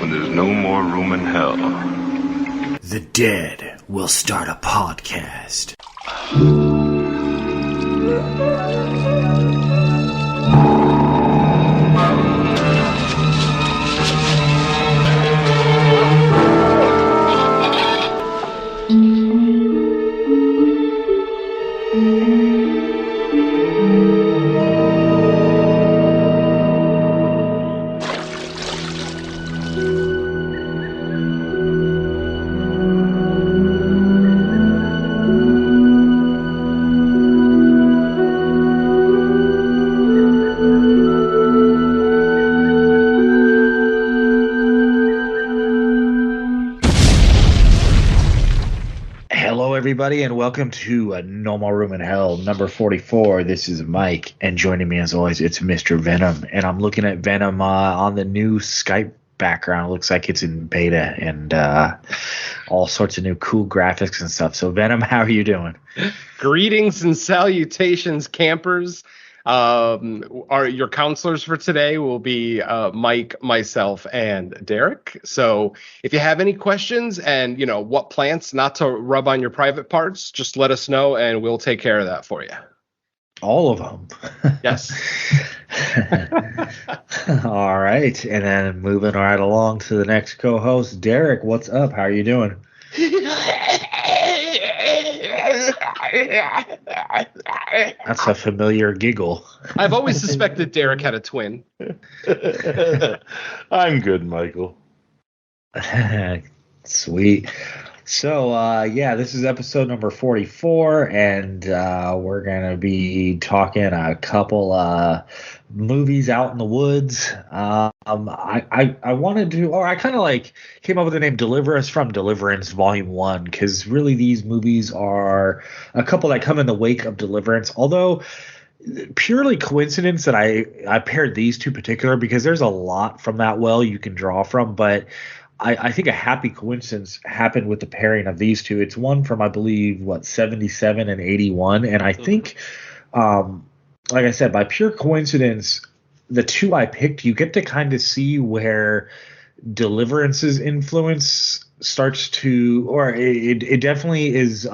when there's no more room in hell. The dead will start a podcast. Everybody, and welcome to No More Room in Hell, number 44. This is Mike, and joining me as always, it's Mr. Venom, and I'm looking at Venom on the new Skype background. It looks like it's in beta, and all sorts of new cool graphics and stuff. So, Venom, how are you doing? Greetings and salutations, campers. Your counselors for today will be Mike, myself, and Derek. So if you have any questions and what plants not to rub on your private parts, just let us know and we'll take care of that for you. All of them. Yes. All right. And then moving right along to the next co-host, Derek. What's up? How are you doing? That's a familiar giggle. I've always suspected Derek had a twin. I'm good, Michael. Sweet. So, this is episode number 44, and we're going to be talking a couple movies out in the woods. I wanted to, or I kind of came up with the name Deliverance from Deliverance Volume 1, because really these movies are a couple that come in the wake of Deliverance, although purely coincidence that I paired these two particular, because there's a lot from that well you can draw from, but I think a happy coincidence happened with the pairing of these two. It's one from, I believe, 77 and 81. And I think, like I said, by pure coincidence, the two I picked, you get to kind of see where Deliverance's influence starts to, or it definitely is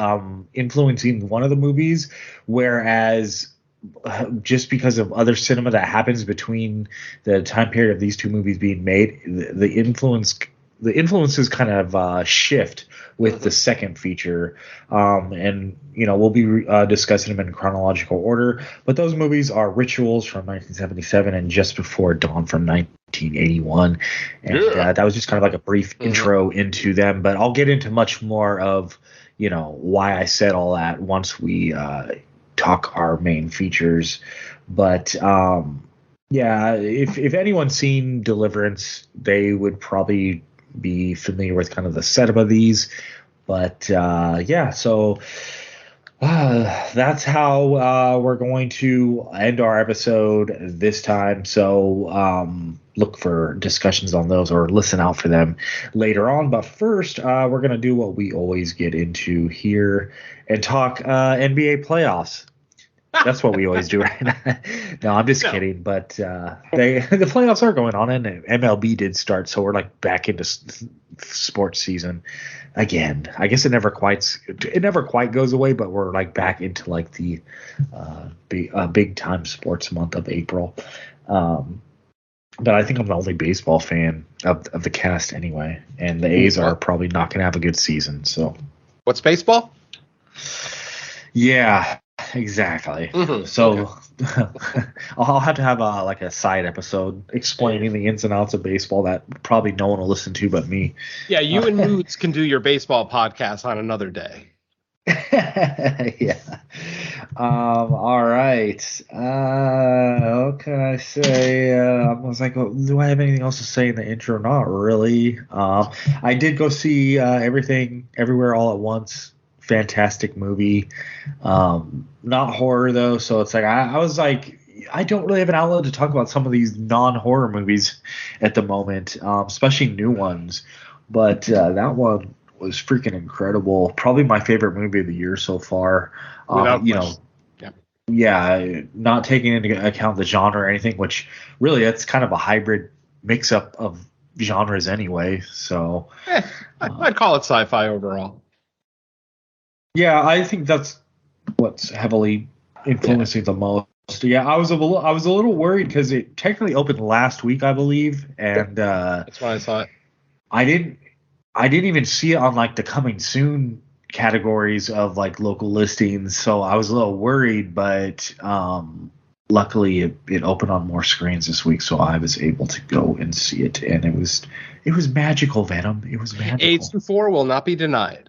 influencing one of the movies, whereas just because of other cinema that happens between the time period of these two movies being made, the influences kind of shift with the second feature, and we'll be discussing them in chronological order, but those movies are Rituals from 1977 and Just Before Dawn from 1981, and that was just kind of like a brief intro into them, but I'll get into much more of why I said all that once we talk our main features. But if anyone's seen Deliverance, they would probably be familiar with kind of the setup of these, but so that's how we're going to end our episode this time. So look for discussions on those, or listen out for them later on. But first, we're going to do what we always get into here and talk NBA playoffs. That's what we always do, right? No, I'm just kidding. But the playoffs are going on, and MLB did start, so we're back into sports season again. I guess it never quite goes away, but we're back into the big time sports month of April. But I think I'm the only baseball fan of the cast anyway, and the A's are probably not going to have a good season. So, what's baseball? Yeah. Exactly. Mm-hmm. So I'll have to have a side episode explaining the ins and outs of baseball that probably no one will listen to but me. Yeah, you and Moods can do your baseball podcast on another day. Yeah. All right. What can I say? I was like, do I have anything else to say in the intro? Not really. I did go see Everything Everywhere All at Once. Fantastic movie. Not horror though, so it's I was I don't really have an outlet to talk about some of these non-horror movies at the moment, especially new ones, but that one was freaking incredible. Probably my favorite movie of the year so far. Not taking into account the genre or anything, which really that's kind of a hybrid mix-up of genres anyway. So I'd call it sci-fi overall. yeah, I think that's what's heavily influencing the most. Yeah, I was a little worried because it technically opened last week, I believe, and That's why I saw it. I didn't even see it on like the coming soon categories of like local listings, so I was a little worried, but luckily it opened on more screens this week, so I was able to go and see it, and it was magical, Venom. It was magical. AIDS 4 will not be denied.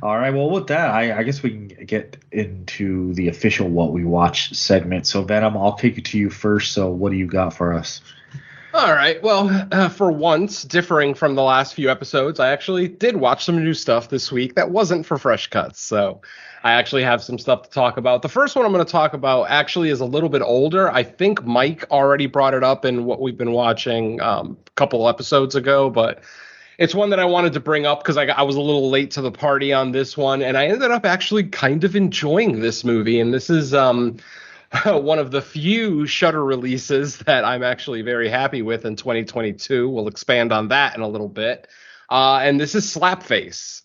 All right, well, with that, I guess we can get into the official what we watch segment. So Venom, I'll kick it to you first. So what do you got for us? All right. Well, for once, differing from the last few episodes, I actually did watch some new stuff this week that wasn't for Fresh Cuts. So I actually have some stuff to talk about. The first one I'm going to talk about actually is a little bit older. I think Mike already brought it up in what we've been watching a couple episodes ago, but it's one that I wanted to bring up because I was a little late to the party on this one, and I ended up actually kind of enjoying this movie. And this is one of the few Shudder releases that I'm actually very happy with in 2022. We'll expand on that in a little bit. And this is Slapface.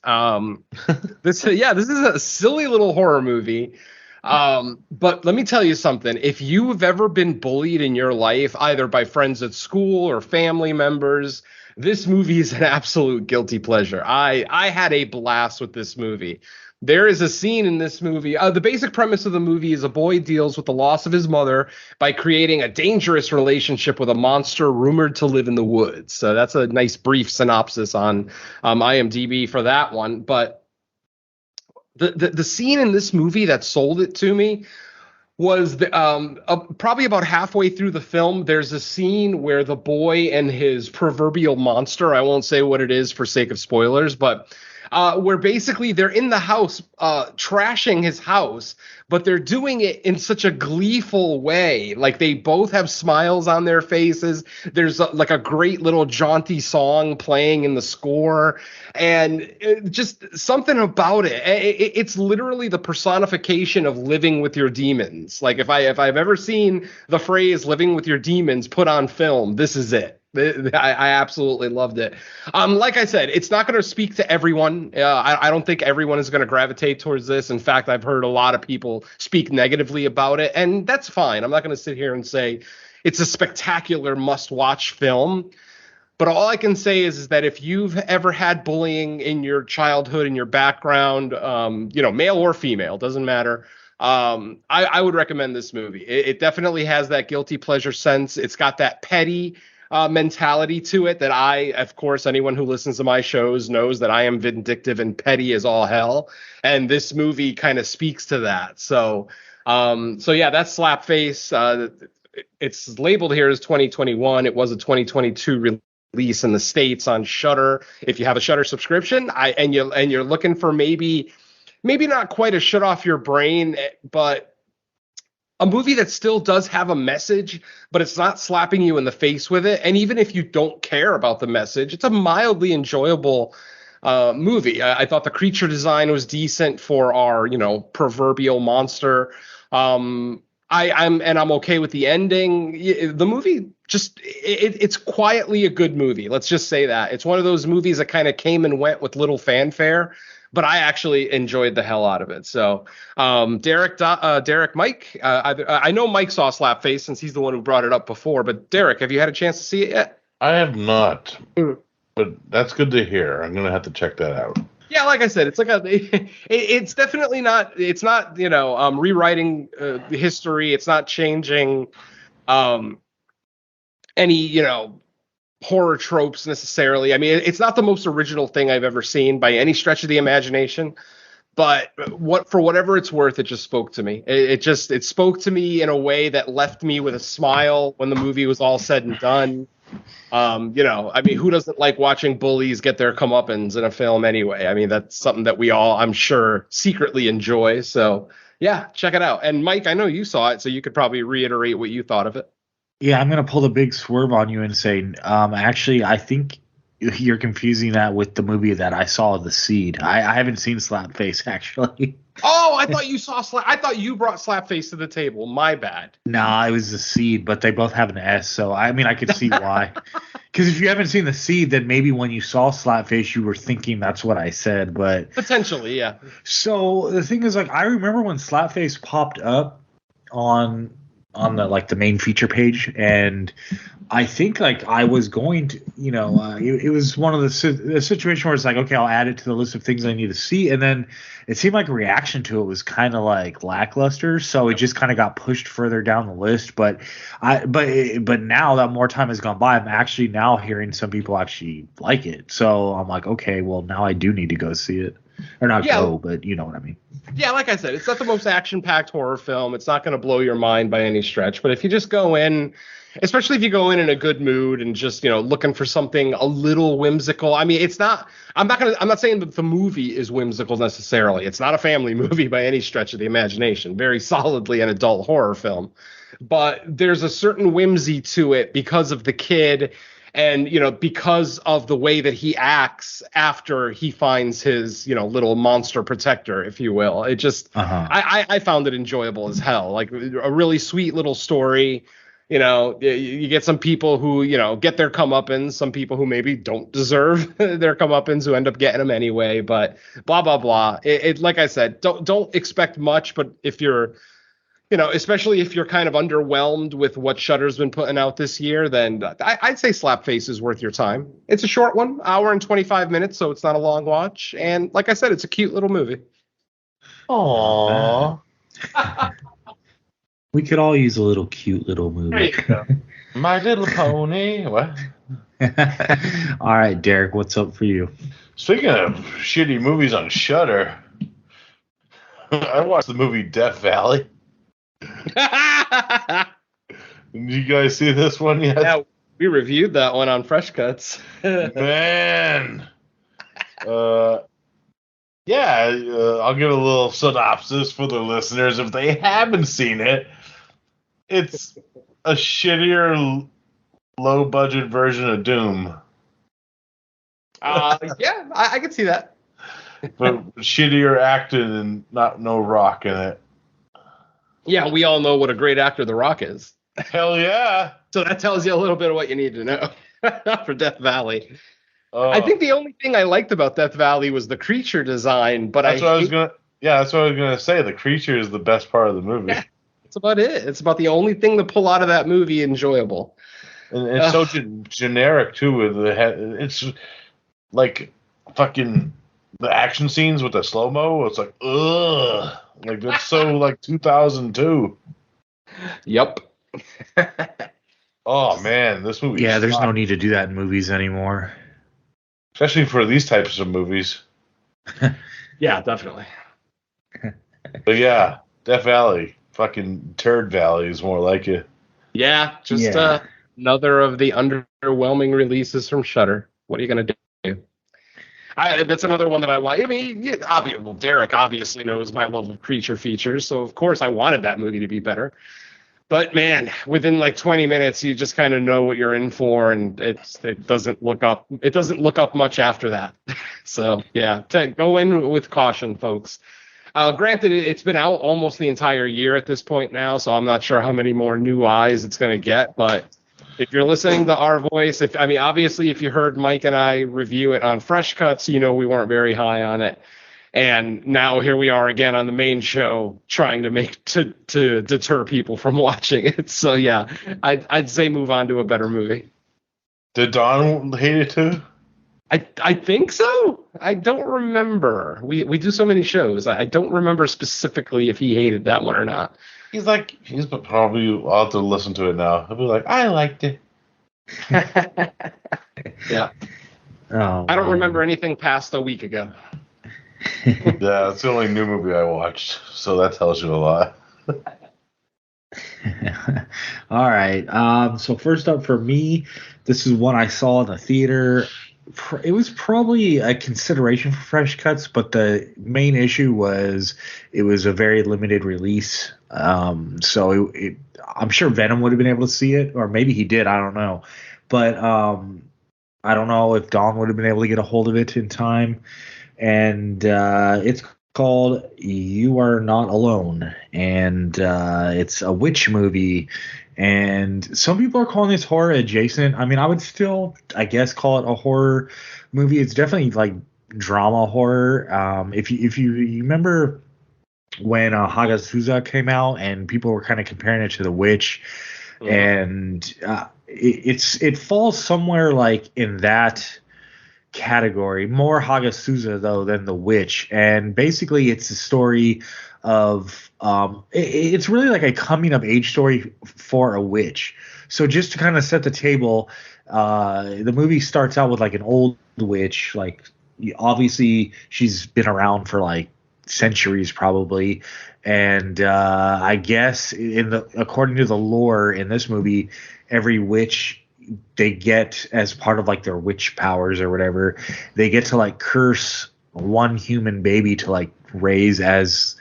This is a silly little horror movie. But let me tell you something. If you've ever been bullied in your life, either by friends at school or family members, this movie is an absolute guilty pleasure. I had a blast with this movie. There is a scene in this movie. The basic premise of the movie is a boy deals with the loss of his mother by creating a dangerous relationship with a monster rumored to live in the woods. So that's a nice brief synopsis on IMDb for that one. But the scene in this movie that sold it to me was probably about halfway through the film. There's a scene where the boy and his proverbial monster, I won't say what it is for sake of spoilers, but where basically they're in the house trashing his house, but they're doing it in such a gleeful way. Like they both have smiles on their faces. There's like a great little jaunty song playing in the score, and just something about it. It's literally the personification of living with your demons. Like if I've ever seen the phrase "living with your demons" put on film, this is it. I absolutely loved it. Like I said, it's not going to speak to everyone. I don't think everyone is going to gravitate towards this. In fact, I've heard a lot of people speak negatively about it, and that's fine. I'm not going to sit here and say it's a spectacular must-watch film. But all I can say is that if you've ever had bullying in your childhood, in your background, male or female, doesn't matter. I would recommend this movie. It definitely has that guilty pleasure sense. It's got that petty mentality to it that of course, anyone who listens to my shows knows that I am vindictive and petty as all hell. And this movie kind of speaks to that. So yeah, that's Slapface. It's labeled here as 2021. It was a 2022 release in the States on Shudder. If you have a Shudder subscription, and you're looking for maybe not quite a shut off your brain, but a movie that still does have a message, but it's not slapping you in the face with it. And even if you don't care about the message, it's a mildly enjoyable movie. I thought the creature design was decent for our, proverbial monster. I'm okay with the ending. The movie it's quietly a good movie. Let's just say that. It's one of those movies that kind of came and went with little fanfare, but I actually enjoyed the hell out of it. So, Derek, Mike, I know Mike saw Slapface since he's the one who brought it up before, but Derek, have you had a chance to see it yet? I have not, but that's good to hear. I'm going to have to check that out. Yeah, like I said, it's like it's definitely not, it's not, rewriting history. It's not changing any, horror tropes necessarily. I mean, it's not the most original thing I've ever seen by any stretch of the imagination, but for whatever it's worth, it just spoke to me. It spoke to me in a way that left me with a smile when the movie was all said and done. I mean, who doesn't like watching bullies get their comeuppance in a film anyway? I mean, that's something that we all, I'm sure, secretly enjoy. So yeah, check it out. And Mike, I know you saw it, so you could probably reiterate what you thought of it. Yeah, I'm going to pull the big swerve on you and say, actually, I think you're confusing that with the movie that I saw, The Seed. I haven't seen Slapface, actually. Oh, I thought you saw I thought you brought Slapface to the table. My bad. Nah, it was the Seed, but they both have an S, so I mean I could see why. Because if you haven't seen the Seed, then maybe when you saw Slapface, you were thinking that's what I said. But potentially, yeah. So the thing is, like, I remember when Slapface popped up on the main feature page, and I think like I was going to, it was one of the situation where it's like, okay, I'll add it to the list of things I need to see, and then it seemed like a reaction to it was kind of like lackluster, so it just kind of got pushed further down the list. But now that more time has gone by, I'm actually now hearing some people actually like it, so I'm like, okay, well now I do need to go see it, or not go, but you know what I mean. Yeah, like I said, it's not the most action-packed horror film. It's not going to blow your mind by any stretch. But if you just go in, especially if you go in a good mood and just, looking for something a little whimsical. I mean, I'm not saying that the movie is whimsical necessarily. It's not a family movie by any stretch of the imagination. Very solidly an adult horror film. But there's a certain whimsy to it because of the kid. And, because of the way that he acts after he finds his, little monster protector, if you will. It just, I found it enjoyable as hell. Like a really sweet little story. You get some people who, get their comeuppance, some people who maybe don't deserve their comeuppance who end up getting them anyway. But blah, blah, blah. It like I said, don't expect much. But if you're, especially if you're kind of underwhelmed with what Shudder's been putting out this year, then I'd say Slapface is worth your time. It's a short one, hour and 25 minutes, so it's not a long watch. And like I said, it's a cute little movie. Aww. We could all use a little cute little movie. My Little Pony. What? All right, Derek, what's up for you? Speaking of shitty movies on Shudder, I watched the movie Death Valley. Did you guys see this one yet? Yeah, we reviewed that one on Fresh Cuts. Man. I'll give a little synopsis for the listeners if they haven't seen it. It's a shittier, low-budget version of Doom. Yeah, I can see that. But shittier acting and no Rock in it. Yeah, we all know what a great actor The Rock is. Hell yeah. So that tells you a little bit of what you need to know for Death Valley. I I think the only thing I liked about Death Valley was the creature design, but that's what I was gonna say. The creature is the best part of the movie. Yeah, that's about it. It's about the only thing to pull out of that movie enjoyable. And it's so generic too. It's like fucking the action scenes with the slow mo. It's like ugh, like that's so like 2002. Yep. Oh man, this movie. Yeah, there's no need to do that in movies anymore. Especially for these types of movies. Yeah, definitely. But yeah, Death Valley, fucking Turd Valley is more like it. Yeah, just another of the underwhelming releases from Shudder. What are you going to do? That's another one that I like. I mean, Derek obviously knows my love of creature features, so of course I wanted that movie to be better. But man, within like 20 minutes, you just kind of know what you're in for, and it doesn't look up. It doesn't look up much after that. So yeah, go in with caution, folks. Granted, it's been out almost the entire year at this point now, so I'm not sure how many more new eyes it's going to get. But if you're listening to our voice, obviously, if you heard Mike and I review it on Fresh Cuts, we weren't very high on it. And now here we are again on the main show trying to deter people from watching it. So yeah, I'd say move on to a better movie. Did Don hate it too? I think so. I don't remember. We do so many shows. I don't remember specifically if he hated that one or not. He's probably. I'll have to listen to it now. He'll be like, I liked it. Yeah. Oh, I don't remember anything past a week ago. Yeah, that's the only new movie I watched, so that tells you a lot. All right. So first up for me, this is one I saw in the theater. It was probably a consideration for Fresh Cuts, but the main issue was it was a very limited release. So I'm sure Venom would have been able to see it, or maybe he did. I don't know. But I don't know if Dawn would have been able to get a hold of it in time. And it's called You Are Not Alone, and it's a witch movie. And some people are calling this horror adjacent. I mean, I would still, I guess, call it a horror movie. It's definitely like drama horror. If you remember when Hagazusa came out and people were kind of comparing it to The Witch, and it falls somewhere like in that category, more Hagazusa though than The Witch. And basically it's a story of it's really like a coming of age story for a witch. So just to kind of set the table, the movie starts out with like an old witch, like obviously she's been around for like centuries probably, and I guess according to the lore in this movie, every witch they get as part of like their witch powers or whatever, they get to like curse one human baby to like raise as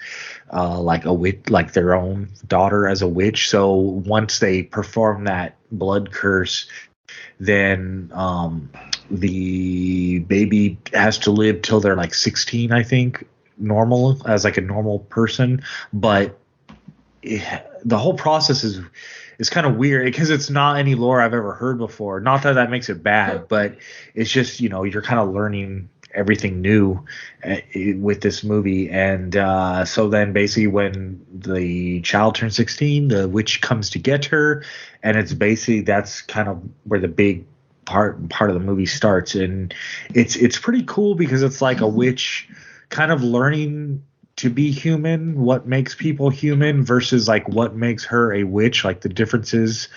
like a witch, like their own daughter as a witch. So once they perform that blood curse, then the baby has to live till they're like 16, I think, normal as like a normal person. But the whole process is kind of weird because it's not any lore I've ever heard before. Not that that makes it bad, but it's just, you're kind of learning everything new with this movie. And so then basically when the child turns 16, the witch comes to get her, and it's basically that's kind of where the big part of the movie starts. And it's pretty cool because it's like a witch kind of learning to be human, what makes people human versus like what makes her a witch, like the differences,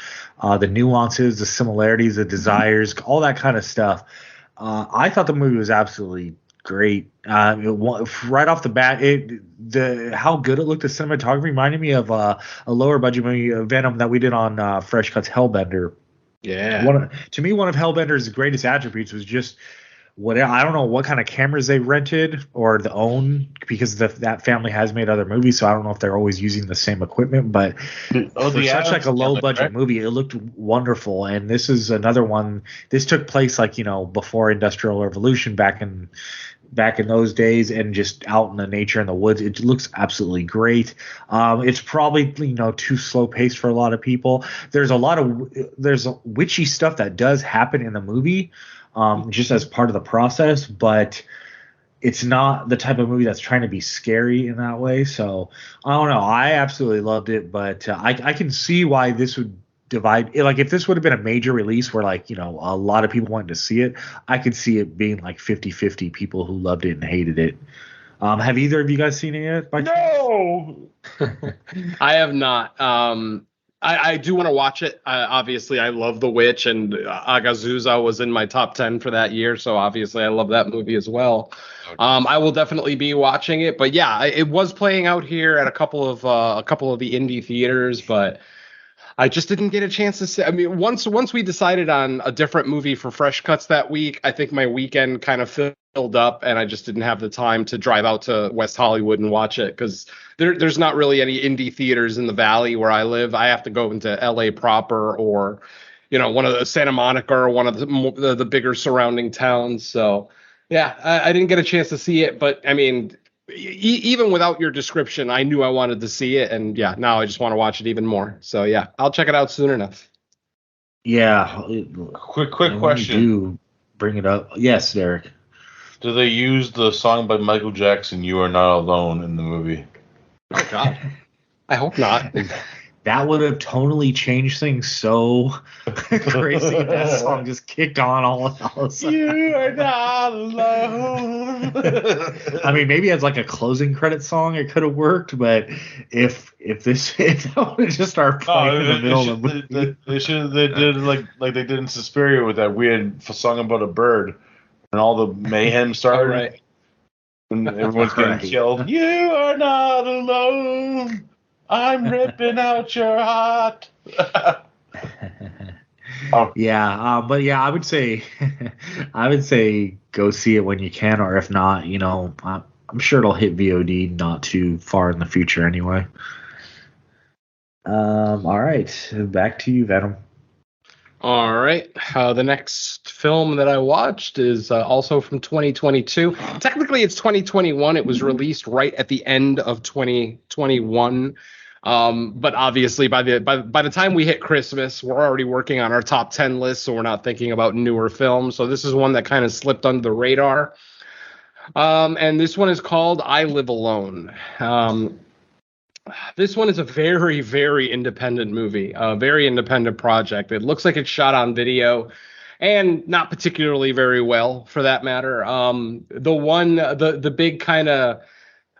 the nuances, the similarities, the desires, all that kind of stuff. I thought the movie was absolutely great. Right off the bat, how good it looked, the cinematography reminded me of a lower budget movie, Venom, that we did on Fresh Cuts Hellbender. Yeah. To me, one of Hellbender's greatest attributes was just I don't know what kind of cameras they rented or the own, because that family has made other movies, so I don't know if they're always using the same equipment. But for such like a low budget movie, it looked wonderful. And this is another one. This took place like before Industrial Revolution, back in those days, and just out in the nature in the woods. It looks absolutely great. It's probably too slow paced for a lot of people. There's witchy stuff that does happen in the movie, just as part of the process, but it's not the type of movie that's trying to be scary in that way. So I don't know. I absolutely loved it, but I can see why this would divide. Like if this would have been a major release where like, a lot of people wanted to see it, I could see it being like 50-50 people who loved it and hated it. Have either of you guys seen it yet? No, I have not. I do want to watch it. Obviously, I love The Witch, and Agazusa was in my top 10 for that year, so obviously I love that movie as well. I will definitely be watching it, but yeah, it was playing out here at a couple of the indie theaters, but I just didn't get a chance to see. I mean, once we decided on a different movie for Fresh Cuts that week, I think my weekend kind of filled up, and I just didn't have the time to drive out to West Hollywood and watch it because there's not really any indie theaters in the Valley where I live. I have to go into LA proper or, one of the Santa Monica or one of the bigger surrounding towns. So yeah, I didn't get a chance to see it, but I mean, even without your description, I knew I wanted to see it, and yeah, now I just want to watch it even more. So yeah, I'll check it out soon enough. Yeah. Quick question. Do bring it up. Yes, Derek. Do they use the song by Michael Jackson, "You Are Not Alone," in the movie? Oh God, I hope not. That would have totally changed things so crazy if that song just kicked on all of a sudden. You are not alone. I mean, maybe as like a closing credit song, it could have worked. But if that would have just started playing in the middle of the movie, they did like they did in Suspiria with that weird song about a bird, and all the mayhem started. Right. And everyone's getting killed. You are not alone. I'm ripping out your heart. Yeah, but yeah, I would say go see it when you can, or if not, I'm sure it'll hit VOD not too far in the future anyway. All right, back to you, Venom. All right, the next film that I watched is also from 2022. Technically, it's 2021. It was released right at the end of 2021. But obviously, by the time we hit Christmas, we're already working on our top 10 list, so we're not thinking about newer films. So this is one that kind of slipped under the radar. And this one is called I Live Alone. This one is a very, very independent movie, a very independent project. It looks like it's shot on video and not particularly very well, for that matter. The big kind of,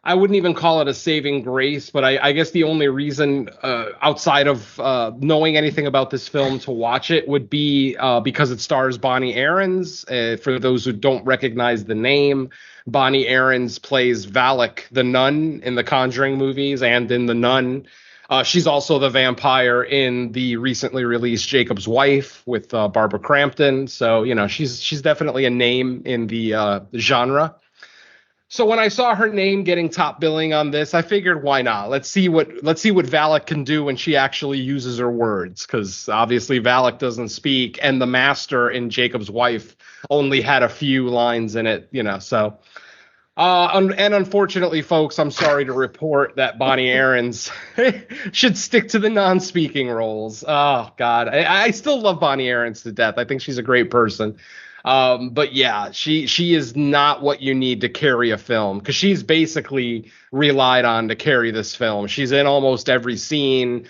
I wouldn't even call it a saving grace, but I guess the only reason outside of knowing anything about this film to watch it would be because it stars Bonnie Aarons. For those who don't recognize the name, Bonnie Aarons plays Valak the nun in the Conjuring movies and in The Nun. She's also the vampire in the recently released Jacob's Wife with Barbara Crampton. So, you know, she's definitely a name in the genre. So when I saw her name getting top billing on this, I figured, why not? Let's see what Valak can do when she actually uses her words, because obviously Valak doesn't speak, and the master in Jacob's Wife only had a few lines in it, you know. So, and unfortunately, folks, I'm sorry to report that Bonnie Aarons should stick to the non-speaking roles. Oh God, I still love Bonnie Aarons to death. I think she's a great person. But yeah, she is not what you need to carry a film, because she's basically relied on to carry this film. She's in almost every scene.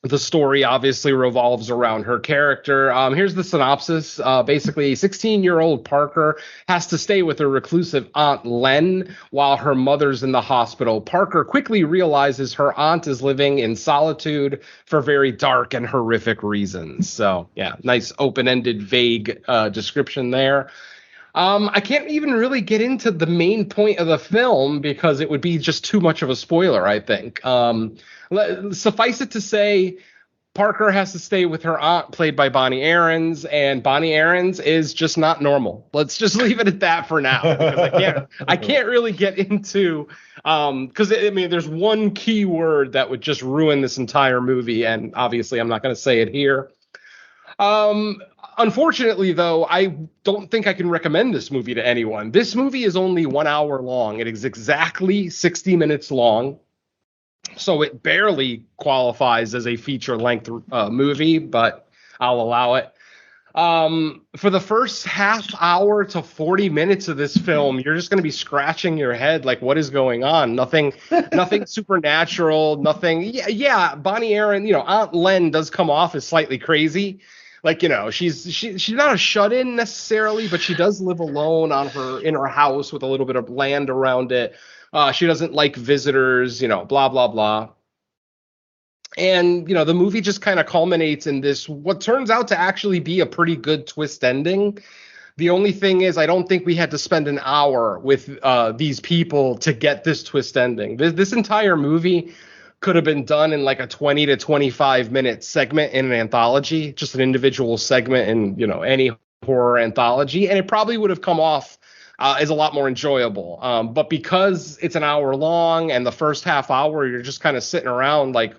The story obviously revolves around her character. Here's the synopsis. Basically, 16-year-old Parker has to stay with her reclusive aunt Len while her mother's in the hospital. Parker quickly realizes her aunt is living in solitude for very dark and horrific reasons. So, yeah, nice open-ended, vague description there. I can't even really get into the main point of the film because it would be just too much of a spoiler, I think. Suffice it to say, Parker has to stay with her aunt, played by Bonnie Aarons, and Bonnie Aarons is just not normal. Let's just leave it at that for now, because I can't really get into, because I mean, there's one key word that would just ruin this entire movie, and obviously I'm not going to say it here. Unfortunately, though, I don't think I can recommend this movie to anyone. This movie is only 1 hour long. It is exactly 60 minutes long. So it barely qualifies as a feature-length movie, but I'll allow it. For the first half hour to 40 minutes of this film, you're just going to be scratching your head like, what is going on? Nothing supernatural, nothing. Yeah, Bonnie Aaron, you know, Aunt Len does come off as slightly crazy. Like, you know, she's not a shut-in necessarily, but she does live alone in her house with a little bit of land around it. She doesn't like visitors, you know, blah, blah, blah. And, you know, the movie just kind of culminates in this, what turns out to actually be a pretty good twist ending. The only thing is, I don't think we had to spend an hour with these people to get this twist ending. This entire movie could have been done in like a 20 to 25 minute segment in an anthology, just an individual segment in, you know, any horror anthology. And it probably would have come off is a lot more enjoyable. But because it's an hour long and the first half hour, you're just kind of sitting around like,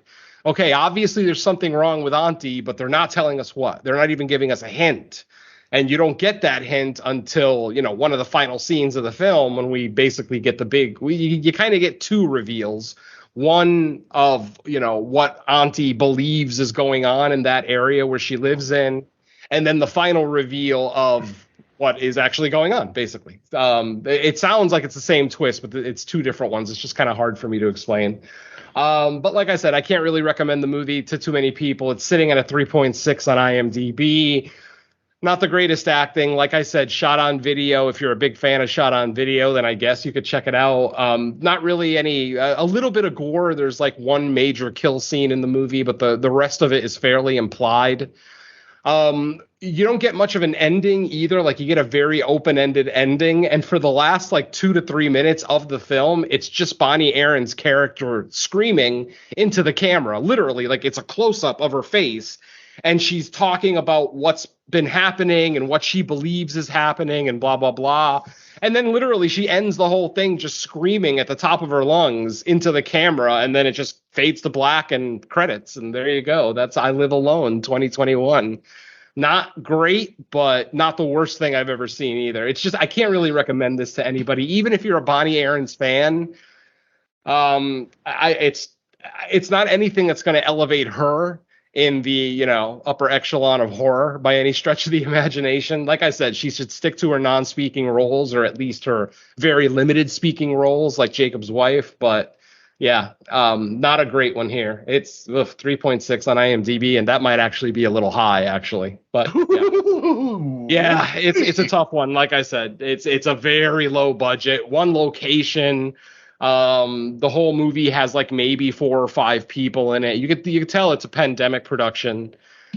okay, obviously there's something wrong with Auntie, but they're not telling us what. They're not even giving us a hint. And you don't get that hint until, you know, one of the final scenes of the film when we basically get you kind of get two reveals. One of, you know, what Auntie believes is going on in that area where she lives in. And then the final reveal of what is actually going on, basically. It sounds like it's the same twist, but it's two different ones. It's just kind of hard for me to explain. But like I said, I can't really recommend the movie to too many people. It's sitting at a 3.6 on IMDb. Not the greatest acting. Like I said, shot on video. If you're a big fan of shot on video, then I guess you could check it out. Not really a little bit of gore. There's like one major kill scene in the movie, but the rest of it is fairly implied. You don't get much of an ending either. Like, you get a very open-ended ending. And for the last like 2 to 3 minutes of the film, it's just Bonnie Aaron's character screaming into the camera. Literally, like, it's a close-up of her face. And she's talking about what's been happening and what she believes is happening and blah, blah, blah. And then literally she ends the whole thing just screaming at the top of her lungs into the camera. And then it just fades to black and credits. And there you go. That's I Live Alone 2021. Not great, but not the worst thing I've ever seen either. It's just I can't really recommend this to anybody, even if you're a Bonnie Aarons fan. It's not anything that's going to elevate her in the upper echelon of horror by any stretch of the imagination. Like I said, she should stick to her non-speaking roles, or at least her very limited speaking roles, like Jacob's wife. But yeah, not a great one here. It's 3.6 on IMDb, and that might actually be a little high, actually. But yeah, it's a tough one. Like I said, it's a very low budget, one location. The whole movie has like maybe 4 or 5 people in it. You could tell it's a pandemic production.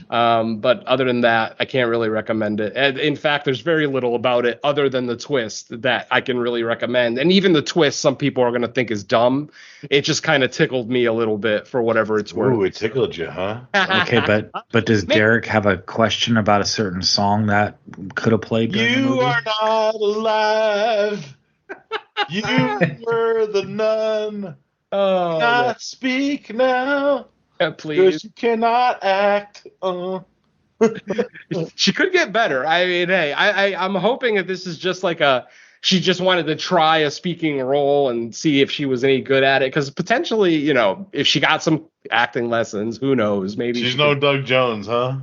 But other than that, I can't really recommend it. And in fact, there's very little about it other than the twist that I can really recommend. And even the twist, some people are going to think is dumb. It just kind of tickled me a little bit for whatever it's worth. Ooh, it tickled you, huh? Okay, but does Derek have a question about a certain song that could have played during the movie? You are not alive. You were the nun. Oh, Not speak now. please. You cannot act. She could get better. I mean, hey, I'm hoping that this is just like she just wanted to try a speaking role and see if she was any good at it. Because potentially, if she got some acting lessons, who knows? Maybe She's no Doug Jones, huh?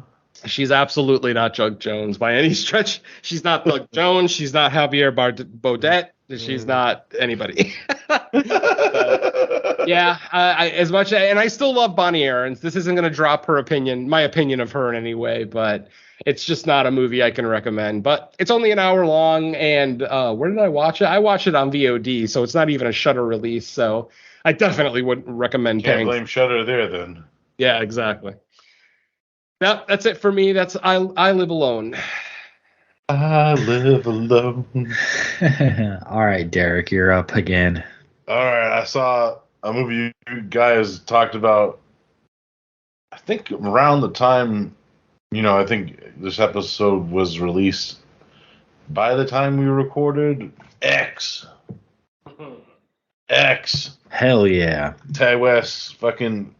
She's absolutely not Doug Jones by any stretch. She's not Doug Jones. She's not Javier Baudet. She's not anybody. Yeah, as much, and I still love Bonnie Aarons. This isn't going to drop my opinion of her in any way, but it's just not a movie I can recommend. But it's only an hour long, and where did I watch it? I watched it on VOD, so it's not even a Shudder release. So I definitely wouldn't recommend. Can't blame Shudder there, then. Yeah, exactly. No, that's it for me. That's I Live Alone. I live alone. All right, Derek, you're up again. All right, I saw a movie you guys talked about, I think around the time, I think this episode was released. By the time we recorded, X. Hell yeah. Ty West, fucking,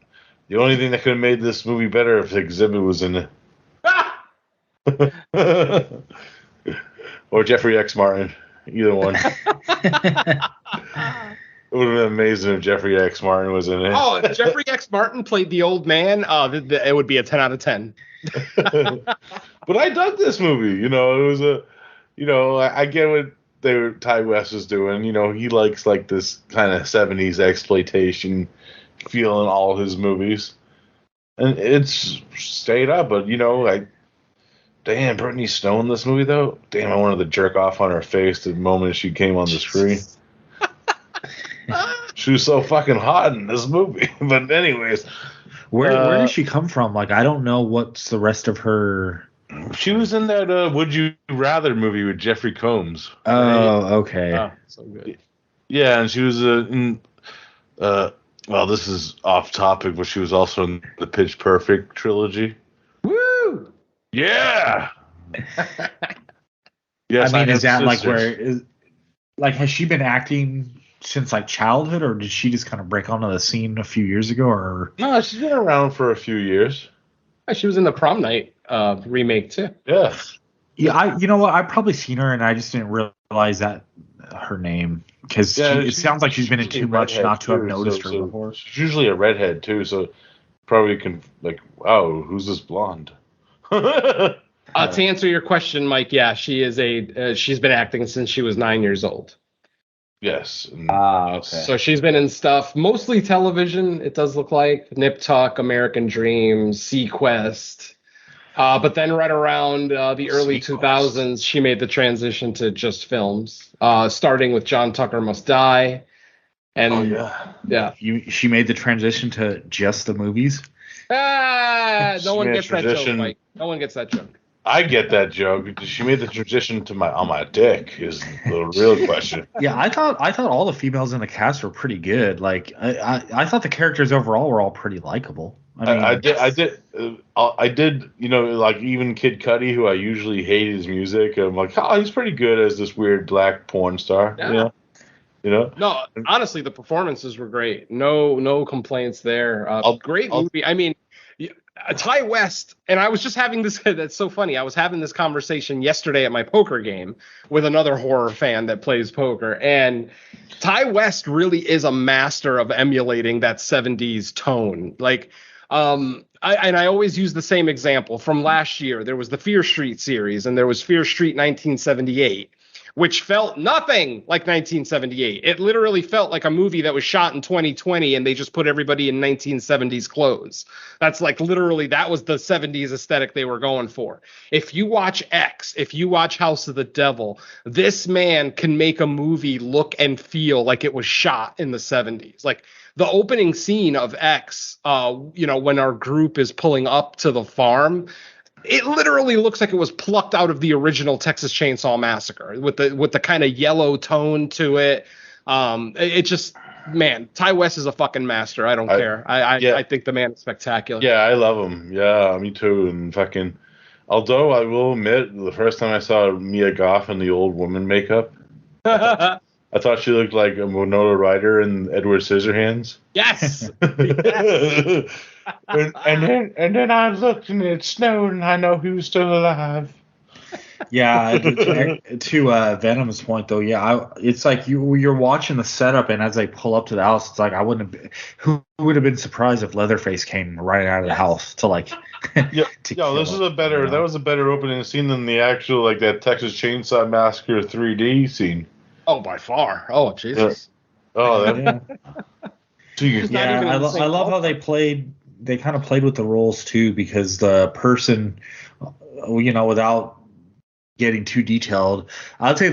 the only thing that could have made this movie better if the exhibit was in it. Or Jeffrey X. Martin. Either one. It would have been amazing if Jeffrey X. Martin was in it. Oh, if Jeffrey X. Martin played the old man, it would be a 10 out of 10. But I dug this movie. It was I get what Ty West was doing. He likes like this kind of 70s exploitation feel in all his movies. And it's stayed up, but damn, Brittany Snow in this movie, though. Damn, I wanted to jerk off on her face the moment she came on the screen. She was so fucking hot in this movie. But anyways. Where did she come from? Like, I don't know what's the rest of her... She was in that Would You Rather movie with Jeffrey Combs. Oh, okay. Oh, so good. Yeah, and she was in... well, this is off topic, but she was also in the Pitch Perfect trilogy. Woo! Yeah. Yes, I mean, is that sisters. has she been acting since like childhood, or did she just kind of break onto the scene a few years ago? Or No, she's been around for a few years. She was in the Prom Night remake too. Yeah. Yeah, you know what? I've probably seen her, and I just didn't realize that her name, because it sounds like she's been in too much not to have noticed her before. She's usually a redhead too, so probably can wow, who's this blonde? To answer your question, Mike, yeah, she is she's been acting since she was 9 years old. Yes. Okay. So she's been in stuff, mostly television, it does look like. Nip Tuck, American Dream, Sequest. But then right around the early 2000s, she made the transition to just films, starting with John Tucker Must Die. And yeah. She made the transition to just the movies? No one gets that joke, Mike. No one gets that joke. I get that joke. She made the transition to on my dick is the real question. Yeah, I thought all the females in the cast were pretty good. Like I thought the characters overall were all pretty likable. I did. Like even Kid Cudi, who I usually hate his music, I'm like, oh, he's pretty good as this weird black porn star. Yeah. No, honestly, the performances were great. No complaints there. Great movie. I mean, Ty West, and I was just having this. That's so funny. I was having this conversation yesterday at my poker game with another horror fan that plays poker, and Ty West really is a master of emulating that 70s tone. Like, I always use the same example from last year. There was the Fear Street series, and there was Fear Street 1978. Which felt nothing like 1978. It literally felt like a movie that was shot in 2020 and they just put everybody in 1970s clothes. That's like literally, that was the 70s aesthetic they were going for. If you watch X, if you watch House of the Devil, this man can make a movie look and feel like it was shot in the 70s. Like the opening scene of X, when our group is pulling up to the farm, it literally looks like it was plucked out of the original Texas Chainsaw Massacre with the kind of yellow tone to it. It just, man, Ty West is a fucking master. I don't care. I think the man is spectacular. Yeah, I love him. Yeah, me too. And fucking, although I will admit, the first time I saw Mia Goth in the old woman makeup, I thought she looked like a Winona Ryder and Edward Scissorhands. Yes. and then I looked and it snowed and I know he was still alive. Yeah, to Venom's point though, it's like you're watching the setup, and as they pull up to the house, it's like who would have been surprised if Leatherface came running out of the house to like. This is that was a better opening scene than the actual like that Texas Chainsaw Massacre 3D scene. Oh, by far. Oh, Jesus. Yeah. I love how they played. They kind of played with the roles too, because the person, without getting too detailed, I'd say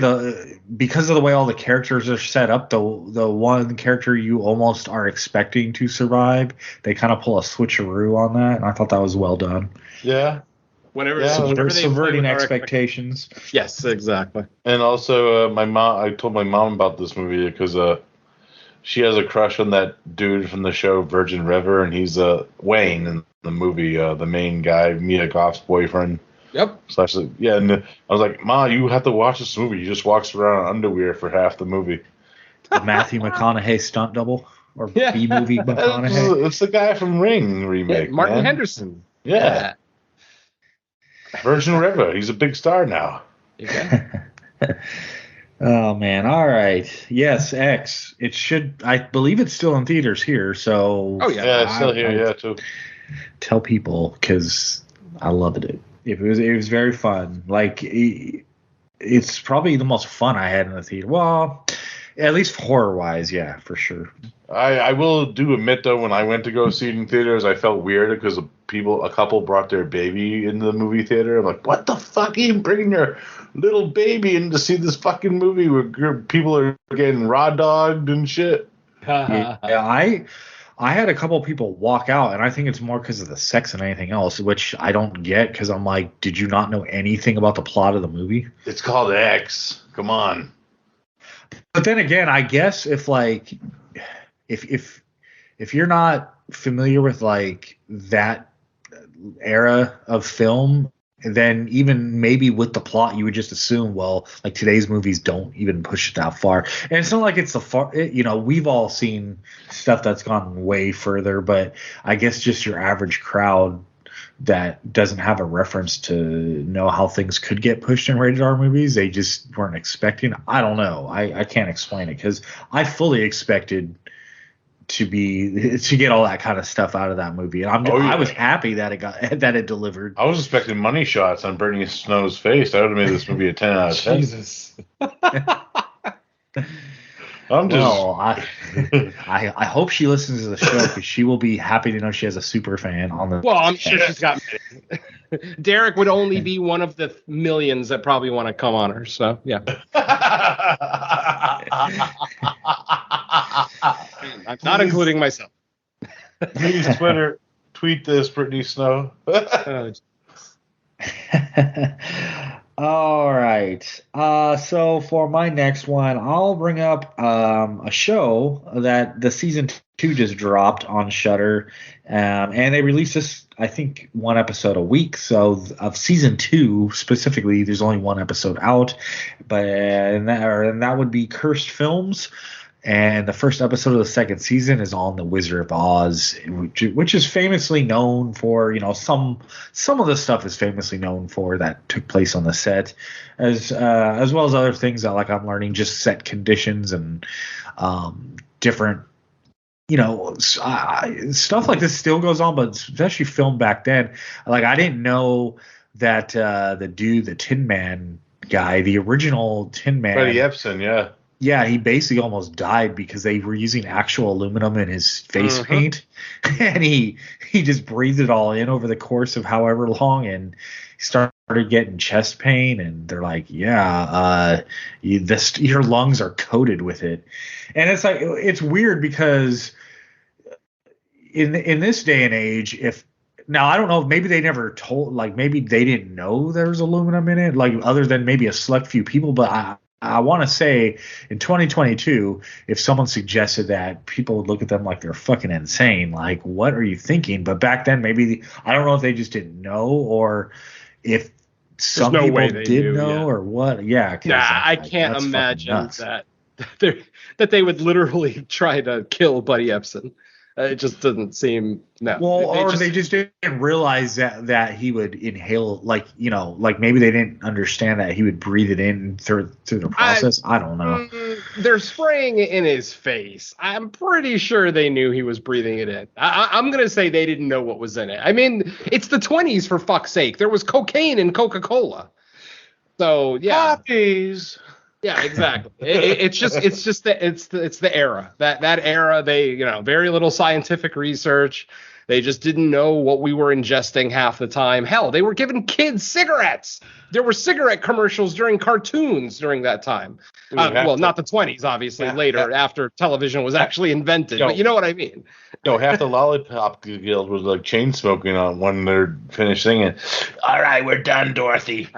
because of the way all the characters are set up, the one character you almost are expecting to survive, they kind of pull a switcheroo on that, and I thought that was well done. Yeah. Whenever they're subverting expectations. Yes, exactly. And also, I told my mom about this movie because she has a crush on that dude from the show Virgin River, and he's Wayne in the movie, the main guy, Mia Goth's boyfriend. Yep. And I was like, Ma, you have to watch this movie. He just walks around in underwear for half the movie. The Matthew McConaughey stunt double, or B-movie McConaughey. It's the guy from Ring remake. Yeah, Martin man. Henderson. Yeah. Virgin River. He's a big star now. Yeah. Oh man! All right. Yes, X. It should. I believe it's still in theaters here. So. Oh yeah. Yeah, it's still here. Too. Tell people, because I loved it. It was very fun. Like it's probably the most fun I had in the theater. Well, at least horror wise, yeah, for sure. I will admit though, when I went to go see it in theaters, I felt weird because a couple brought their baby into the movie theater. I'm like, what the fuck are you bringing your little baby in to see this fucking movie where people are getting raw dogged and shit? I had a couple people walk out, and I think it's more because of the sex than anything else, which I don't get, because I'm like, did you not know anything about the plot of the movie? It's called X. Come on. But then again, I guess if you're not familiar with like that era of film, then even maybe with the plot, you would just assume, well, like today's movies don't even push it that far. And it's not like it's we've all seen stuff that's gone way further, but I guess just your average crowd that doesn't have a reference to know how things could get pushed in rated R movies, they just weren't expecting. I don't know. I can't explain it, because I fully expected to get all that kind of stuff out of that movie, and I was happy that it delivered. I was expecting money shots on Brittany Snow's face. I would have made this movie a 10 out of 10. Jesus. I hope she listens to the show, because she will be happy to know she has a super fan on the. Well, I'm sure she's got many. Derek would only be one of the millions that probably want to come on her. So yeah. I'm not including myself. Please tweet this, Brittany Snow. All right. So for my next one, I'll bring up a show that the season 2 just dropped on Shudder, and they released this, I think, one episode a week. So of season 2 specifically, there's only one episode out, but and that would be Cursed Films. And the first episode of the second season is on the Wizard of Oz, which is famously known for, some of the stuff is famously known for that took place on the set, as well as other things that I'm learning, just set conditions and different, stuff like this still goes on, but especially filmed back then. I didn't know that the Tin Man guy, the original Tin Man, Freddie Epson, yeah. Yeah, he basically almost died because they were using actual aluminum in his face paint, and he just breathed it all in over the course of however long, and he started getting chest pain, and they're like, "Yeah, your lungs are coated with it," and it's weird because in this day and age, now I don't know, maybe they never told, maybe they didn't know there was aluminum in it, other than maybe a select few people, but I want to say in 2022, if someone suggested that, people would look at them like they're fucking insane. What are you thinking? But back then, maybe I don't know if they just didn't know, or if some people did know, or what. Yeah. I can't imagine that they would literally try to kill Buddy Epson. It just doesn't seem no. Well, they just didn't realize that he would inhale, maybe they didn't understand that he would breathe it in through the process. I don't know. They're spraying it in his face. I'm pretty sure they knew he was breathing it in. I'm gonna say they didn't know what was in it. I mean, it's the 20s, for fuck's sake. There was cocaine in Coca-Cola. So yeah. Poppies. Yeah, exactly. It's the era. That era, they, very little scientific research. They just didn't know what we were ingesting half the time. Hell, they were giving kids cigarettes. There were cigarette commercials during cartoons during that time. Not the 20s, obviously, later after television was actually invented. But you know what I mean. Half the Lollipop Guild was chain smoking on when they're finished singing. All right, we're done, Dorothy.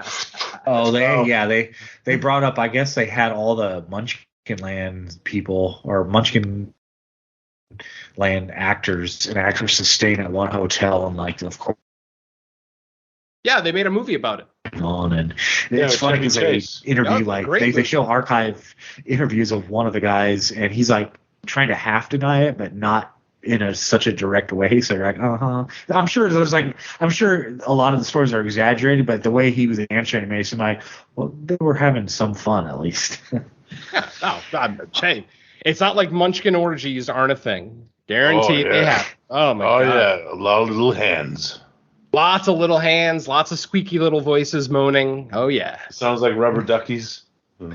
Oh, they brought up, I guess they had all the Munchkin Land people, or Munchkin Land actors and actresses staying at one hotel, and of course. Yeah, they made a movie about it. And it's funny because they interview they show archive interviews of one of the guys, and he's trying to half deny it, but not in such a direct way. So you're I'm sure a lot of the stories are exaggerated, but the way he was answering it made it seem well, they were having some fun at least. It's not like Munchkin orgies aren't a thing. Guaranteed they have. Oh my god. Oh yeah, a lot of little hands. Lots of little hands, lots of squeaky little voices moaning. Oh yeah. Sounds like rubber duckies. And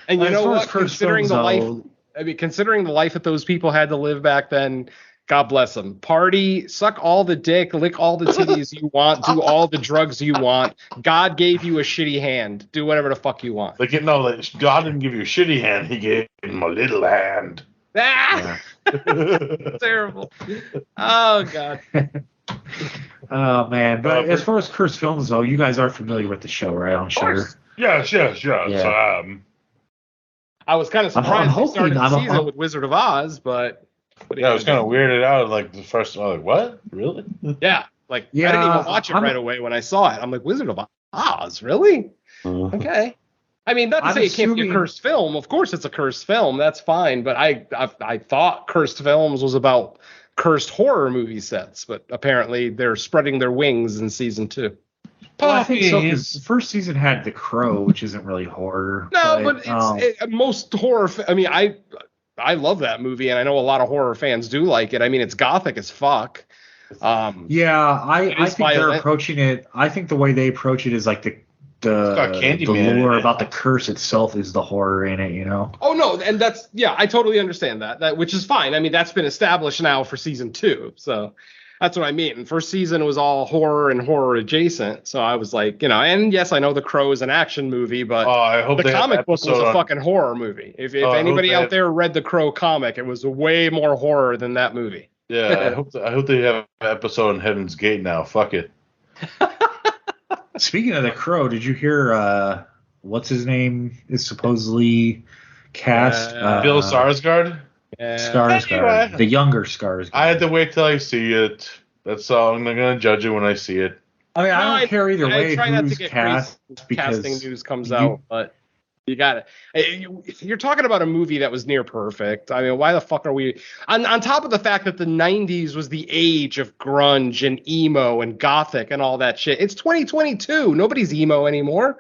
you know what? Considering the life that those people had to live back then, God bless them. Party, suck all the dick, lick all the titties you want, do all the drugs you want. God gave you a shitty hand. Do whatever the fuck you want. God didn't give you a shitty hand. He gave him a little hand. Ah! Terrible. Oh, God. Oh, man. But as far as cursed films, though, you guys are familiar with the show, right, on Shudder? Yes. Yeah. I was kind of surprised they started the season with Wizard of Oz, but... I was kind of weirded out. The first, I was like, what? Really? Yeah. I didn't even watch it right away when I saw it. I'm like, Wizard of Oz? Really? Okay. I mean, not to say it can't be a cursed film. Of course it's a cursed film. That's fine. But I thought cursed films was about cursed horror movie sets. But apparently they're spreading their wings in season 2. Well, I think so, because the first season had The Crow, which isn't really horror. No, but most horror... I love that movie, and I know a lot of horror fans do like it. I mean, it's gothic as fuck. I think they're approaching it. I think the way they approach it is the lore about the curse itself is the horror in it, Oh no, and I totally understand that, which is fine. I mean, that's been established now for season 2, so that's what I mean. First season was all horror and horror adjacent, so I was like, and yes, I know The Crow is an action movie, but I hope the comic book was a fucking horror movie. If anybody out there read the Crow comic, it was way more horror than that movie. Yeah, I hope they have an episode on Heaven's Gate now. Fuck it. Speaking of The Crow, did you hear what's his name is supposedly cast? Bill Skarsgård? Skarsgård, the younger Skarsgård. I had to wait till I see it. That's all. I'm not gonna judge it when I see it. I mean, I don't care either way who's cast, because casting news comes out, but You got it. You're talking about a movie that was near perfect. I mean, why the fuck are we on top of the fact that the 90s was the age of grunge and emo and gothic and all that shit? It's 2022. Nobody's emo anymore.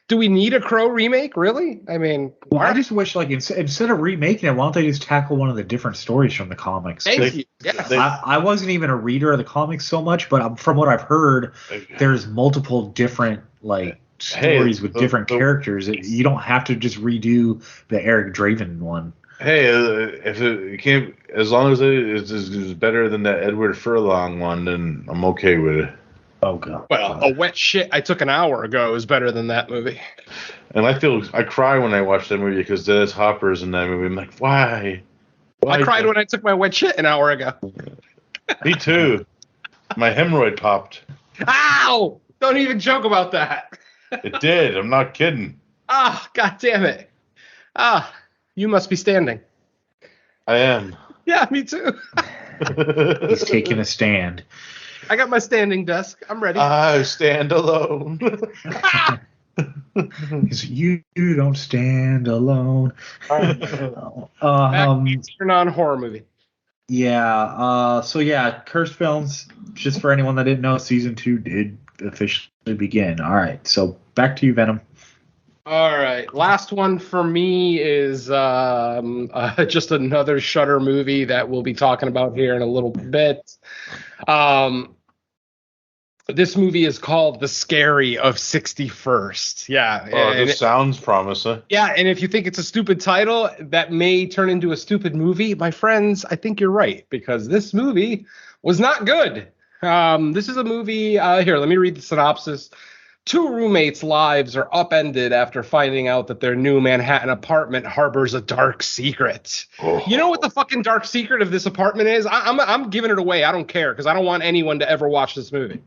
Do we need a Crow remake? Really? I mean, well, I just wish, like, instead of remaking it, why don't they just tackle one of the different stories from the comics? Thank you. Yeah. I wasn't even a reader of the comics so much, but from what I've heard, there's multiple different, like, stories with different characters. You don't have to just redo the Eric Draven one. Hey, if it can't, as long as it is better than that Edward Furlong one, then I'm okay with it. Oh god. Well, a wet shit I took an hour ago is better than that movie. And I cry when I watch that movie because Dennis Hopper's in that movie. I'm like, why? I cried when I took my wet shit an hour ago. Me too. My hemorrhoid popped. Ow! Don't even joke about that. It did. I'm not kidding. Ah, god damn it. Ah, you must be standing. I am. Yeah, me too. He's taking a stand. I got my standing desk. I'm ready. I stand alone. You don't stand alone. Non-horror movie. Yeah. So yeah, Cursed Films. Just for anyone that didn't know, season 2 did officially begin. All right. So back to you, Venom. All right. Last one for me is just another Shudder movie that we'll be talking about here in a little bit. This movie is called The Scary of 61st. Yeah. Oh, this sounds promising. Yeah, and if you think it's a stupid title that may turn into a stupid movie, my friends, I think you're right, because this movie was not good. This is a movie, here, let me read the synopsis. 2 roommates' lives are upended after finding out that their new Manhattan apartment harbors a dark secret. Oh. You know what the fucking dark secret of this apartment is? I'm giving it away. I don't care, because I don't want anyone to ever watch this movie.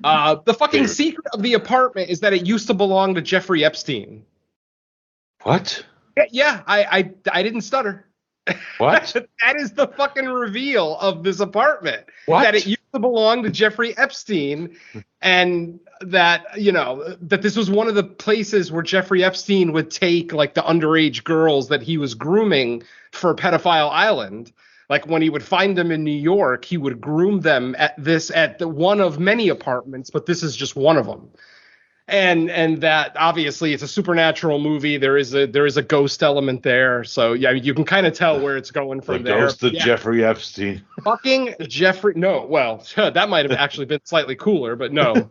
The fucking secret of the apartment is that it used to belong to Jeffrey Epstein. What? Yeah, I didn't stutter. What? That is the fucking reveal of this apartment. What? That it used to belong to Jeffrey Epstein, and that, you know, that this was one of the places where Jeffrey Epstein would take, like, the underage girls that he was grooming for Pedophile Island. Like, when he would find them in New York, he would groom them at the one of many apartments, but this is just one of them. And that obviously it's a supernatural movie. There is a ghost element there. So yeah, you can kind of tell where it's going from there. The ghost of Jeffrey Epstein. Fucking Jeffrey. No, well, that might have actually been slightly cooler, but no.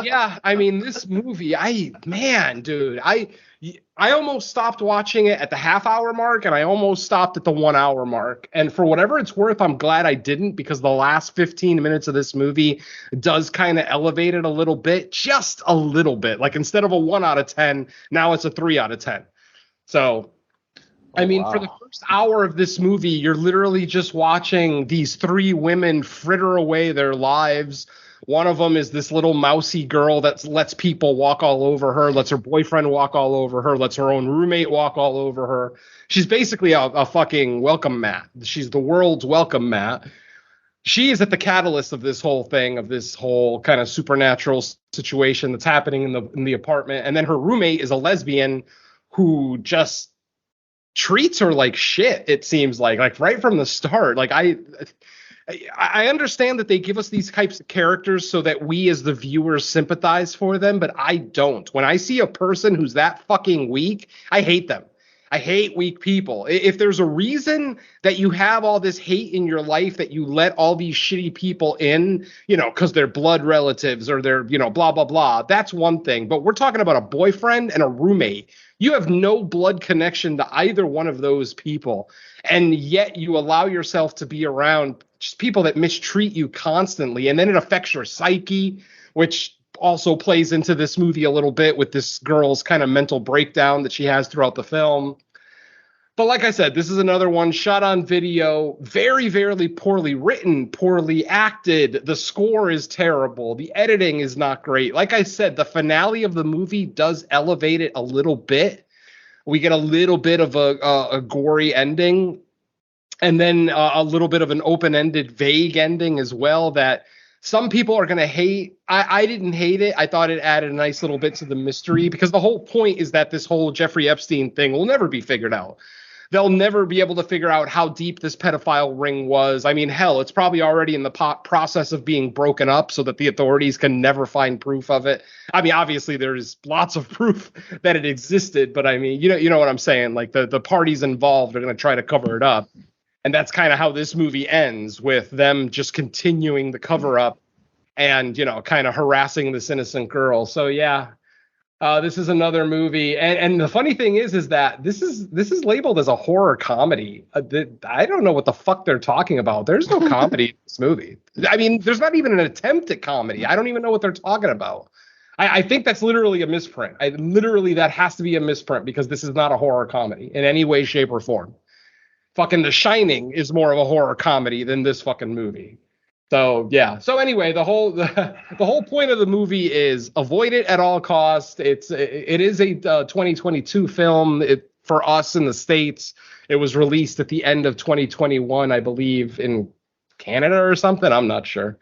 Yeah, I mean, this movie, dude, I almost stopped watching it at the half-hour mark, and I almost stopped at the 1-hour mark. And for whatever it's worth, I'm glad I didn't, because the last 15 minutes of this movie does kind of elevate it a little bit, just a little bit. Like, instead of a 1 out of 10, now it's a 3 out of 10. So, I mean, for the first hour of this movie, you're literally just watching these 3 women fritter away their lives. One of them is this little mousy girl that lets people walk all over her, lets her boyfriend walk all over her, lets her own roommate walk all over her. She's basically a fucking welcome mat. She's the world's welcome mat. She is at the catalyst of this whole thing, of this whole kind of supernatural situation that's happening in the apartment. And then her roommate is a lesbian who just treats her like shit, it seems like right from the start. Like, I understand that they give us these types of characters so that we as the viewers sympathize for them, but I don't. When I see a person who's that fucking weak, I hate them. I hate weak people. If there's a reason that you have all this hate in your life, that you let all these shitty people in, you know, because they're blood relatives or they're, you know, blah, blah, blah, that's one thing. But we're talking about a boyfriend and a roommate. You have no blood connection to either one of those people, and yet you allow yourself to be around just people that mistreat you constantly, and then it affects your psyche, which also plays into this movie a little bit with this girl's kind of mental breakdown that she has throughout the film. But like I said, this is another one shot on video, very, very poorly written, poorly acted. The score is terrible. The editing is not great. Like I said, the finale of the movie does elevate it a little bit. We get a little bit of a gory ending, and then a little bit of an open-ended, vague ending as well that some people are going to hate. I didn't hate it. I thought it added a nice little bit to the mystery, because the whole point is that this whole Jeffrey Epstein thing will never be figured out. They'll never be able to figure out how deep this pedophile ring was. I mean, hell, it's probably already in the process of being broken up so that the authorities can never find proof of it. I mean, obviously there's lots of proof that it existed, but I mean, you know what I'm saying? Like the parties involved are going to try to cover it up. And that's kind of how this movie ends, with them just continuing the cover up and, kind of harassing this innocent girl. So, yeah, this is another movie. And the funny thing is that this is labeled as a horror comedy. I don't know what the fuck they're talking about. There's no comedy in this movie. I mean, there's not even an attempt at comedy. I don't even know what they're talking about. I think that's literally a misprint. That has to be a misprint, because this is not a horror comedy in any way, shape, or form. Fucking The Shining is more of a horror comedy than this fucking movie. So yeah. So anyway, the whole point of the movie is avoid it at all costs. It is a 2022 film. For us in the States, it was released at the end of 2021, I believe, in Canada or something. I'm not sure.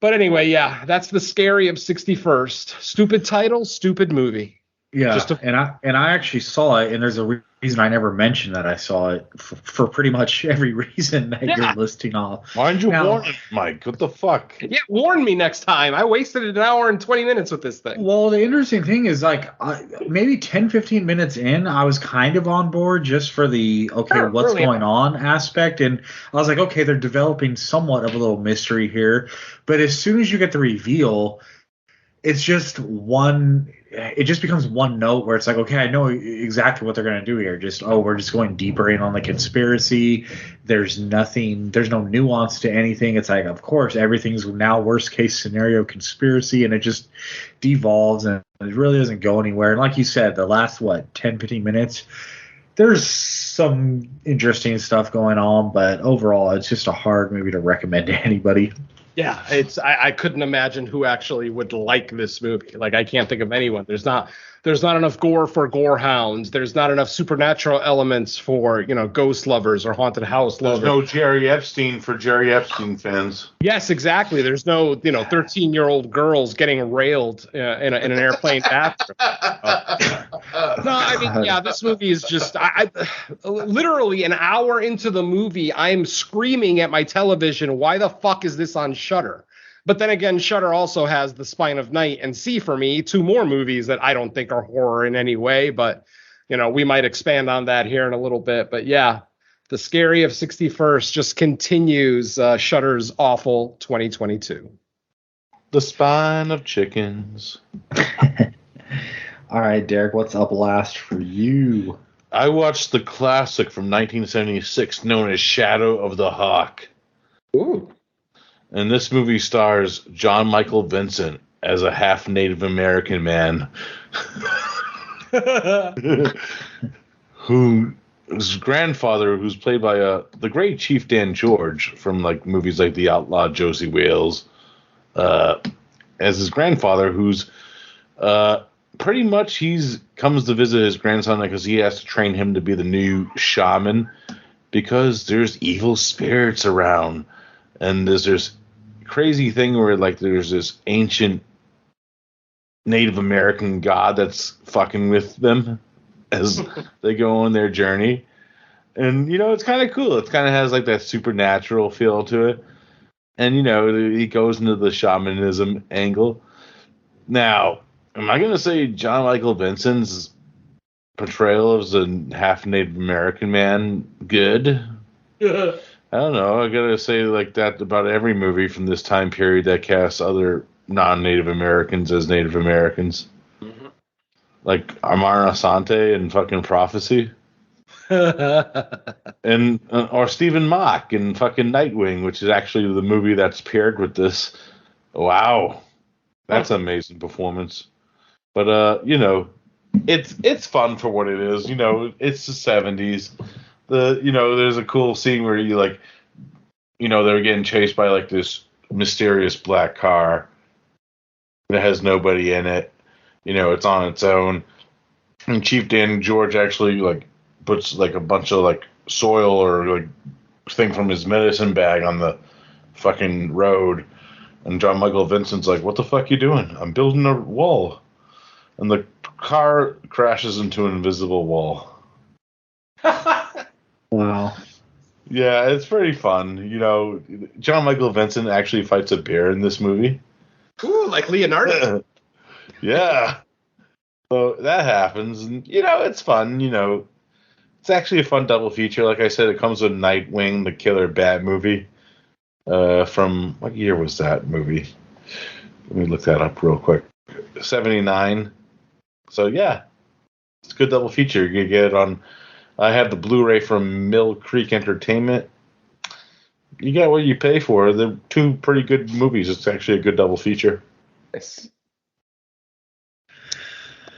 But anyway, yeah, that's The Scary of 61st. Stupid title, stupid movie. Yeah, and I actually saw it, and there's a reason I never mentioned that I saw it for pretty much every reason that you're listing off. Why didn't you warn us, Mike? What the fuck? Yeah, warn me next time. I wasted an hour and 20 minutes with this thing. Well, the interesting thing is, like, maybe 10, 15 minutes in, I was kind of on board just for the, what's going on aspect. And I was like, okay, they're developing somewhat of a little mystery here. But as soon as you get the reveal, it's just it just becomes one note where it's like, okay, I know exactly what they're going to do here. We're just going deeper in on the conspiracy. There's no nuance to anything. It's like, of course, everything's now worst case scenario conspiracy, and it just devolves, and it really doesn't go anywhere. And like you said, the last, 10, 15 minutes, there's some interesting stuff going on, but overall, it's just a hard movie to recommend to anybody. Yeah, I couldn't imagine who actually would like this movie. Like, I can't think of anyone. There's not enough gore for gore hounds. There's not enough supernatural elements for, ghost lovers or haunted house lovers. There's no Jerry Epstein for Jerry Epstein fans. Yes, exactly. There's no, 13-year-old girls getting railed in an airplane bathroom. No, I mean, yeah, this movie is just, I literally an hour into the movie, I'm screaming at my television, why the fuck is this on Shudder? But then again, Shudder also has The Spine of Night and See For Me, two more movies that I don't think are horror in any way, but, we might expand on that here in a little bit. But yeah, The Scary of 61st just continues Shudder's awful 2022. The Spine of Chickens. All right, Derek, what's up last for you? I watched the classic from 1976 known as Shadow of the Hawk. Ooh. And this movie stars John Michael Vincent as a half Native American man whose grandfather, who's played by the great Chief Dan George from movies like The Outlaw Josie Wales, as his grandfather, who's pretty much comes to visit his grandson because he has to train him to be the new shaman because there's evil spirits around. And there's this crazy thing where there's this ancient Native American god that's fucking with them as they go on their journey. And, it's kind of cool. It kind of has that supernatural feel to it. And, he goes into the shamanism angle. Now, am I going to say John Michael Vincent's portrayal as a half Native American man good? Yeah. I don't know. I gotta say that about every movie from this time period that casts other non-Native Americans as Native Americans. Mm-hmm. Like Amar Asante and fucking Prophecy. and or Stephen Mock in fucking Nightwing, which is actually the movie that's paired with this. Wow. That's an amazing performance. But it's fun for what it is. It's the 70s. There's a cool scene where they're getting chased by this mysterious black car that has nobody in it. It's on its own. And Chief Dan George actually puts a bunch of soil or thing from his medicine bag on the fucking road. And John Michael Vincent's like, "What the fuck you doing? I'm building a wall." And the car crashes into an invisible wall. Wow. Yeah, it's pretty fun. You know, John Michael Vincent actually fights a bear in this movie. Ooh, like Leonardo. Yeah. So that happens, and you know, it's fun. You know, it's actually a fun double feature. Like I said, it comes with Nightwing, the Killer Bat movie. From what year was that movie? Let me look that up real quick. 79. So yeah, it's a good double feature. You can get it on. I have the Blu-ray from Mill Creek Entertainment. You get what you pay for. They're two pretty good movies. It's actually a good double feature. Yes.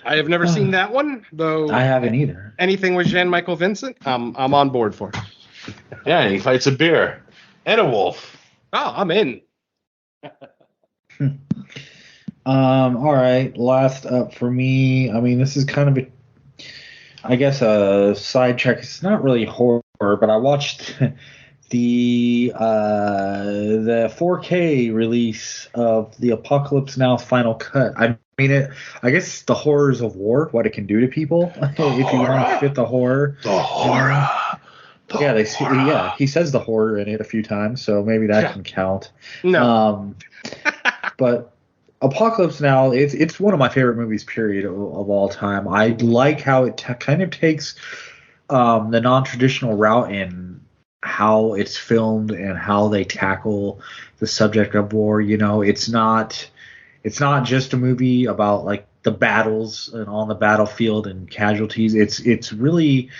I have never seen that one, though. I haven't either. Anything with Jean Michael Vincent, I'm on board for. Yeah, and he fights a bear and a wolf. Oh, I'm in. All right. Last up for me. I mean, this is kind of a side check. It's not really horror, but I watched the 4K release of the Apocalypse Now final cut. I mean, I guess it's the horrors of war, what it can do to people. If you want to fit the horror. The horror. He says the horror in it a few times, so maybe that can count. No. But Apocalypse Now, it's one of my favorite movies, period, of all time. I like how it kind of takes the non-traditional route in how it's filmed and how they tackle the subject of war. You know, it's not just a movie about like the battles and on the battlefield and casualties. It's really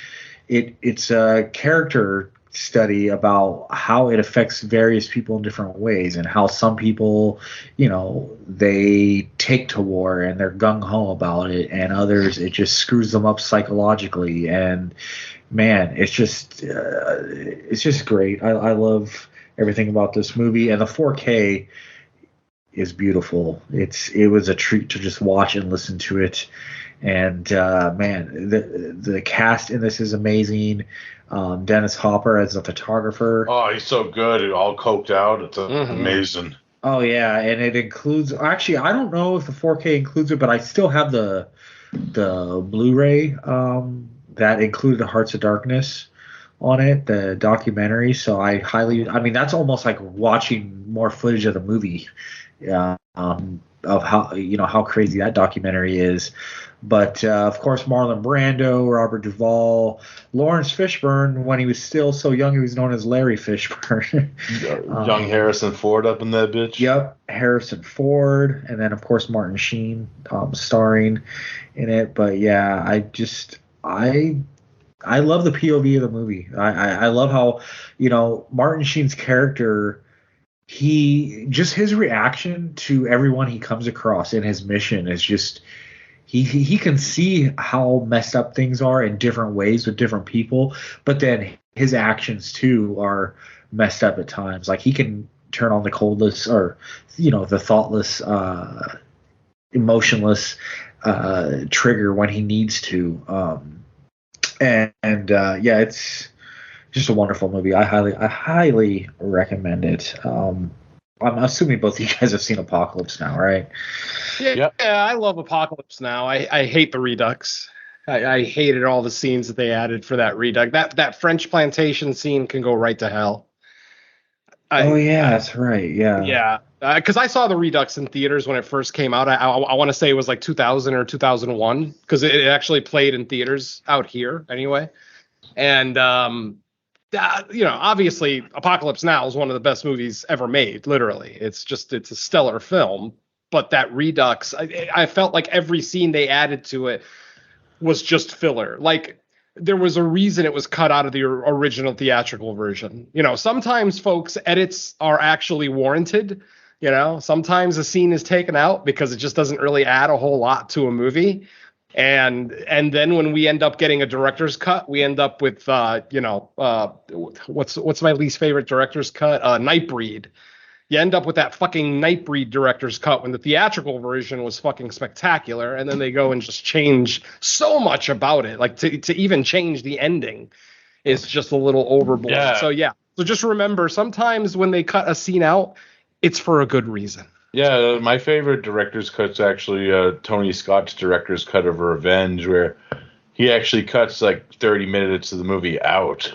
it's a character study about how it affects various people in different ways, and how some people, you know, they take to war and they're gung-ho about it, and others it just screws them up psychologically. And man, it's just great. I love everything about this movie, and the 4K is beautiful. It was a treat to just watch and listen to it. And man, the cast in this is amazing. Dennis Hopper as a photographer. Oh, he's so good. All coked out. It's amazing. Oh yeah, and it includes. Actually, I don't know if the 4K includes it, but I still have the Blu-ray that included Hearts of Darkness on it, the documentary. So I mean, that's almost like watching more footage of the movie, of how crazy that documentary is. But of course, Marlon Brando, Robert Duvall, Lawrence Fishburne. When he was still so young, he was known as Larry Fishburne. Young Harrison Ford up in that bitch. Yep, Harrison Ford, and then of course Martin Sheen starring in it. But yeah, I love the POV of the movie. I love how, you know, Martin Sheen's character, his reaction to everyone he comes across in his mission is just. He can see how messed up things are in different ways with different people, but then his actions too are messed up at times. Like he can turn on the coldless, or you know, the thoughtless, emotionless trigger when he needs to. Yeah, it's just a wonderful movie. I highly recommend it. I'm assuming both of you guys have seen Apocalypse Now, right? Yeah, I love Apocalypse Now. I hate the Redux. I hated all the scenes that they added for that Redux. That French plantation scene can go right to hell. That's right. Yeah. Yeah, because I saw the Redux in theaters when it first came out. I want to say it was like 2000 or 2001, because it actually played in theaters out here anyway. And you know, obviously, Apocalypse Now is one of the best movies ever made. Literally, it's a stellar film. But that Redux, I felt like every scene they added to it was just filler. Like there was a reason it was cut out of the original theatrical version. You know, sometimes folks, edits are actually warranted. You know, sometimes a scene is taken out because it just doesn't really add a whole lot to a movie. And then when we end up getting a director's cut, we end up with what's my least favorite director's cut? Nightbreed. You end up with that fucking Nightbreed director's cut when the theatrical version was fucking spectacular, and then they go and just change so much about it. Like to even change the ending is just a little overboard. Yeah. So just remember, sometimes when they cut a scene out, it's for a good reason. Yeah, my favorite director's cut's actually Tony Scott's director's cut of Revenge, where he actually cuts like 30 minutes of the movie out.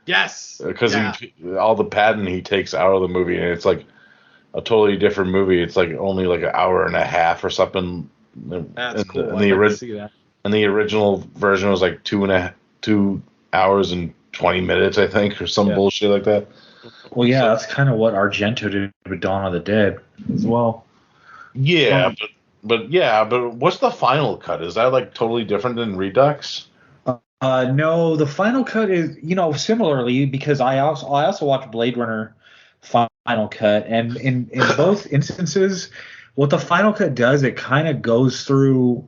Yes. Because all the padding he takes out of the movie, and it's like a totally different movie. It's like only like an hour and a half or something. That's cool. And the original version was like 2 hours and 20 minutes, I think, or some bullshit like that. Well, yeah, that's kind of what Argento did with Dawn of the Dead as well. Yeah, but what's the final cut? Is that like totally different than Redux? No, the final cut is, similarly, because I also watched Blade Runner final cut, and in both instances, what the final cut does, it kind of goes through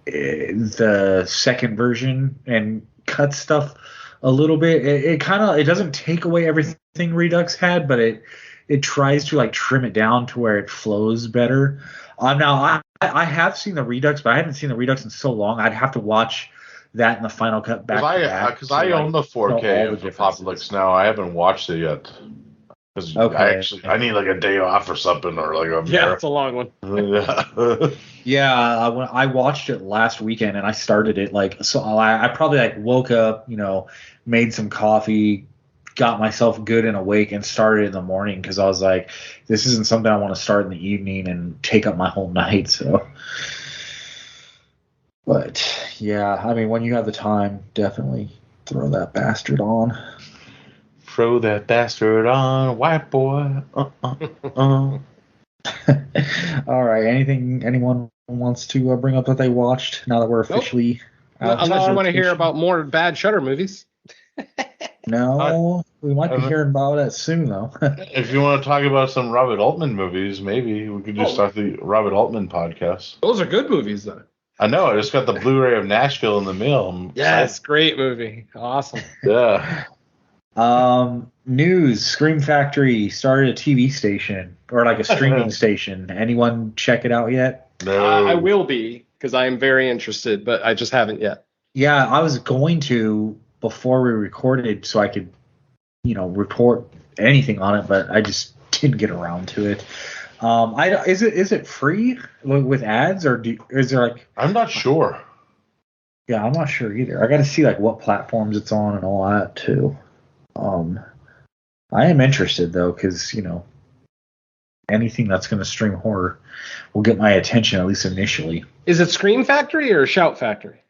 the second version and cuts stuff a little bit. It doesn't take away everything Redux had, but it tries to like trim it down to where it flows better. Now I have seen the Redux, but I haven't seen the Redux in so long. I'd have to watch that in the final cut back to back. Because I own the 4K of Apocalypse Now. I haven't watched it yet. Because I need like a day off or something, or like it's a long one. Yeah, I watched it last weekend, and I started it I probably like woke up, made some coffee, got myself good and awake, and started in the morning because I was like, this isn't something I want to start in the evening and take up my whole night. So, but yeah, I mean, when you have the time, definitely throw that bastard on. Throw that bastard on, white boy. All right. Anyone wants to bring up that they watched now that we're officially out? Unless you want to hear about more bad Shudder movies. No, we might be hearing about that soon, though. If you want to talk about some Robert Altman movies, maybe we could just start the Robert Altman podcast. Those are good movies, though. I know. I just got the Blu-ray of Nashville in the mail. Yes, great movie. Awesome. Yeah. News: Scream Factory started a TV station or like a streaming station. Anyone check it out yet? No. I will be, because I am very interested, but I just haven't yet. Yeah, I was going to before we recorded so I could, report anything on it, but I just didn't get around to it. Is it free with ads, or is there like? I'm not sure. Yeah, I'm not sure either. I got to see like what platforms it's on and all that too. I am interested though, because anything that's going to stream horror will get my attention, at least initially. Is it Scream Factory or Shout Factory?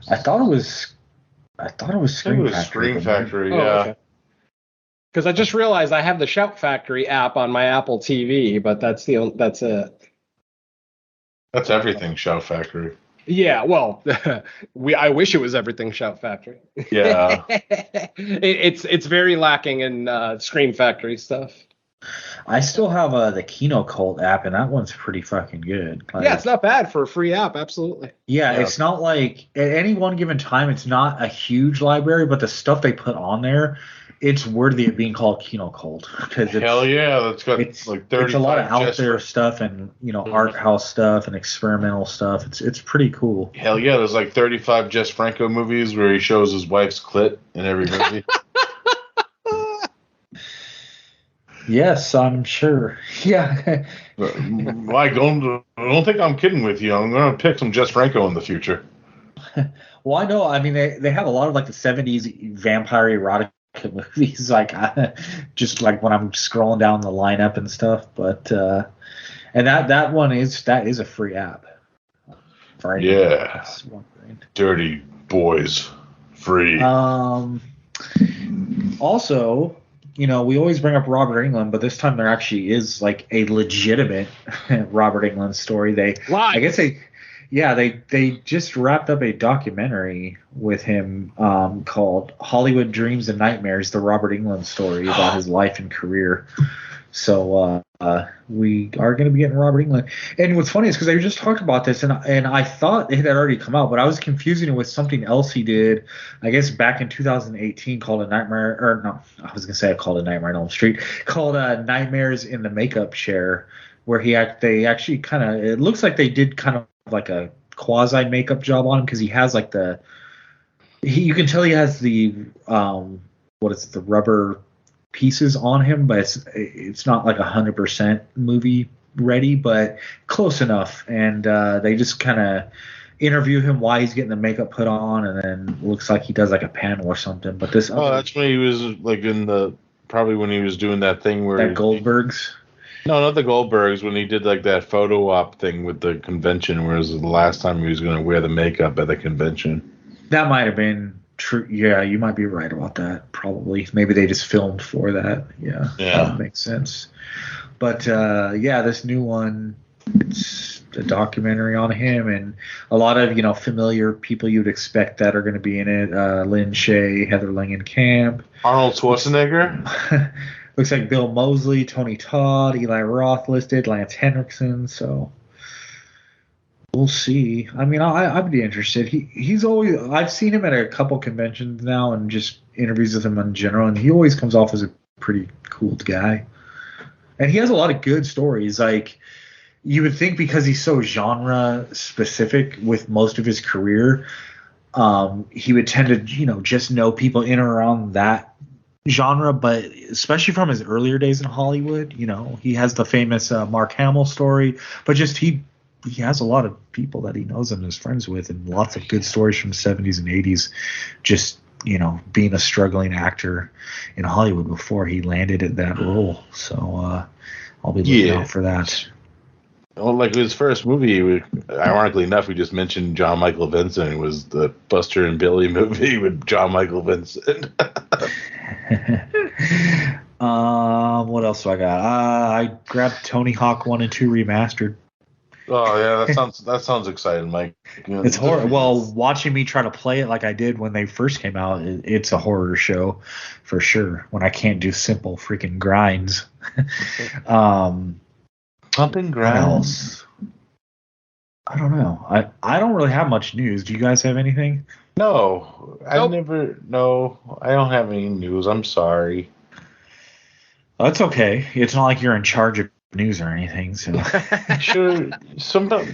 I thought it was Scream Factory. Scream Factory, yeah. Because I just realized I have the Shout Factory app on my Apple TV, but that's it. That's everything Shout Factory. Yeah, well, I wish it was everything Shout Factory. Yeah. It's very lacking in Scream Factory stuff. I still have the Kino Cult app, and that one's pretty fucking good. Yeah, it's not bad for a free app, absolutely. Yeah, it's not like at any one given time, it's not a huge library, but the stuff they put on there, it's worthy of being called Kino Cult. Hell yeah, that's got like 35. It's a lot of out there stuff and art house stuff and experimental stuff. It's pretty cool. Hell yeah, there's like 35 Jess Franco movies where he shows his wife's clit in every movie. Yes, I'm sure. Yeah. Mike, don't think I'm kidding with you. I'm going to pick some Jess Franco in the future. Well, I know. I mean, they have a lot of like the 70s vampire erotic movies, like just like when I'm scrolling down the lineup and stuff. But and that is a free app. For yeah. Dirty Boys, free. Also, we always bring up Robert Englund, but this time there actually is like a legitimate Robert Englund story. They just wrapped up a documentary with him called Hollywood Dreams and Nightmares, the Robert Englund story about his life and career. So we are going to be getting Robert Englund. And what's funny is because I just talked about this, and I thought it had already come out, but I was confusing it with something else he did, I guess back in 2018 called A Nightmare, or no, I was going to say I called A Nightmare on Elm Street, called Nightmares in the Makeup Chair, where they actually kind of, it looks like they did kind of like a quasi makeup job on him because he has like you can tell he has the the rubber pieces on him, but it's not like 100% movie ready, but close enough. And they just kind of interview him while he's getting the makeup put on, and then looks like he does like a panel or something. But this that's when he was like probably when he was doing that thing where that Goldberg's. No, not the Goldbergs, when he did like that photo op thing with the convention, where it was the last time he was going to wear the makeup at the convention. That might have been true. Yeah, you might be right about that. Probably. Maybe they just filmed for that. Yeah. That makes sense. But this new one, it's a documentary on him, and a lot of familiar people you'd expect that are going to be in it. Lynn Shay, Heather Langenkamp, Arnold Schwarzenegger. Looks like Bill Moseley, Tony Todd, Eli Roth listed, Lance Henriksen. So we'll see. I mean, I'd be interested. He's always, I've seen him at a couple conventions now and just interviews with him in general, and he always comes off as a pretty cool guy. And he has a lot of good stories. Like, you would think because he's so genre specific with most of his career, he would tend to, just know people in or around that genre, but especially from his earlier days in Hollywood, he has the famous Mark Hamill story, but just he has a lot of people that he knows and is friends with, and lots of good stories from the 70s and 80s, just being a struggling actor in Hollywood before he landed at that role. So I'll be looking out for that. Well, like his first movie, ironically enough, we just mentioned John Michael Vincent. It was the Buster and Billy movie with John Michael Vincent. What else do I got? I grabbed Tony Hawk 1 and 2 remastered. Oh yeah, that sounds exciting, Mike. It's horror. Well, watching me try to play it like I did when they first came out, it's a horror show for sure. When I can't do simple freaking grinds. Pumping grinds. I don't know. I don't really have much news. Do you guys have anything? No, nope. I don't have any news. I'm sorry. That's okay. It's not like you're in charge of news or anything. So sure.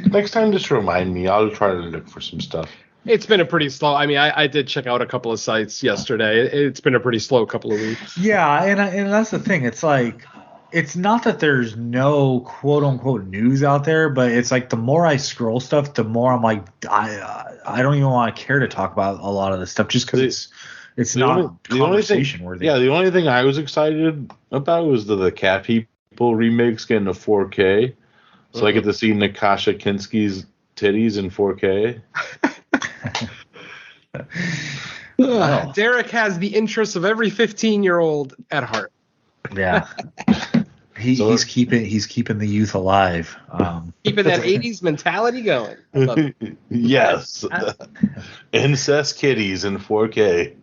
Next time, just remind me. I'll try to look for some stuff. It's been a pretty slow. I mean, I did check out a couple of sites yesterday. It's been a pretty slow couple of weeks. Yeah, and that's the thing. It's like, it's not that there's no quote unquote news out there, but it's like the more I scroll stuff, the more I'm like, I don't even want to care to talk about a lot of this stuff just because it's not conversation worthy. Yeah, the only thing I was excited about was the Cat People remakes getting a 4K, so I get to see Natasha Kinski's titties in 4K. Derek has the interests of every 15-year-old at heart. Yeah. He's keeping the youth alive. Keeping that 80s mentality going. Yes. Incest kitties in 4K.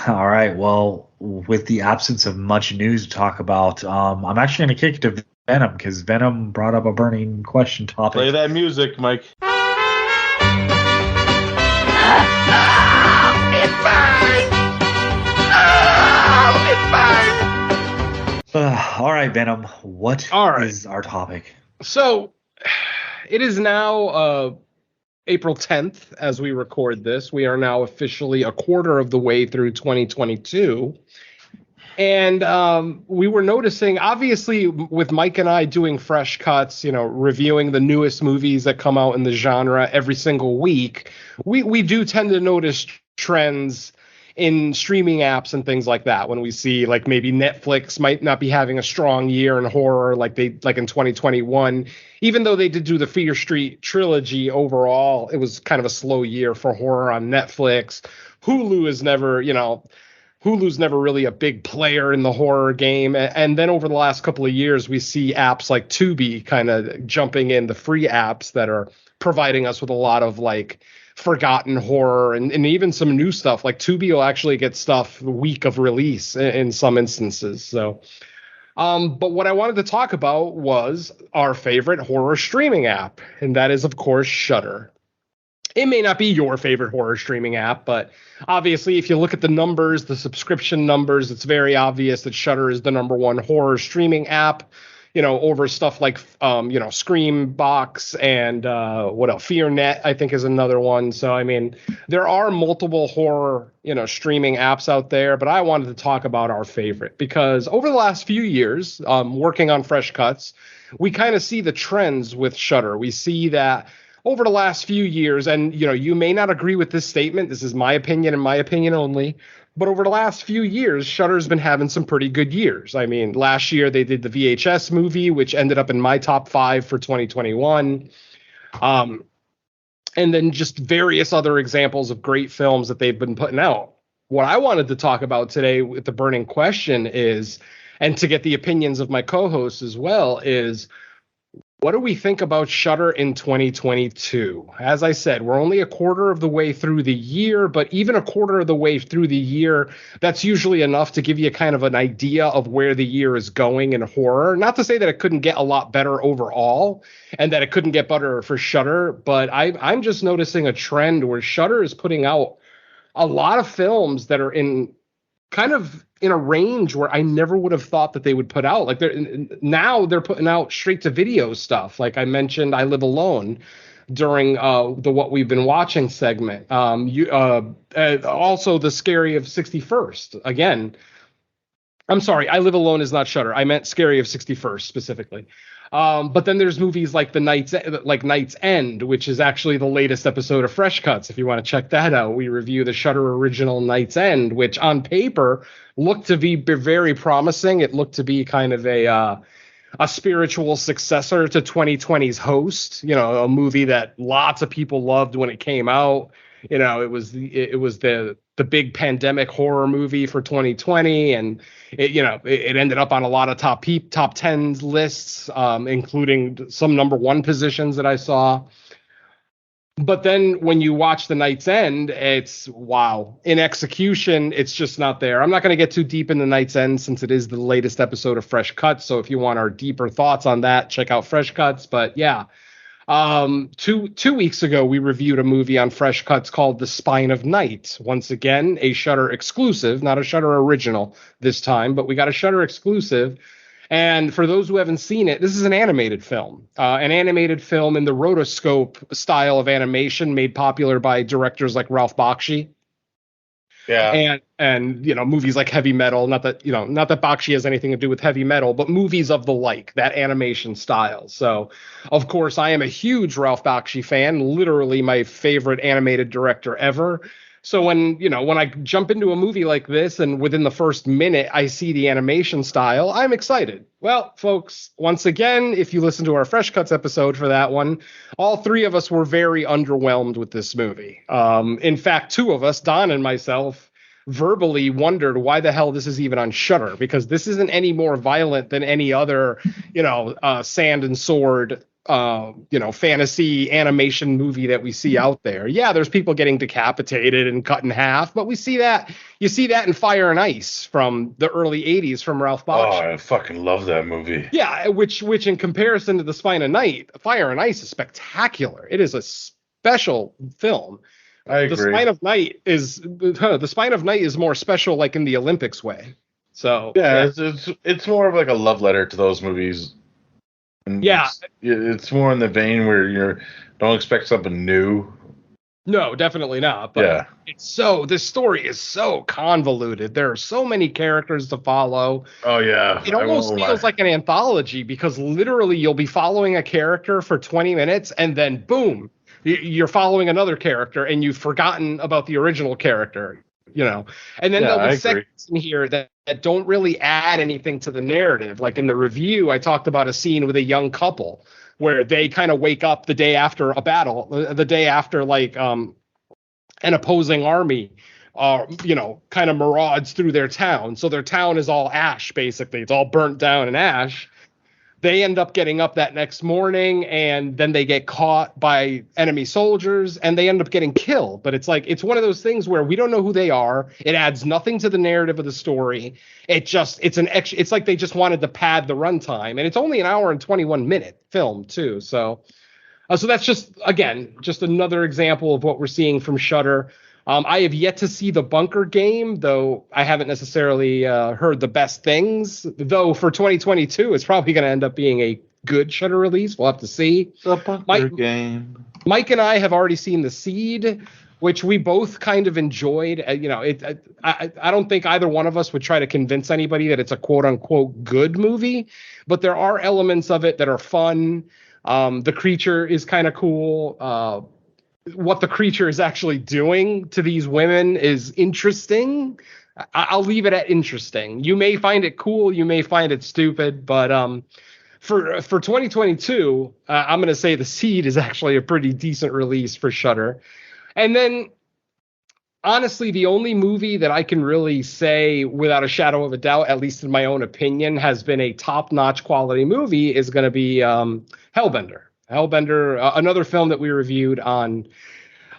All right. Well, with the absence of much news to talk about, I'm actually going to kick it to Venom because Venom brought up a burning question topic. Play that music, Mike. It's fine. Oh, it's fine. All right, Venom. What is our topic? So, it is now April 10th as we record this. We are now officially a quarter of the way through 2022. And we were noticing, obviously, with Mike and I doing fresh cuts, reviewing the newest movies that come out in the genre every single week, we do tend to notice trends in streaming apps and things like that. When we see like maybe Netflix might not be having a strong year in horror like in 2021, even though they did do the Fear Street trilogy overall, it was kind of a slow year for horror on Netflix. Hulu's never really a big player in the horror game. And then over the last couple of years, we see apps like Tubi kind of jumping in, the free apps that are providing us with a lot of like forgotten horror and even some new stuff. Like Tubi will actually get stuff the week of release in some instances. So, but what I wanted to talk about was our favorite horror streaming app, and that is, of course, Shudder. It may not be your favorite horror streaming app, but obviously if you look at the numbers, the subscription numbers, it's very obvious that Shudder is the number one horror streaming app. over stuff like, Scream Box and what else? FearNet, I think, is another one. So, I mean, there are multiple horror, streaming apps out there, but I wanted to talk about our favorite because over the last few years, working on Fresh Cuts, we kind of see the trends with Shudder. We see that over the last few years, and, you may not agree with this statement. This is my opinion and my opinion only. But over the last few years, Shudder's been having some pretty good years. I mean, last year they did the VHS movie, which ended up in my top 5 for 2021. And then just various other examples of great films that they've been putting out. What I wanted to talk about today with the burning question is, and to get the opinions of my co-hosts as well, is what do we think about Shudder in 2022? As I said, we're only a quarter of the way through the year, but even a quarter of the way through the year, that's usually enough to give you kind of an idea of where the year is going in horror. Not to say that it couldn't get a lot better overall and that it couldn't get better for Shudder, but I'm just noticing a trend where Shudder is putting out a lot of films that are in a range where I never would have thought that they would put out. Like they're putting out straight to video stuff. Like I mentioned, I Live Alone during the What We've Been Watching segment. Also the Scary of 61st. Again, I'm sorry, I Live Alone is not Shudder. I meant Scary of 61st specifically. But then there's movies like Night's End, which is actually the latest episode of Fresh Cuts. If you want to check that out, we review the Shudder original Night's End, which on paper looked to be very promising. It looked to be kind of a spiritual successor to 2020's Host, a movie that lots of people loved when it came out. It was the big pandemic horror movie for 2020, and it ended up on a lot of top 10s lists, including some number 1 positions that I saw. But then when you watch The Night's End, it's wow. In execution, it's just not there. I'm not going to get too deep in The Night's End since it is the latest episode of Fresh Cuts. So if you want our deeper thoughts on that, check out Fresh Cuts. But yeah, 2 weeks ago, we reviewed a movie on Fresh Cuts called The Spine of Night. Once again, a Shudder exclusive, not a Shudder original this time, but we got a Shudder exclusive. And for those who haven't seen it, this is an animated film in the rotoscope style of animation made popular by directors like Ralph Bakshi. Yeah. And movies like Heavy Metal, not that Bakshi has anything to do with heavy metal, but movies of the like, that animation style. So, of course, I am a huge Ralph Bakshi fan, literally my favorite animated director ever. So when I jump into a movie like this and within the first minute I see the animation style, I'm excited. Well, folks, once again, if you listen to our Fresh Cuts episode for that one, all 3 of us were very underwhelmed with this movie. In fact, 2 of us, Don and myself, verbally wondered why the hell this is even on Shudder, because this isn't any more violent than any other, sand and sword fantasy animation movie that we see out there. Yeah, there's people getting decapitated and cut in half, but you see that in Fire and Ice from the early 80s from Ralph Bakshi. Oh, I fucking love that movie. Yeah, which in comparison to The Spine of Night, Fire and Ice is spectacular. It is a special film. I agree. The Spine of Night is more special, like in the Olympics way. So yeah. It's more of like a love letter to those movies. And yeah, it's more in the vein where you don't expect something new. No, definitely not. But yeah, this story is so convoluted. There are so many characters to follow. Oh yeah, it almost feels like an anthology because literally you'll be following a character for 20 minutes and then boom, you're following another character and you've forgotten about the original character. And then there'll be segments in here that don't really add anything to the narrative. Like in the review, I talked about a scene with a young couple where they kind of wake up the day after a battle, the day after like an opposing army, kind of marauds through their town. So their town is all ash, basically. It's all burnt down in ash. They end up getting up that next morning and then they get caught by enemy soldiers and they end up getting killed. But it's one of those things where we don't know who they are. It adds nothing to the narrative of the story. It's like they just wanted to pad the runtime, and it's only an hour and 21-minute film too. So that's just another example of what we're seeing from Shudder. I have yet to see The Bunker Game, though I haven't necessarily heard the best things. Though for 2022, it's probably going to end up being a good Shudder release. We'll have to see. The Bunker Game. Mike and I have already seen The Seed, which we both kind of enjoyed. I don't think either one of us would try to convince anybody that it's a quote unquote good movie, but there are elements of it that are fun. The creature is kind of cool. What the creature is actually doing to these women is interesting. I'll leave it at interesting. You may find it cool, you may find it stupid, but for 2022, I'm going to say The Seed is actually a pretty decent release for Shudder. And then, honestly, the only movie that I can really say without a shadow of a doubt, at least in my own opinion, has been a top-notch quality movie is going to be Hellbender. Hellbender, another film that we reviewed on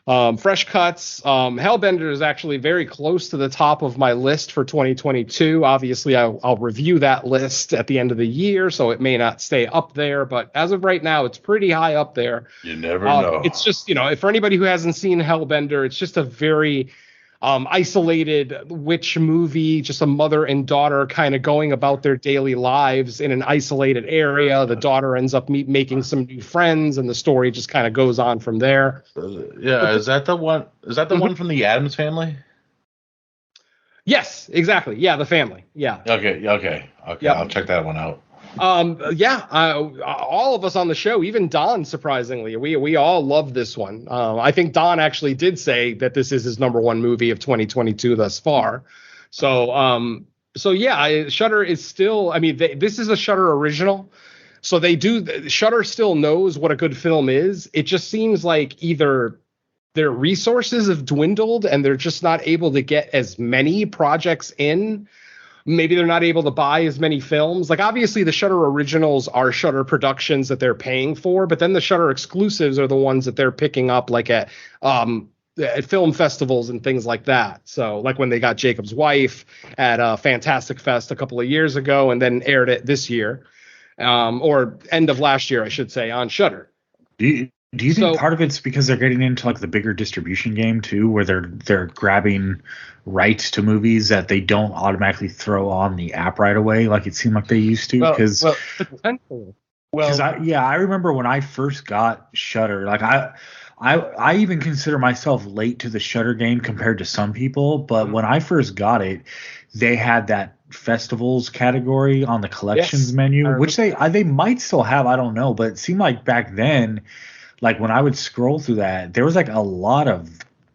Fresh Cuts. Hellbender is actually very close to the top of my list for 2022. Obviously, I'll review that list at the end of the year, so it may not stay up there. But as of right now, it's pretty high up there. You never know. It's just, for anybody who hasn't seen Hellbender, it's just a very isolated witch movie, just a mother and daughter kind of going about their daily lives in an isolated area. The daughter ends up making some new friends, and the story just kind of goes on from there. Yeah, is that the one? Is that the one from the Addams Family? Yes, exactly. Yeah, The Family. Yeah. Okay. Yep. I'll check that one out. All of us on the show, even Don, surprisingly, we all love this one. I think Don actually did say that this is his number one movie of 2022 thus far. So yeah, Shudder is still, this is a Shudder original. So Shudder still knows what a good film is. It just seems like either their resources have dwindled and they're just not able to get as many projects in. Maybe they're not able to buy as many films. Like, obviously, the Shudder originals are Shudder productions that they're paying for, but then the Shudder exclusives are the ones that they're picking up, like at film festivals and things like that. So, like when they got Jacob's Wife at Fantastic Fest a couple of years ago, and then aired it this year, or end of last year, I should say, on Shudder. Do you think part of it's because they're getting into like the bigger distribution game too, where they're grabbing rights to movies that they don't automatically throw on the app right away, like it seemed like they used to? Because I remember when I first got Shudder, like I even consider myself late to the Shudder game compared to some people, but when I first got it, they had that festivals category on the collections menu, which they might still have, I don't know, but it seemed like back then, like when I would scroll through that, there was like a lot of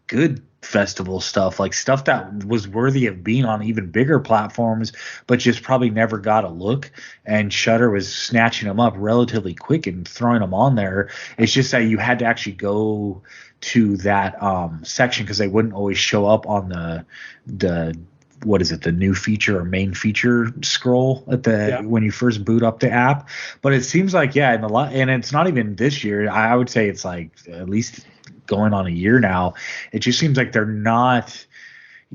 good festival stuff, like stuff that was worthy of being on even bigger platforms, but just probably never got a look. And Shudder was snatching them up relatively quick and throwing them on there. It's just that you had to actually go to that section because they wouldn't always show up on the what is it, the new feature or main feature scroll at when you first boot up the app. But it seems like and it's not even this year. I would say it's like at least going on a year now. It just seems like they're not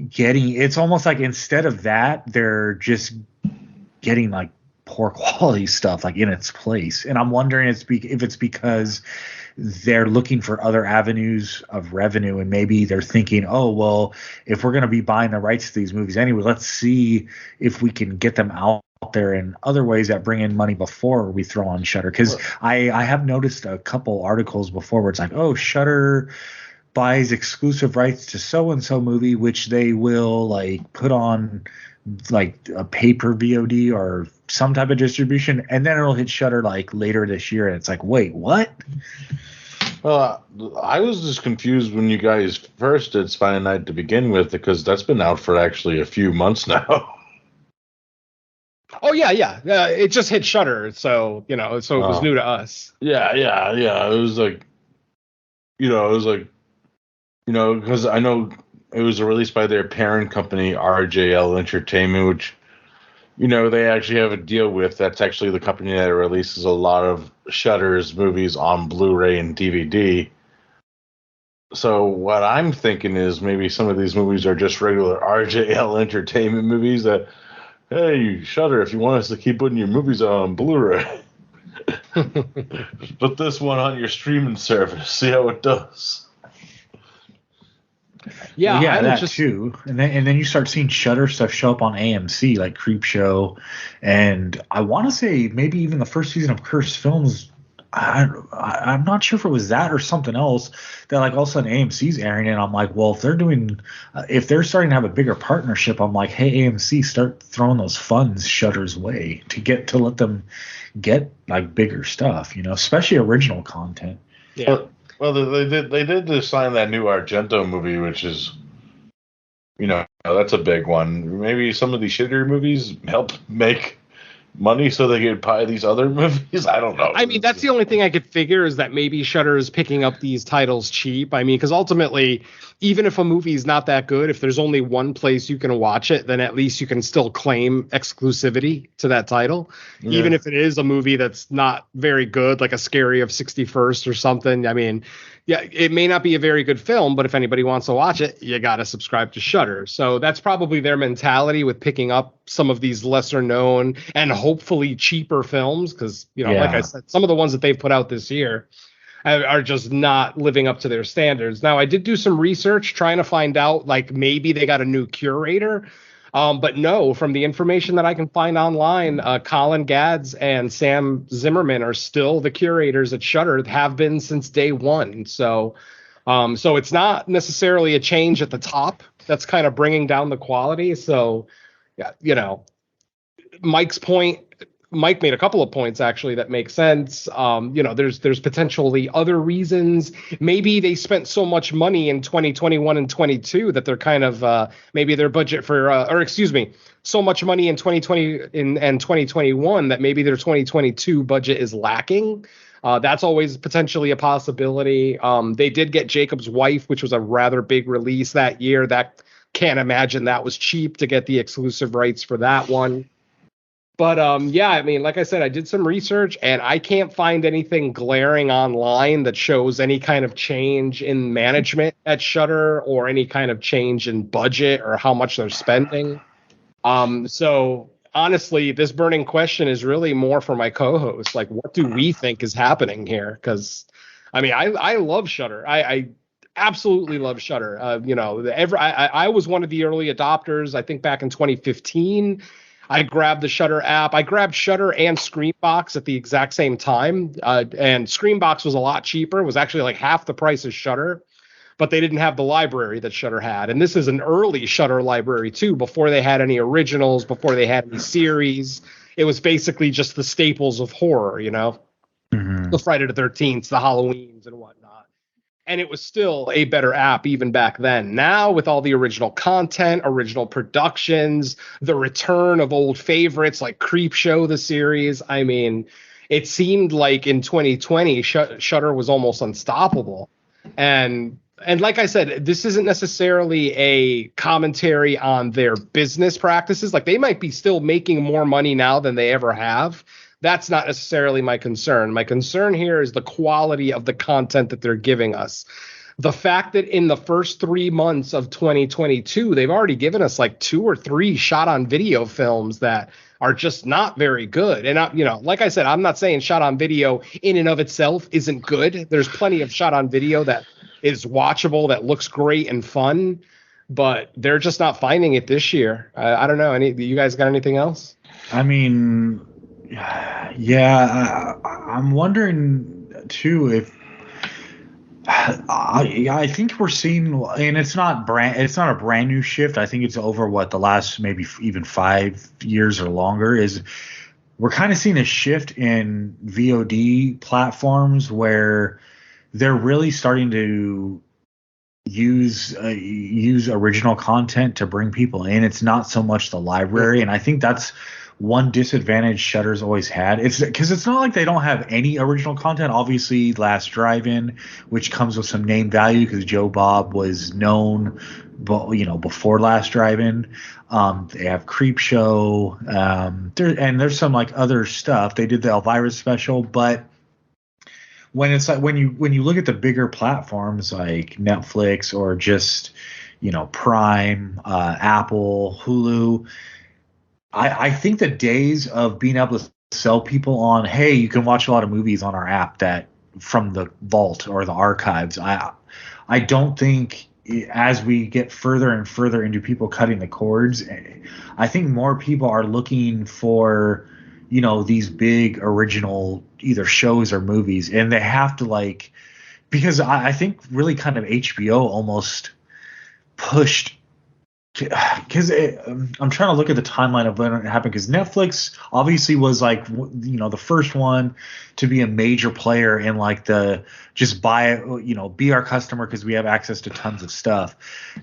getting. It's almost like instead of that, they're just getting like poor quality stuff like in its place. And I'm wondering if it's because they're looking for other avenues of revenue, and maybe they're thinking, oh, well, if we're going to be buying the rights to these movies anyway, let's see if we can get them out there in other ways that bring in money before we throw on Shudder. Because I have noticed a couple articles before where it's like, oh, Shudder buys exclusive rights to so-and-so movie, which they will like put on like a paper VOD or some type of distribution, and then it'll hit Shudder like later this year, and it's like, wait, what? Well, I was just confused when you guys first did Spine and Night to begin with, because that's been out for actually a few months now. Oh yeah. It just hit Shudder, so it was new to us. Yeah. It was like, because I know it was released by their parent company, RJL Entertainment, which, they actually have a deal with. That's actually the company that releases a lot of Shudder's movies on Blu-ray and DVD. So what I'm thinking is maybe some of these movies are just regular RJL Entertainment movies that, hey, Shudder, if you want us to keep putting your movies on Blu-ray, put this one on your streaming service. See how it does. Yeah, Well, yeah, I'm that just too. And then you start seeing Shudder stuff show up on AMC, like Creepshow, and I want to say maybe even the first season of Cursed Films. I'm not sure if it was that or something else that like all of a sudden AMC's airing it. I'm like, well, if they're starting to have a bigger partnership, I'm like, hey, AMC, start throwing those funds Shudder's way to let them get like bigger stuff, especially original content. yeah. Well, they did just sign that new Argento movie, which is, that's a big one. Maybe some of these shittier movies help make money so they could buy these other movies. I don't know. I mean, that's the only thing I could figure is that maybe Shudder is picking up these titles cheap. I mean, because ultimately, even if a movie is not that good, if there's only one place you can watch it, then at least you can still claim exclusivity to that title. Yeah. Even if it is a movie that's not very good, like a Scary of 61st or something. I mean, yeah, it may not be a very good film, but if anybody wants to watch it, you got to subscribe to Shudder. So that's probably their mentality with picking up some of these lesser known and hopefully cheaper films. Because, like I said, some of the ones that they've put out this year are just not living up to their standards. Now, I did do some research trying to find out, like, maybe they got a new curator. But no, from the information that I can find online, Colin Gads and Sam Zimmerman are still the curators at Shudder, have been since day one. So it's not necessarily a change at the top that's kind of bringing down the quality. So, yeah, Mike made a couple of points actually that make sense. There's potentially other reasons. Maybe they spent so much money in 2021 and 22 that they're kind of maybe their budget so much money in 2020 and 2021 that maybe their 2022 budget is lacking. That's always potentially a possibility. They did get Jacob's Wife, which was a rather big release that year. That can't imagine that was cheap to get the exclusive rights for that one. But I mean, like I said, I did some research and I can't find anything glaring online that shows any kind of change in management at Shudder or any kind of change in budget or how much they're spending. So honestly, this burning question is really more for my co-host. Like, what do we think is happening here? Because I mean, I love Shudder. I absolutely love Shudder. I was one of the early adopters. I think back in 2015. I grabbed the Shudder app. I grabbed Shudder and Screambox at the exact same time. And Screambox was a lot cheaper. It was actually like half the price of Shudder, but they didn't have the library that Shudder had. And this is an early Shudder library too, before they had any originals, before they had any series. It was basically just the staples of horror, the Friday the 13th, the Halloweens and whatnot. And it was still a better app even back then. Now, with all the original content, original productions, the return of old favorites like Creepshow, the series, I mean, it seemed like in 2020, Shudder was almost unstoppable. And like I said, this isn't necessarily a commentary on their business practices. Like, they might be still making more money now than they ever have. That's not necessarily my concern. My concern here is the quality of the content that they're giving us. The fact that in the first 3 months of 2022, they've already given us like 2 or 3 shot on video films that are just not very good. And, like I said, I'm not saying shot on video in and of itself isn't good. There's plenty of shot on video that is watchable, that looks great and fun, but they're just not finding it this year. I don't know. You guys got anything else? I mean, yeah, I'm wondering too if I think we're seeing, and it's not a brand new shift. I think it's over the last maybe even 5 years or longer. Is we're kind of seeing a shift in VOD platforms where they're really starting to use original content to bring people in. It's not so much the library, and I think that's one disadvantage Shudder's always had. It's because it's not like they don't have any original content. Obviously, Last Drive-In, which comes with some name value because Joe Bob was known, before Last Drive-In. They have Creepshow. There's some like other stuff. They did the Elvira special, but when it's like when you look at the bigger platforms like Netflix or just Prime, Apple, Hulu. I think the days of being able to sell people on, hey, you can watch a lot of movies on our app that from the vault or the archives, I don't think as we get further and further into people cutting the cords, I think more people are looking for, these big original either shows or movies, and they have to like, because I think really kind of HBO almost pushed, because I'm trying to look at the timeline of when it happened, because Netflix obviously was like, the first one to be a major player in like the just buy it, be our customer because we have access to tons of stuff.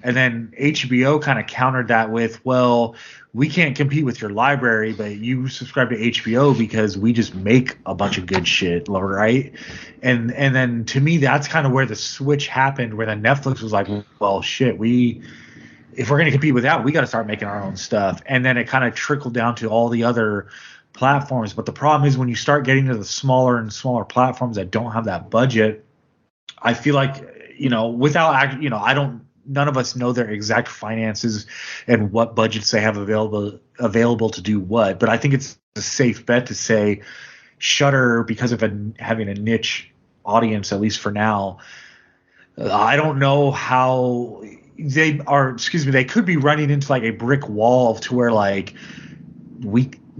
And then HBO kind of countered that with, well, we can't compete with your library, but you subscribe to HBO because we just make a bunch of good shit, right? And then to me, that's kind of where the switch happened, where then Netflix was like, well, shit, if we're going to compete with that, we got to start making our own stuff. And then it kind of trickled down to all the other platforms. But the problem is when you start getting to the smaller and smaller platforms that don't have that budget, I feel like, none of us know their exact finances and what budgets they have available to do what. But I think it's a safe bet to say Shudder, because of having a niche audience, at least for now, I don't know how they could be running into like a brick wall to where like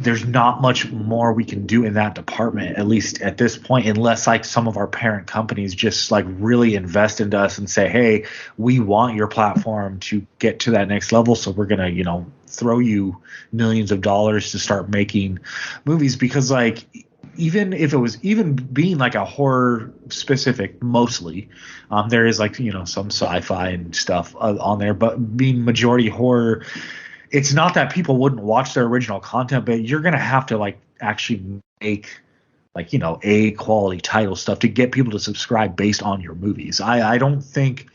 there's not much more we can do in that department, at least at this point, unless like some of our parent companies just like really invest into us and say, hey, we want your platform to get to that next level, so we're gonna throw you millions of dollars to start making movies. Because like, even if it was even being like a horror specific, mostly, there is like, some sci-fi and stuff on there, but being majority horror, it's not that people wouldn't watch their original content, but you're going to have to like actually make like, A quality title stuff to get people to subscribe based on your movies. I don't think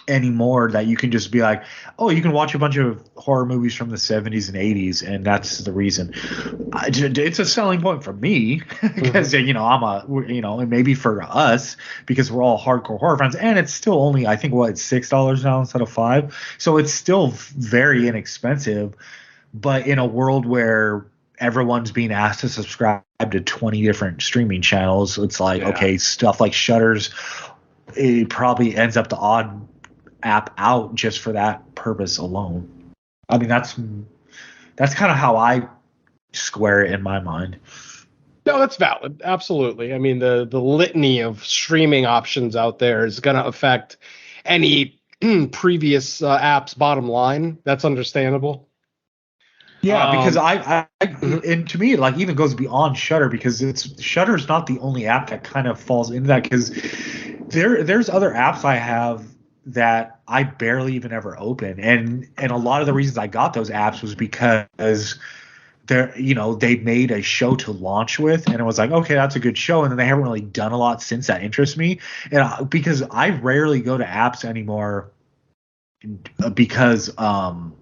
anymore that you can just be like, oh, you can watch a bunch of horror movies from the 70s and 80s and that's the reason. It's a selling point for me because and maybe for us because we're all hardcore horror fans, and it's still only, I think, it's $6 now instead of $5, so it's still very inexpensive. But in a world where everyone's being asked to subscribe to 20 different streaming channels, it's like, okay, stuff like Shudder's, it probably ends up the odd app out just for that purpose alone. I mean, that's kind of how I square it in my mind. No, that's valid. Absolutely. I mean, the litany of streaming options out there is going to affect any previous app's bottom line. That's understandable. Yeah, because and to me, it like even goes beyond Shudder, because Shudder's not the only app that kind of falls into that, because there's other apps I have that I barely even ever open, and a lot of the reasons I got those apps was because they made a show to launch with, and it was like, okay, that's a good show, and then they haven't really done a lot since that interests me, and because I rarely go to apps anymore because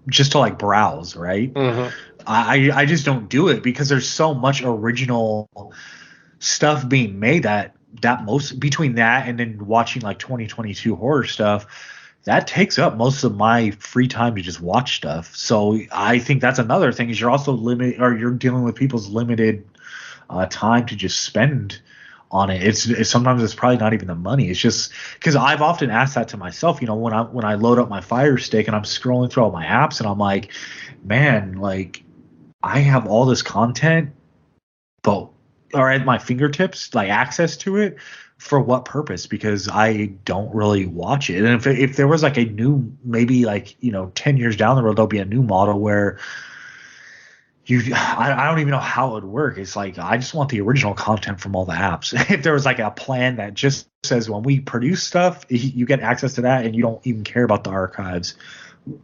just to like browse, right? Mm-hmm. I just don't do it because there's so much original stuff being made that most between that and then watching like 2022 horror stuff, that takes up most of my free time to just watch stuff. So I think that's another thing, is you're also you're dealing with people's limited time to just spend on it. It's sometimes it's probably not even the money. It's just because I've often asked that to myself, when I load up my Fire Stick and I'm scrolling through all my apps and I'm like, man, like I have all this content, but or at my fingertips, like access to it, for what purpose? Because I don't really watch it. And if there was like a new, maybe like 10 years down the road, there'll be a new model where I don't even know how it would work. It's like, I just want the original content from all the apps. If there was like a plan that just says when we produce stuff, you get access to that and you don't even care about the archives,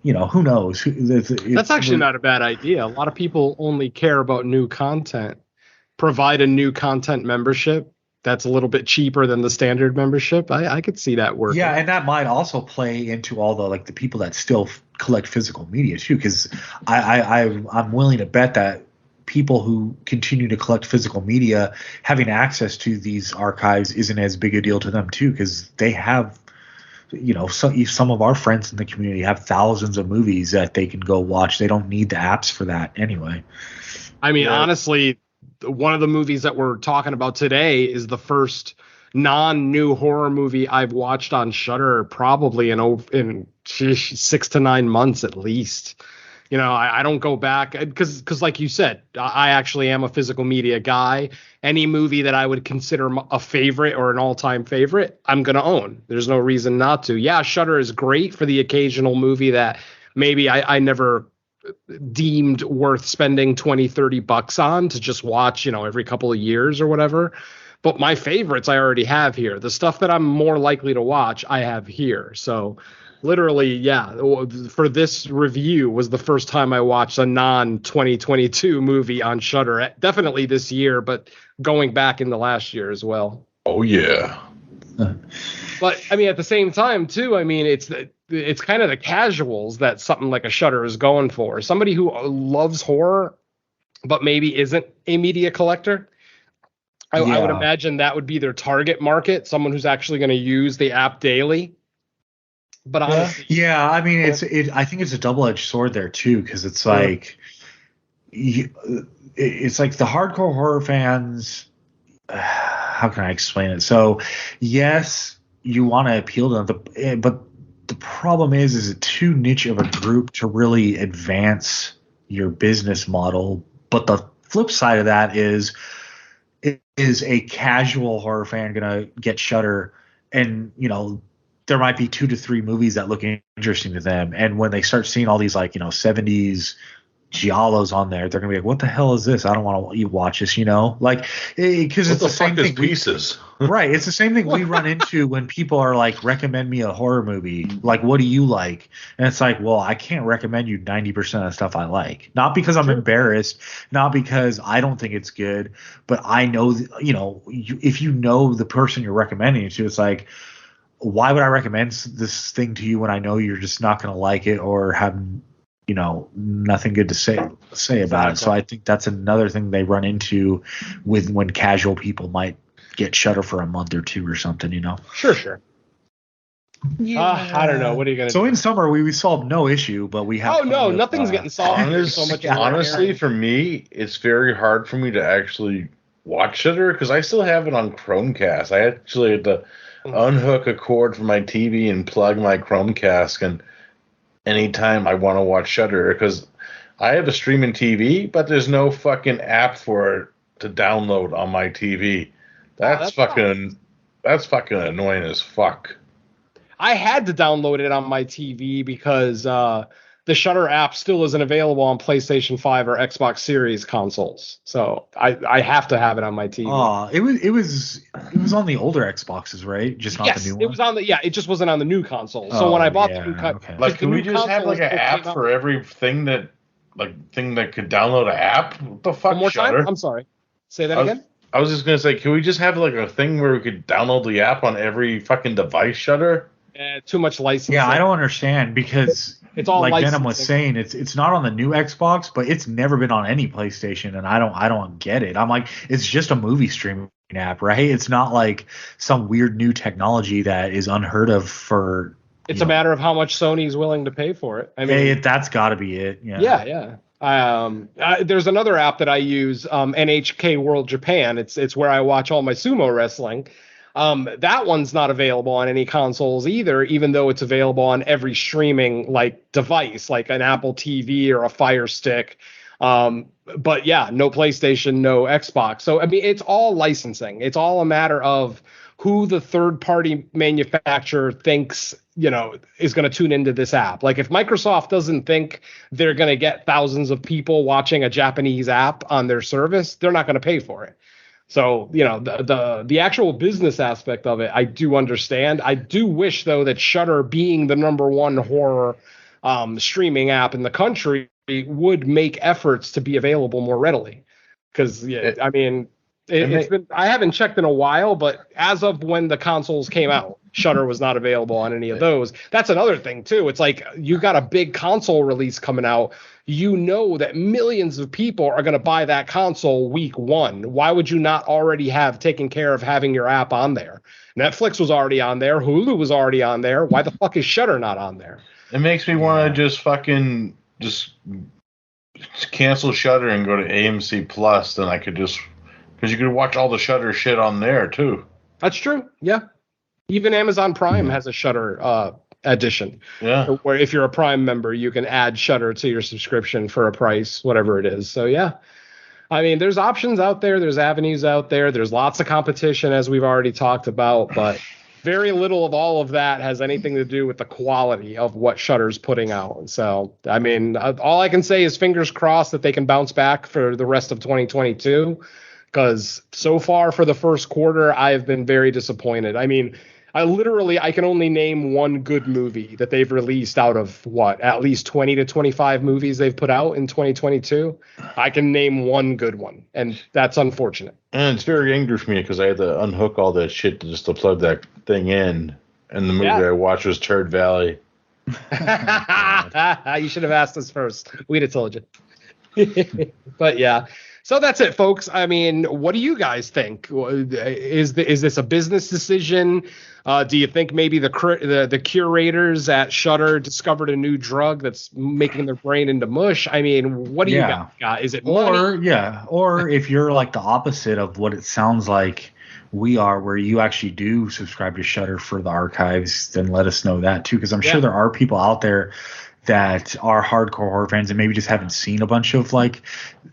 who knows? That's actually not a bad idea. A lot of people only care about new content. Provide a new content membership that's a little bit cheaper than the standard membership. I could see that working. Yeah, and that might also play into all the people that still collect physical media too, because I'm willing to bet that people who continue to collect physical media, having access to these archives isn't as big a deal to them too, because they have, some of our friends in the community have thousands of movies that they can go watch. They don't need the apps for that anyway. I mean, honestly, one of the movies that we're talking about today is the first non-new horror movie I've watched on Shudder probably in 6 to 9 months at least. You know, I don't go back because like you said, I actually am a physical media guy. Any movie that I would consider a favorite or an all-time favorite, I'm going to own. There's no reason not to. Yeah, Shudder is great for the occasional movie that maybe I never deemed worth spending $20-$30 on to just watch, you know, every couple of years or whatever. But my favorites I already have here. The stuff that I'm more likely to watch, I have here. So literally, yeah, for this review was the first time I watched a non-2022 movie on Shudder. Definitely this year, but going back into last year as well. Oh, yeah. But, I mean, at the same time, too, I mean, it's kind of the casuals that something like a Shudder is going for. Somebody who loves horror, but maybe isn't a media collector. I would imagine that would be their target market, someone who's actually going to use the app daily. But honestly, yeah, I mean, I think it's a double-edged sword there too, because it's like, it's like the hardcore horror fans. How can I explain it? So, yes, you want to appeal to them, but the problem is it's too niche of a group to really advance your business model. But the flip side of that is a casual horror fan gonna get Shudder, and you know, there might be 2 to 3 movies that look interesting to them, and when they start seeing all these, like, you know, 70s giallos on there, they're gonna be like, what the hell is this? I don't want to watch this, you know, like, because it's the same thing. Pieces? Right, it's the same thing we run into when people are like, recommend me a horror movie, like, what do you like? And it's like, well, I can't recommend you 90% of the stuff I like, not because I'm embarrassed, not because I don't think it's good, but I know, you know, if you know the person you're recommending it to, it's like, why would I recommend this thing to you when I know you're just not going to like it or have, you know, nothing good to say about it? So I think that's another thing they run into with when casual people might get Shudder for a month or 2 or something, you know? Sure. Yeah. I don't know. What are you going to do? So in summer, we solved no issue, but we have... Oh, no, nothing's getting solved. Honestly, for me, it's very hard for me to actually watch Shudder because I still have it on Chromecast. I actually had to unhook a cord from my TV and plug my Chromecast, and anytime I want to watch Shudder, because I have a streaming TV, but there's no fucking app for it to download on my TV. That's fucking annoying as fuck. I had to download it on my TV because the Shudder app still isn't available on PlayStation 5 or Xbox Series consoles. So I have to have it on my TV. It was on the older Xboxes, right? Just not the new one. It was on it just wasn't on the new console. So when I bought the new okay. Like, can we just have like an app for everything that could download an app? What the fuck? One more Shudder? time? I'm sorry. Say that again? I was just gonna say, can we just have like a thing where we could download the app on every fucking device, Shudder? Too much licensing. Yeah, I don't understand because it's all like licensing. Venom was saying, it's not on the new Xbox, but it's never been on any PlayStation, and I don't get it. I'm like, it's just a movie streaming app, right? It's not like some weird new technology that is unheard of for. It's a matter of how much Sony's willing to pay for it. I mean, that's got to be it. Yeah. There's another app that I use, NHK World Japan. It's where I watch all my sumo wrestling. That one's not available on any consoles either, even though it's available on every streaming like device, like an Apple TV or a Fire Stick. But yeah, no PlayStation, no Xbox. So I mean, it's all licensing. It's all a matter of who the third-party manufacturer thinks, you know, is going to tune into this app. Like if Microsoft doesn't think they're going to get thousands of people watching a Japanese app on their service, they're not going to pay for it. So, you know, the actual business aspect of it, I do understand. I do wish, though, that Shudder, being the number 1 horror streaming app in the country, would make efforts to be available more readily. Because, I mean, it's been, I haven't checked in a while, but as of when the consoles came out, Shudder was not available on any of those. That's another thing, too. It's like you got a big console release coming out. You know that millions of people are going to buy that console week 1. Why would you not already have taken care of having your app on there? Netflix was already on there. Hulu was already on there. Why the fuck is Shudder not on there? It makes me want to just cancel Shudder and go to AMC Plus. Then I could just, because you could watch all the Shudder shit on there too. That's true. Yeah. Even Amazon Prime has a Shudder edition. Yeah. Where if you're a Prime member, you can add Shudder to your subscription for a price, whatever it is. So, yeah. I mean, there's options out there. There's avenues out there. There's lots of competition, as we've already talked about. But very little of all of that has anything to do with the quality of what Shudder's putting out. So, I mean, all I can say is fingers crossed that they can bounce back for the rest of 2022. Because so far for the first quarter, I have been very disappointed. I mean, I can only name one good movie that they've released out of at least 20 to 25 movies they've put out in 2022. I can name one good one, and that's unfortunate. And it's very angry for me because I had to unhook all that shit just to plug that thing in. And the movie I watched was Turd Valley. You should have asked us first. We'd have told you. But yeah. So that's it, folks. I mean, what do you guys think? Is this a business decision? Do you think maybe the curators at Shudder discovered a new drug that's making their brain into mush? I mean, what do you got? Is it money? Or if you're like the opposite of what it sounds like we are, where you actually do subscribe to Shudder for the archives, then let us know that too, because I'm sure there are people out there that are hardcore horror fans and maybe just haven't seen a bunch of like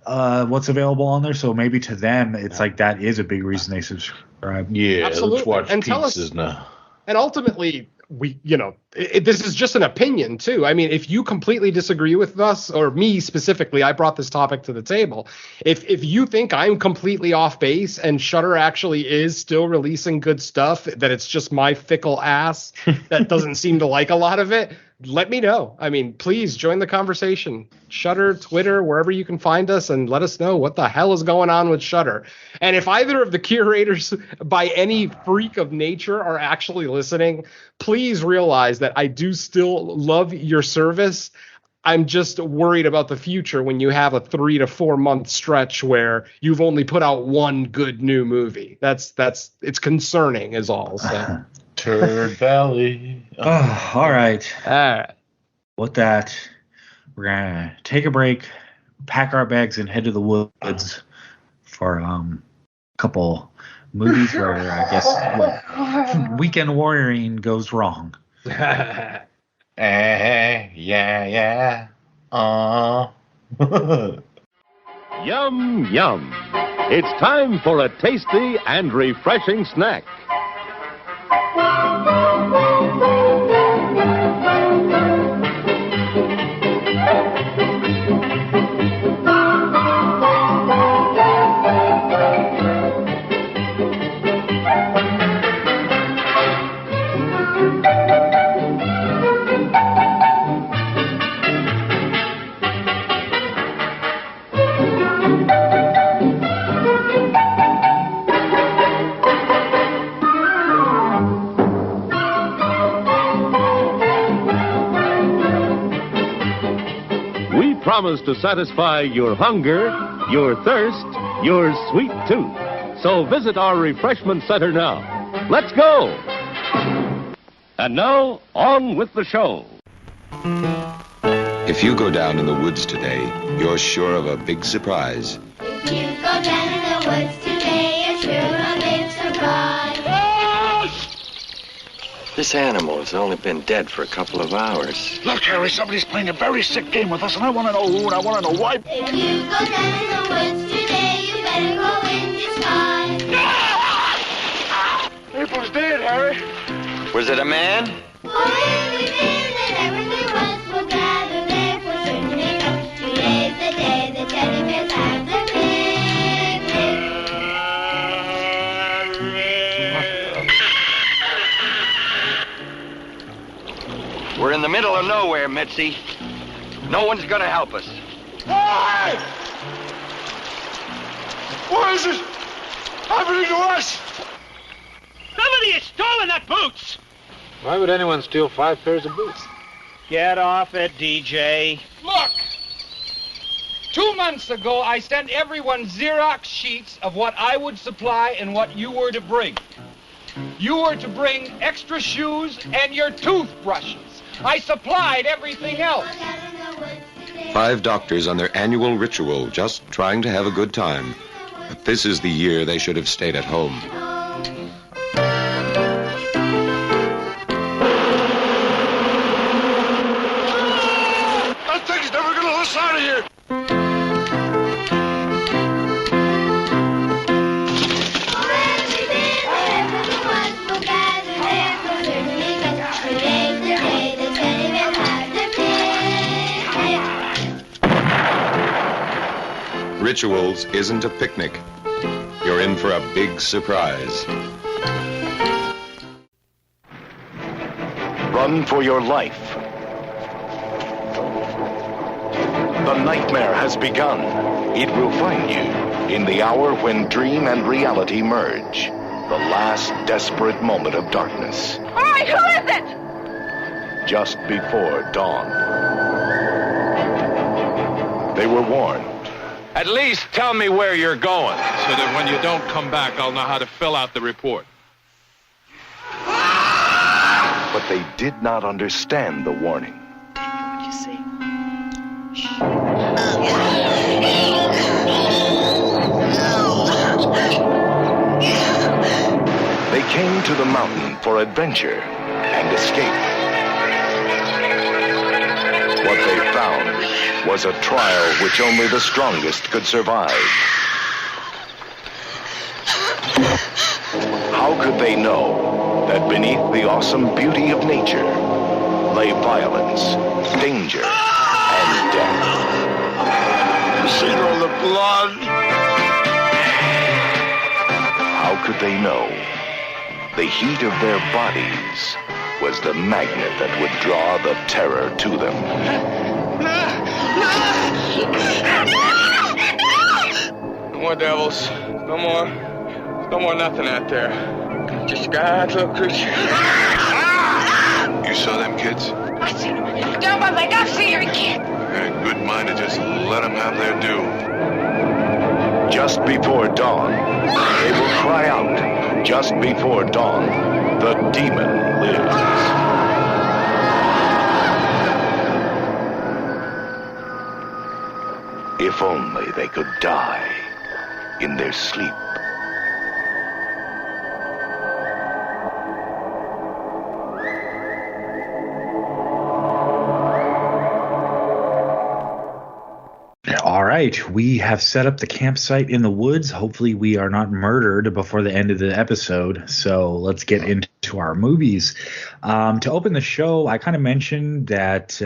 what's available on there. So maybe to them, it's like that is a big reason they subscribe. Yeah, absolutely. Let's watch and pizzas now. And ultimately, this is just an opinion too. I mean, if you completely disagree with us, or me specifically, I brought this topic to the table. If you think I'm completely off base and Shudder actually is still releasing good stuff, that it's just my fickle ass that doesn't seem to like a lot of it, let me know. I mean, please join the conversation. Shudder, Twitter, wherever you can find us, and let us know what the hell is going on with Shudder. And if either of the curators, by any freak of nature, are actually listening, please realize that I do still love your service. I'm just worried about the future when you have a 3 to 4 month stretch where you've only put out one good new movie. It's concerning is all. So. Turd Valley. All right. With that, we're gonna take a break, pack our bags, and head to the woods for a couple movies where I guess weekend warrioring goes wrong. Yeah. Yum, yum. It's time for a tasty and refreshing snack. Promise to satisfy your hunger, your thirst, your sweet tooth. So visit our refreshment center now. Let's go! And now, on with the show. If you go down in the woods today, you're sure of a big surprise. If you go down in the woods today, you're sure of a big surprise. This animal has only been dead for a couple of hours. Look, Harry, somebody's playing a very sick game with us, and I want to know who, and I want to know why. If you go down in the woods today, you better go in disguise. April's dead, Harry. Was it a man? For every man that ever there was will gather there for certain they know. Today's the day the teddy bears have their picnic. We're in the middle of nowhere, Mitzi. No one's gonna help us. Hey! What is it happening to us? Somebody has stolen that boots! Why would anyone steal 5 pairs of boots? Get off it, DJ. Look! 2 months ago, I sent everyone Xerox sheets of what I would supply and what you were to bring. You were to bring extra shoes and your toothbrushes. I supplied everything else. 5 doctors on their annual ritual, just trying to have a good time. But this is the year they should have stayed at home. Rituals isn't a picnic. You're in for a big surprise. Run for your life. The nightmare has begun. It will find you in the hour when dream and reality merge. The last desperate moment of darkness. All right, who is it? Just before dawn. They were warned. At least tell me where you're going, so that when you don't come back, I'll know how to fill out the report. But they did not understand the warning. What'd you say? They came to the mountain for adventure and escape. What they found was a trial which only the strongest could survive. How could they know that beneath the awesome beauty of nature lay violence, danger, and death? See all the blood? How could they know the heat of their bodies was the magnet that would draw the terror to them? No more devils. No more nothing out there. Just God's little creature. You saw them kids? I seen him. Down my leg, I see your kid. Had a good mind to just let them have their due. Just before dawn, they will cry out. Just before dawn, the demon lives. If only they could die in their sleep. All right, we have set up the campsite in the woods. Hopefully we are not murdered before the end of the episode. So let's get into our movies. To open the show, I kind of mentioned that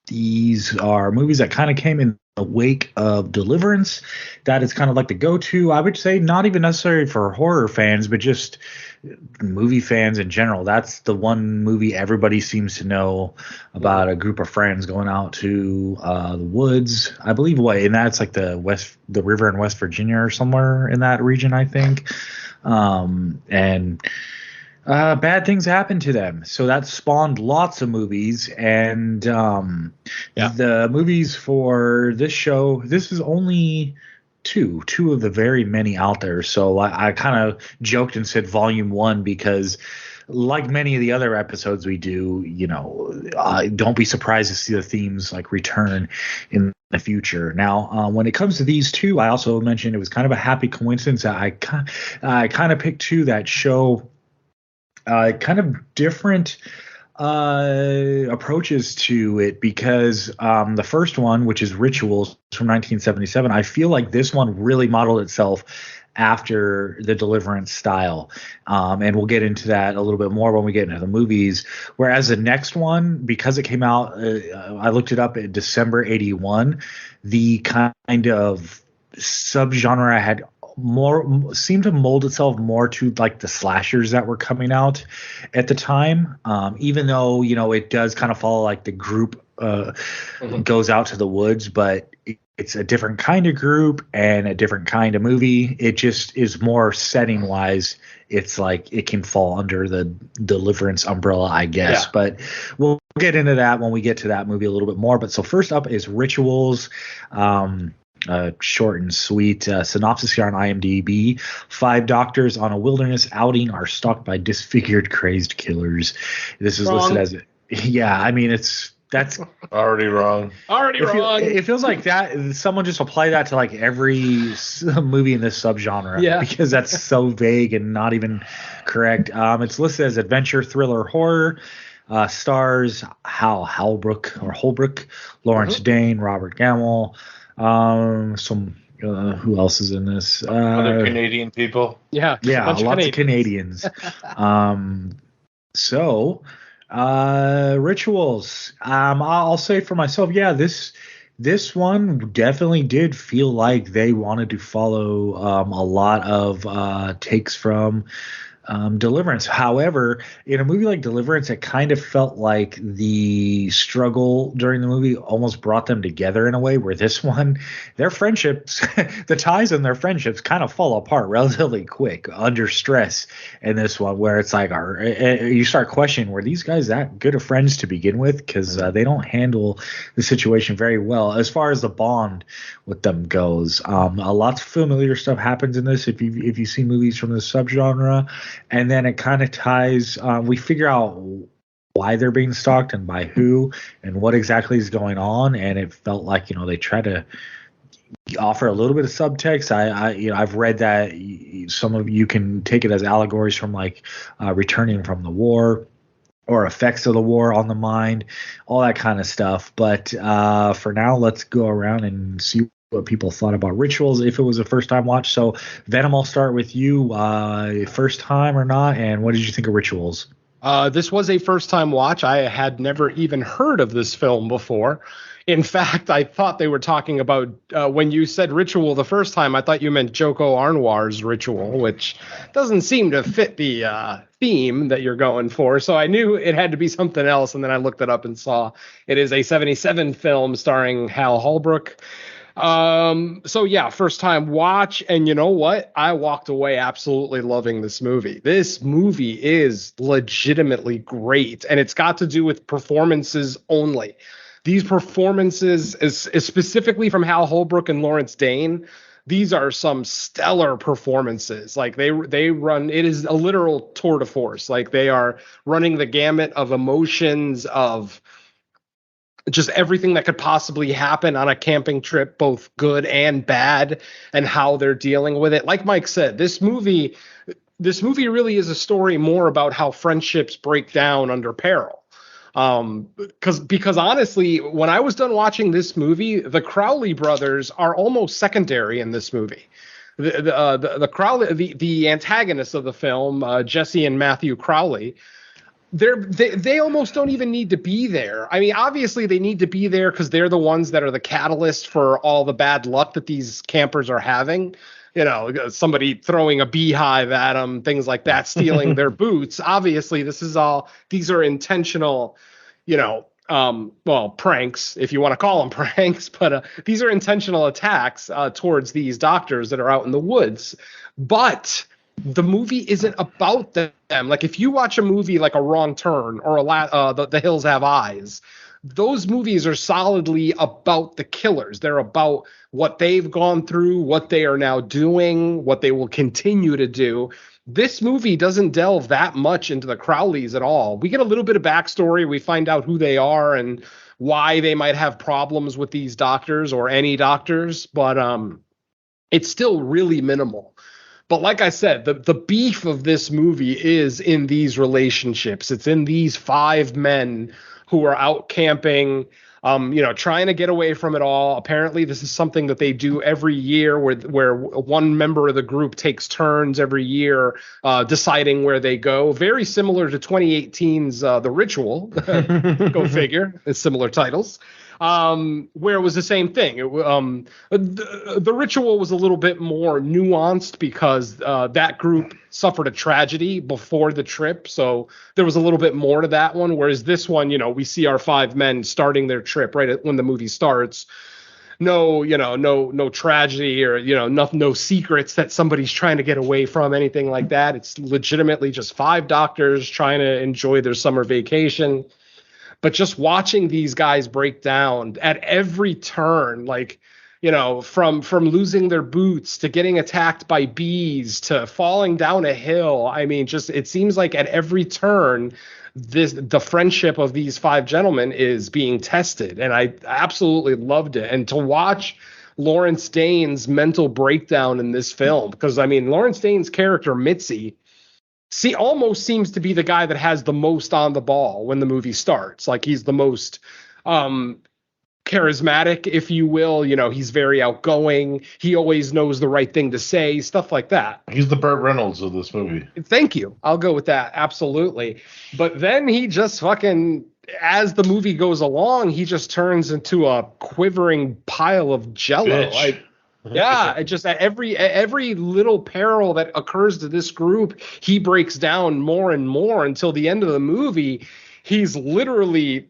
these are movies that kind of came in the wake of Deliverance. That is kind of like the go-to, I would say, not even necessarily for horror fans, but just movie fans in general. That's the one movie everybody seems to know about, a group of friends going out to the woods, I believe. And that's like the river in West Virginia or somewhere in that region, I think. And bad things happen to them. So that spawned lots of movies. And the movies for this show, this is only two of the very many out there. So I kind of joked and said volume 1 because, like many of the other episodes we do, don't be surprised to see the themes like return in the future. Now, when it comes to these two, I also mentioned it was kind of a happy coincidence that I kind of picked two that show kind of different approaches to it, because the first one, which is Rituals from 1977, I feel like this one really modeled itself after the Deliverance style, and we'll get into that a little bit more when we get into the movies. Whereas the next one, because it came out, I looked it up in December 81, the kind of subgenre had seemed to mold itself more to like the slashers that were coming out at the time, even though it does kind of follow like the group goes out to the woods, but it's a different kind of group and a different kind of movie. It just is more setting wise. It's like it can fall under the Deliverance umbrella, I guess. Yeah. But we'll get into that when we get to that movie a little bit more. But so first up is Rituals. Short and sweet synopsis here on IMDb. 5 doctors on a wilderness outing are stalked by disfigured, crazed killers. This is listed as that's already wrong. It feels like that someone just applied that to like every movie in this subgenre, because that's so vague and not even correct. It's listed as adventure, thriller, horror. Stars Holbrook, Lawrence Dane, Robert Gamble. Who else is in this? Other Canadian people. Yeah, lots of Canadians. Rituals. I'll say for myself, this This one definitely did feel like they wanted to follow a lot of takes from Deliverance. However, in a movie like Deliverance, it kind of felt like the struggle during the movie almost brought them together in a way where this one, their friendships, the ties in their friendships kind of fall apart relatively quick under stress in this one, where it's like, you start questioning, were these guys that good of friends to begin with? Because they don't handle the situation very well as far as the bond with them goes. A lot of familiar stuff happens in this if you see movies from this subgenre. And then it kind of ties, we figure out why they're being stalked and by who and what exactly is going on. And it felt like, they try to offer a little bit of subtext. I've read that some of you can take it as allegories from like returning from the war or effects of the war on the mind, all that kind of stuff. But for now, let's go around and see what people thought about Rituals if it was a first time watch. So Venom, I'll start with you. First time or not, and what did you think of Rituals? This was a first time watch. I had never even heard of this film before. In fact, I thought they were talking about, when you said Ritual the first time, I thought you meant Joko Anwar's Ritual, which doesn't seem to fit the theme that you're going for. So I knew it had to be something else, and then I looked it up and saw it is a 1977 film starring Hal Holbrook. So yeah, first time watch, and you know what? I walked away absolutely loving this movie. This movie is legitimately great, and it's got to do with performances only. These performances, is specifically from Hal Holbrook and Lawrence Dane, these are some stellar performances. Like they run, it is a literal tour de force. Like they are running the gamut of emotions, of just everything that could possibly happen on a camping trip, both good and bad, and how they're dealing with it. Like Mike said, this movie really is a story more about how friendships break down under peril. Because honestly, when I was done watching this movie, the Crowley brothers are almost secondary in this movie. The Crowley, the antagonists of the film, Jesse and Matthew Crowley, they almost don't even need to be there. I mean, obviously they need to be there because they're the ones that are the catalyst for all the bad luck that these campers are having. Somebody throwing a beehive at them, things like that, stealing their boots. Obviously, these are intentional, pranks, if you want to call them pranks, but these are intentional attacks towards these doctors that are out in the woods. But the movie isn't about them. Like if you watch a movie like A Wrong Turn or The Hills Have Eyes, those movies are solidly about the killers. They're about what they've gone through, what they are now doing, what they will continue to do. This movie doesn't delve that much into the Crowleys at all. We get a little bit of backstory. We find out who they are and why they might have problems with these doctors or any doctors, but it's still really minimal. But like I said, the beef of this movie is in these relationships. It's in these five men who are out camping, trying to get away from it all. Apparently, this is something that they do every year where one member of the group takes turns every year deciding where they go. Very similar to 2018's The Ritual. Go figure. It's similar titles. Where it was the same thing. The Ritual was a little bit more nuanced because that group suffered a tragedy before the trip, so there was a little bit more to that one. Whereas this one, we see our five men starting their trip right when the movie starts. No tragedy or no secrets that somebody's trying to get away from, anything like that. It's legitimately just five doctors trying to enjoy their summer vacation. But just watching these guys break down at every turn, like, from losing their boots to getting attacked by bees to falling down a hill. I mean, it seems like at every turn, the friendship of these five gentlemen is being tested. And I absolutely loved it. And to watch Lawrence Dane's mental breakdown in this film, because I mean, Lawrence Dane's character, Mitzi, almost seems to be the guy that has the most on the ball when the movie starts. Like he's the most charismatic, if you will. He's very outgoing. He always knows the right thing to say, stuff like that. He's the Burt Reynolds of this movie. Thank you. I'll go with that. Absolutely. But then he just fucking as the movie goes along, he just turns into a quivering pile of jello. Just at every little peril that occurs to this group, he breaks down more and more until the end of the movie. He's literally,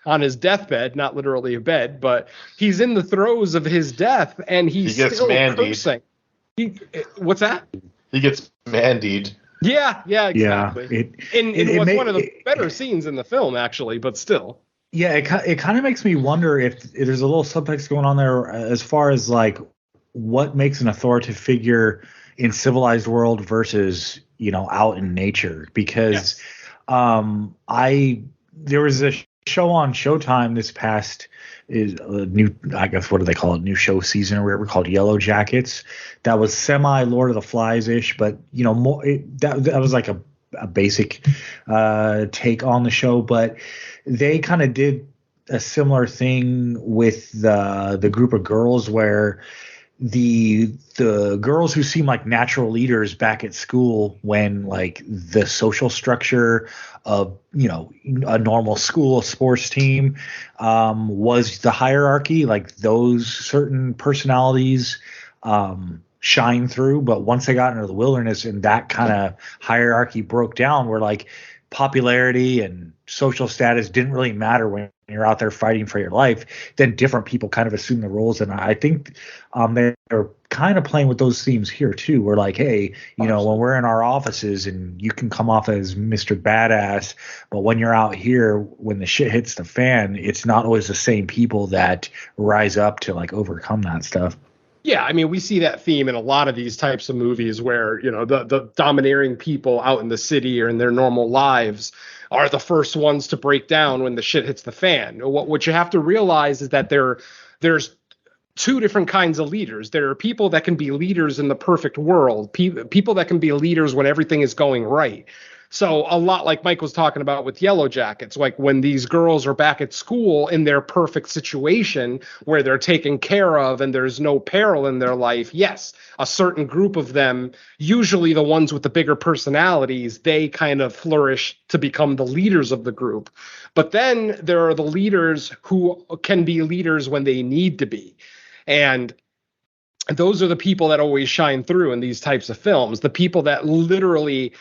on his deathbed, not literally a bed, but he's in the throes of his death, and he's still cursing. What's that? He gets mandied. Yeah, exactly. One of the better scenes in the film, actually, but still. Yeah, it kind of makes me wonder if there's a little subtext going on there as far as like what makes an authoritative figure in civilized world versus out in nature. Because there was a show on Showtime this past is a new, I guess, what do they call it, new show season or whatever, called Yellow Jackets, that was semi Lord of the Flies ish, but more that was like a basic take on the show. But they kind of did a similar thing with the group of girls where the girls who seem like natural leaders back at school, when like the social structure of a normal school sports team was the hierarchy, like those certain personalities shine through. But once they got into the wilderness and that kind of hierarchy broke down, where like popularity and social status didn't really matter when you're out there fighting for your life, then different people kind of assume the roles. And I think they're kind of playing with those themes here too. We're like, hey, when we're in our offices and you can come off as Mr. Badass, but when you're out here, when the shit hits the fan, it's not always the same people that rise up to like overcome that stuff. Yeah, I mean, we see that theme in a lot of these types of movies where, the domineering people out in the city or in their normal lives are the first ones to break down when the shit hits the fan. What you have to realize is that there's two different kinds of leaders. There are people that can be leaders in the perfect world, people that can be leaders when everything is going right. So a lot like Mike was talking about with Yellow Jackets, like when these girls are back at school in their perfect situation where they're taken care of and there's no peril in their life. Yes, a certain group of them, usually the ones with the bigger personalities, they kind of flourish to become the leaders of the group. But then there are the leaders who can be leaders when they need to be. And those are the people that always shine through in these types of films, the people that legitimately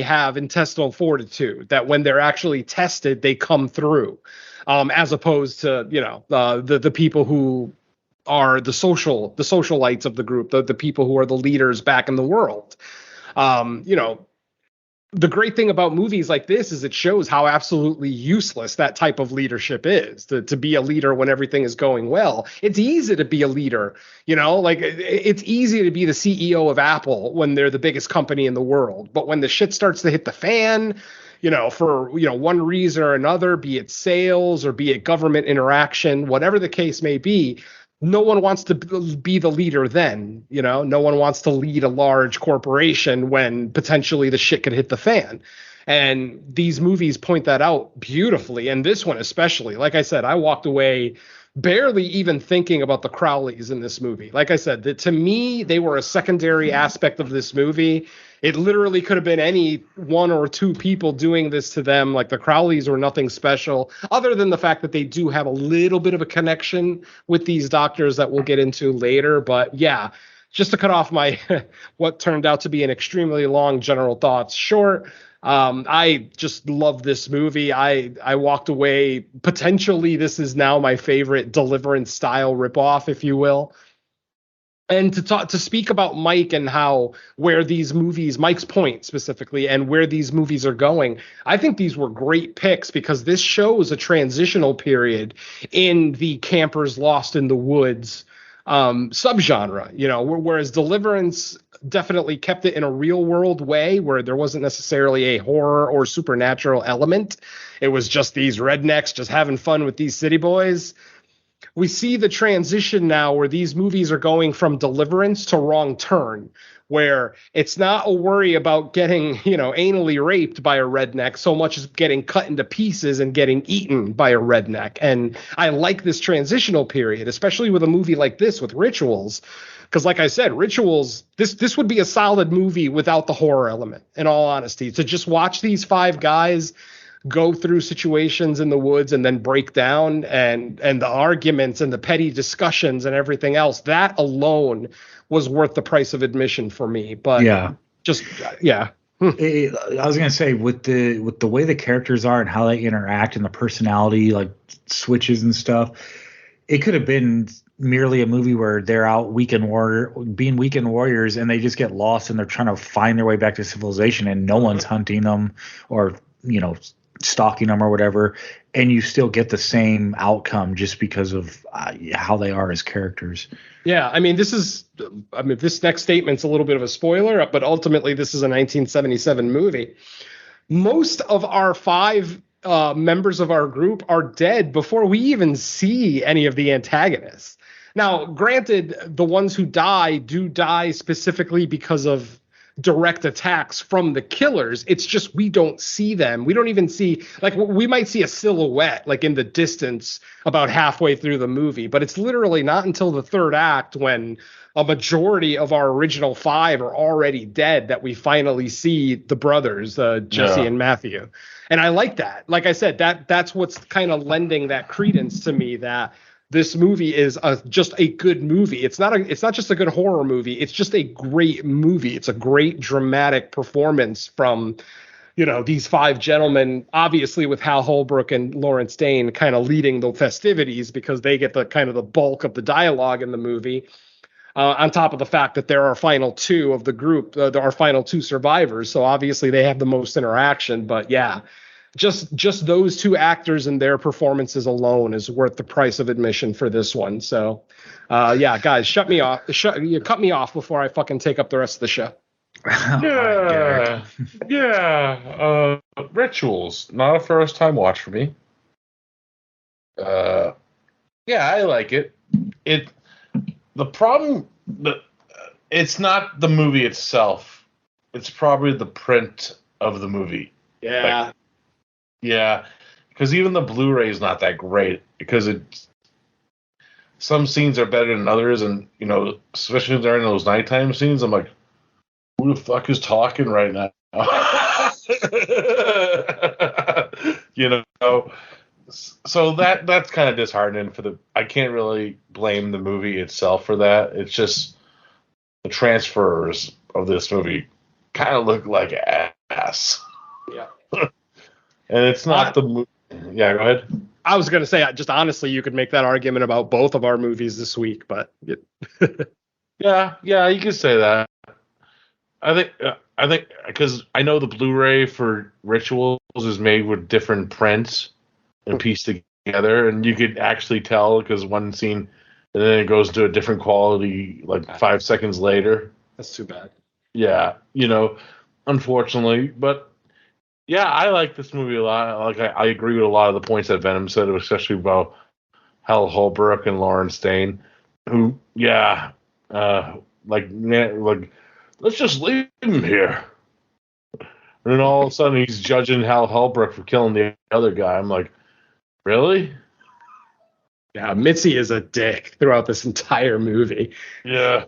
have intestinal fortitude, that when they're actually tested, they come through, as opposed to, the people who are the socialites of the group, the people who are the leaders back in the world. The great thing about movies like this is it shows how absolutely useless that type of leadership is, to be a leader when everything is going well. It's easy to be a leader, like it's easy to be the CEO of Apple when they're the biggest company in the world. But when the shit starts to hit the fan, for one reason or another, be it sales or be it government interaction, whatever the case may be, no one wants to be the leader then. No one wants to lead a large corporation when potentially the shit could hit the fan. And these movies point that out beautifully. And this one especially, like I said, I walked away barely even thinking about the Crowleys in this movie. Like I said, to me, they were a secondary aspect of this movie. It literally could have been any one or two people doing this to them. Like the Crowleys were nothing special, other than the fact that they do have a little bit of a connection with these doctors that we'll get into later. But yeah, just to cut off my what turned out to be an extremely long general thoughts short, I just love this movie. I walked away, potentially this is now my favorite Deliverance style ripoff, if you will. And to speak about Mike and where these movies, Mike's point specifically, and where these movies are going, I think these were great picks because this shows a transitional period in the campers lost in the woods subgenre, whereas Deliverance definitely kept it in a real world way where there wasn't necessarily a horror or supernatural element. It was just these rednecks just having fun with these city boys. We see the transition now where these movies are going from Deliverance to Wrong Turn, where it's not a worry about getting, anally raped by a redneck so much as getting cut into pieces and getting eaten by a redneck. And I like this transitional period, especially with a movie like this with Rituals, because like I said, Rituals, this would be a solid movie without the horror element, in all honesty. To just watch these five guys go through situations in the woods and then break down, and the arguments and the petty discussions and everything else, that alone was worth the price of admission for me. But Yeah. just yeah. I was gonna say with the way the characters are and how they interact and the personality like switches and stuff, it could have been merely a movie where they're out being weekend warriors, and they just get lost and they're trying to find their way back to civilization, and no one's hunting them or stalking them or whatever, and you still get the same outcome just because of how they are as characters. Yeah, I mean, this next statement's a little bit of a spoiler, but ultimately this is a 1977 movie. Most of our 5 members of our group are dead before we even see any of the antagonists. Now, granted, the ones who do die specifically because of direct attacks from the killers. It's just we don't see them. We don't even see, like, we might see a silhouette like in the distance about halfway through the movie, but it's literally not until the third act, when a majority of our original 5 are already dead, that we finally see the brothers, Jesse and Matthew. And I like that. Like I said, that's what's kind of lending that credence to me that this movie is just a good movie. It's not just a good horror movie. It's just a great movie. It's a great dramatic performance from, these 5 gentlemen, obviously with Hal Holbrook and Lawrence Dane kind of leading the festivities because they get the kind of the bulk of the dialogue in the movie. On top of the fact that they're our final 2 of the group, our final 2 survivors. So obviously they have the most interaction, but yeah. Just those 2 actors and their performances alone is worth the price of admission for this one. So, yeah, guys, cut me off before I fucking take up the rest of the show. Yeah. Rituals, not a first time watch for me. Yeah, I like it. The problem, it's not the movie itself. It's probably the print of the movie. Yeah. Yeah, because even the Blu-ray is not that great, because some scenes are better than others, and especially during those nighttime scenes, I'm like, who the fuck is talking right now? So that's kind of disheartening I can't really blame the movie itself for that. It's just the transfers of this movie kind of look like ass. Yeah. And it's not the movie. Yeah, go ahead. I was going to say, just honestly, you could make that argument about both of our movies this week, but yeah, you could say that. I think because I know the Blu-ray for Rituals is made with different prints and pieced together, and you could actually tell because one scene, and then it goes to a different quality like 5 seconds later. That's too bad. Yeah, unfortunately, but. Yeah, I like this movie a lot. Like I agree with a lot of the points that Venom said, especially about Hal Holbrook and Lawrence Dane, who, let's just leave him here. And then all of a sudden he's judging Hal Holbrook for killing the other guy. I'm like, really? Yeah, Mitzi is a dick throughout this entire movie. Yeah.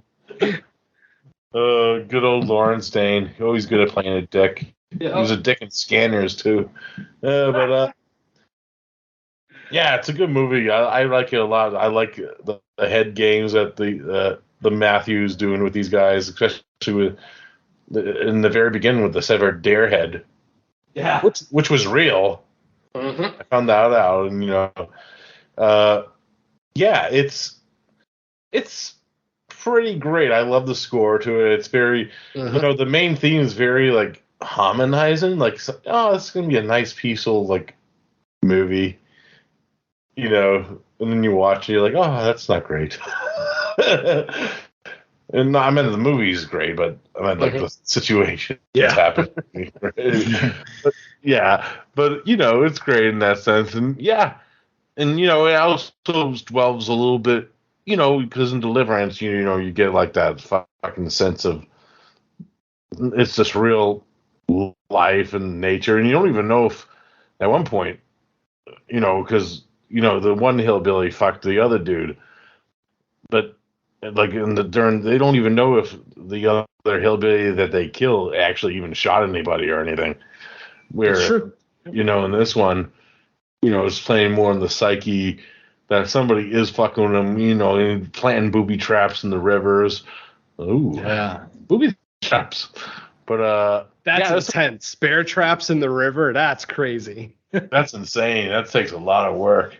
Good old Lawrence Dane. Always good at playing a dick. Yeah. He was a dick in Scanners too. Yeah, it's a good movie. I like it a lot. I like the head games that the Matthews doing with these guys, especially in the very beginning with the severed deer head. Yeah, which was real. Mm-hmm. I found that out, and it's pretty great. I love the score to it. It's very, the main theme is very like harmonizing, like, it's gonna be a nice peaceful like movie, and then you watch it, you're like, oh, that's not great. And I mean the movie's great, but I meant like the situation that's happening. But it's great in that sense, and it also dwells a little bit, because in Deliverance, you get like that fucking sense of it's just real life and nature, and you don't even know if at one point, because the one hillbilly fucked the other dude, but like they don't even know if the other hillbilly that they killed actually even shot anybody or anything. Where In this one, it's playing more in the psyche that somebody is fucking with him, and planting booby traps in the rivers. Ooh, Yeah. booby traps. But That's intense. Bear traps in the river. That's crazy. that's insane. That takes a lot of work.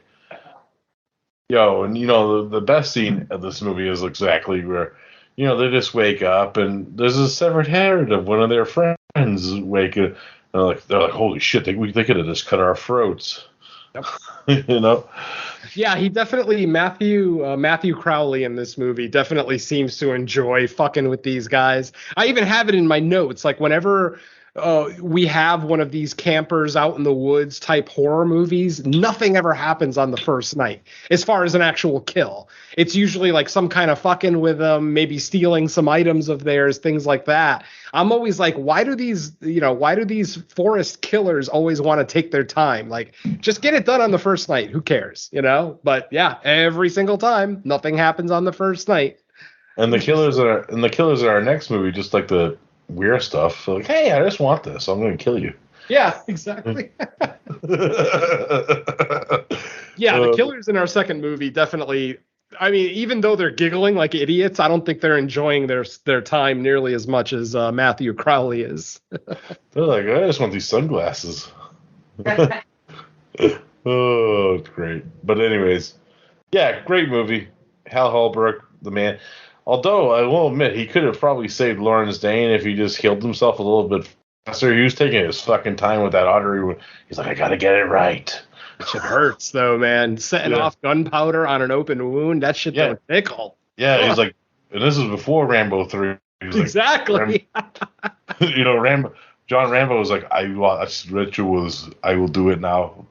Yo, and the best scene of this movie is exactly where, they just wake up and there's a severed head of one of their friends wake up. They're like, holy shit, they could have just cut our throats. Yep. Yeah, he definitely Matthew Crowley in this movie definitely seems to enjoy fucking with these guys. I even have it in my notes. Like whenever we have one of these campers out in the woods type horror movies, nothing ever happens on the first night as far as an actual kill. It's usually like some kind of fucking with them, maybe stealing some items of theirs, things like that. I'm always like, why do these forest killers always want to take their time? Like, just get it done on the first night. Who cares? But yeah, every single time, nothing happens on the first night. And the killers in our next movie, just like the weird stuff. Like, hey, I just want this. I'm going to kill you. Yeah, exactly. Yeah, the killers in our second movie definitely. I mean, even though they're giggling like idiots, I don't think they're enjoying their time nearly as much as Matthew Crowley is. They're like, I just want these sunglasses. Oh, it's great. But anyways, yeah, great movie. Hal Holbrook, the man. Although I will admit, he could have probably saved Lawrence Dane if he just healed himself a little bit faster. He was taking his fucking time with that artery. He's like, I gotta get it right. It hurts though, man. Setting off gunpowder on an open wound, that shit don't tickle. Yeah, he's like, and this is before Rambo 3. Exactly. Rambo. John Rambo was like, I watched rituals. I will do it now.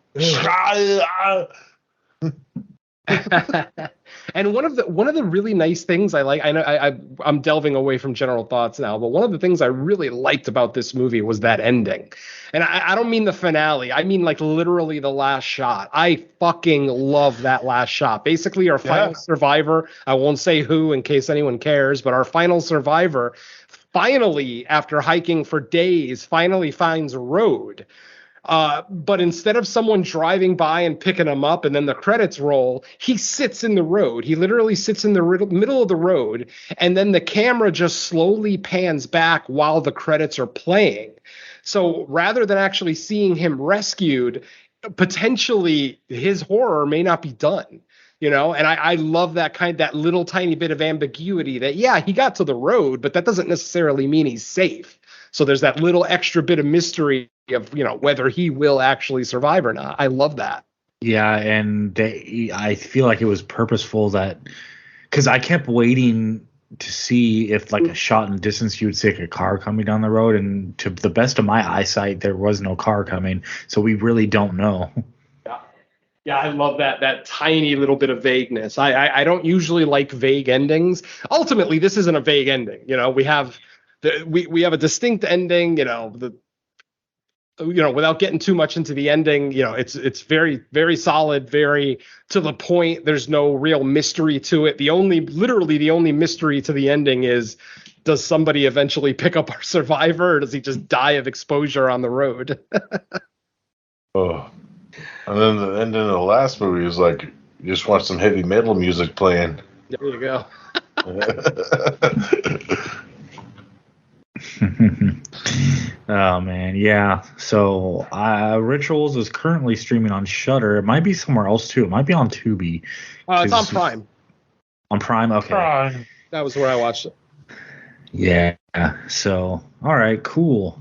And one of the really nice things I like, I know I'm delving away from general thoughts now, but one of the things I really liked about this movie was that ending. And I don't mean the finale. I mean like literally the last shot. I fucking love that last shot. Basically our final survivor, I won't say who in case anyone cares, but our final survivor finally, after hiking for days, finally finds a road. But instead of someone driving by and picking him up and then the credits roll, he sits in the road. He literally sits in the middle of the road, and then the camera just slowly pans back while the credits are playing. So rather than actually seeing him rescued, potentially his horror may not be done. And I love that little tiny bit of ambiguity that, yeah, he got to the road, but that doesn't necessarily mean he's safe. So there's that little extra bit of mystery of, whether he will actually survive or not. I love that. Yeah, and I feel like it was purposeful because I kept waiting to see if like a shot in distance you would see like a car coming down the road, and to the best of my eyesight there was no car coming, so we really don't know. Yeah, I love that tiny little bit of vagueness. I don't usually like vague endings. Ultimately, this isn't a vague ending. We have we have a distinct ending. Without getting too much into the ending, it's very, very solid, very to the point. There's no real mystery to it. Literally the only mystery to the ending is, does somebody eventually pick up our survivor, or does he just die of exposure on the road? Oh. And then the ending of the last movie is like, you just want some heavy metal music playing. There you go. Oh man, yeah. So Rituals is currently streaming on Shudder. It might be somewhere else too. It might be on Tubi. It's on Prime. On Prime, okay. Prime. That was where I watched it. Yeah. So all right, cool.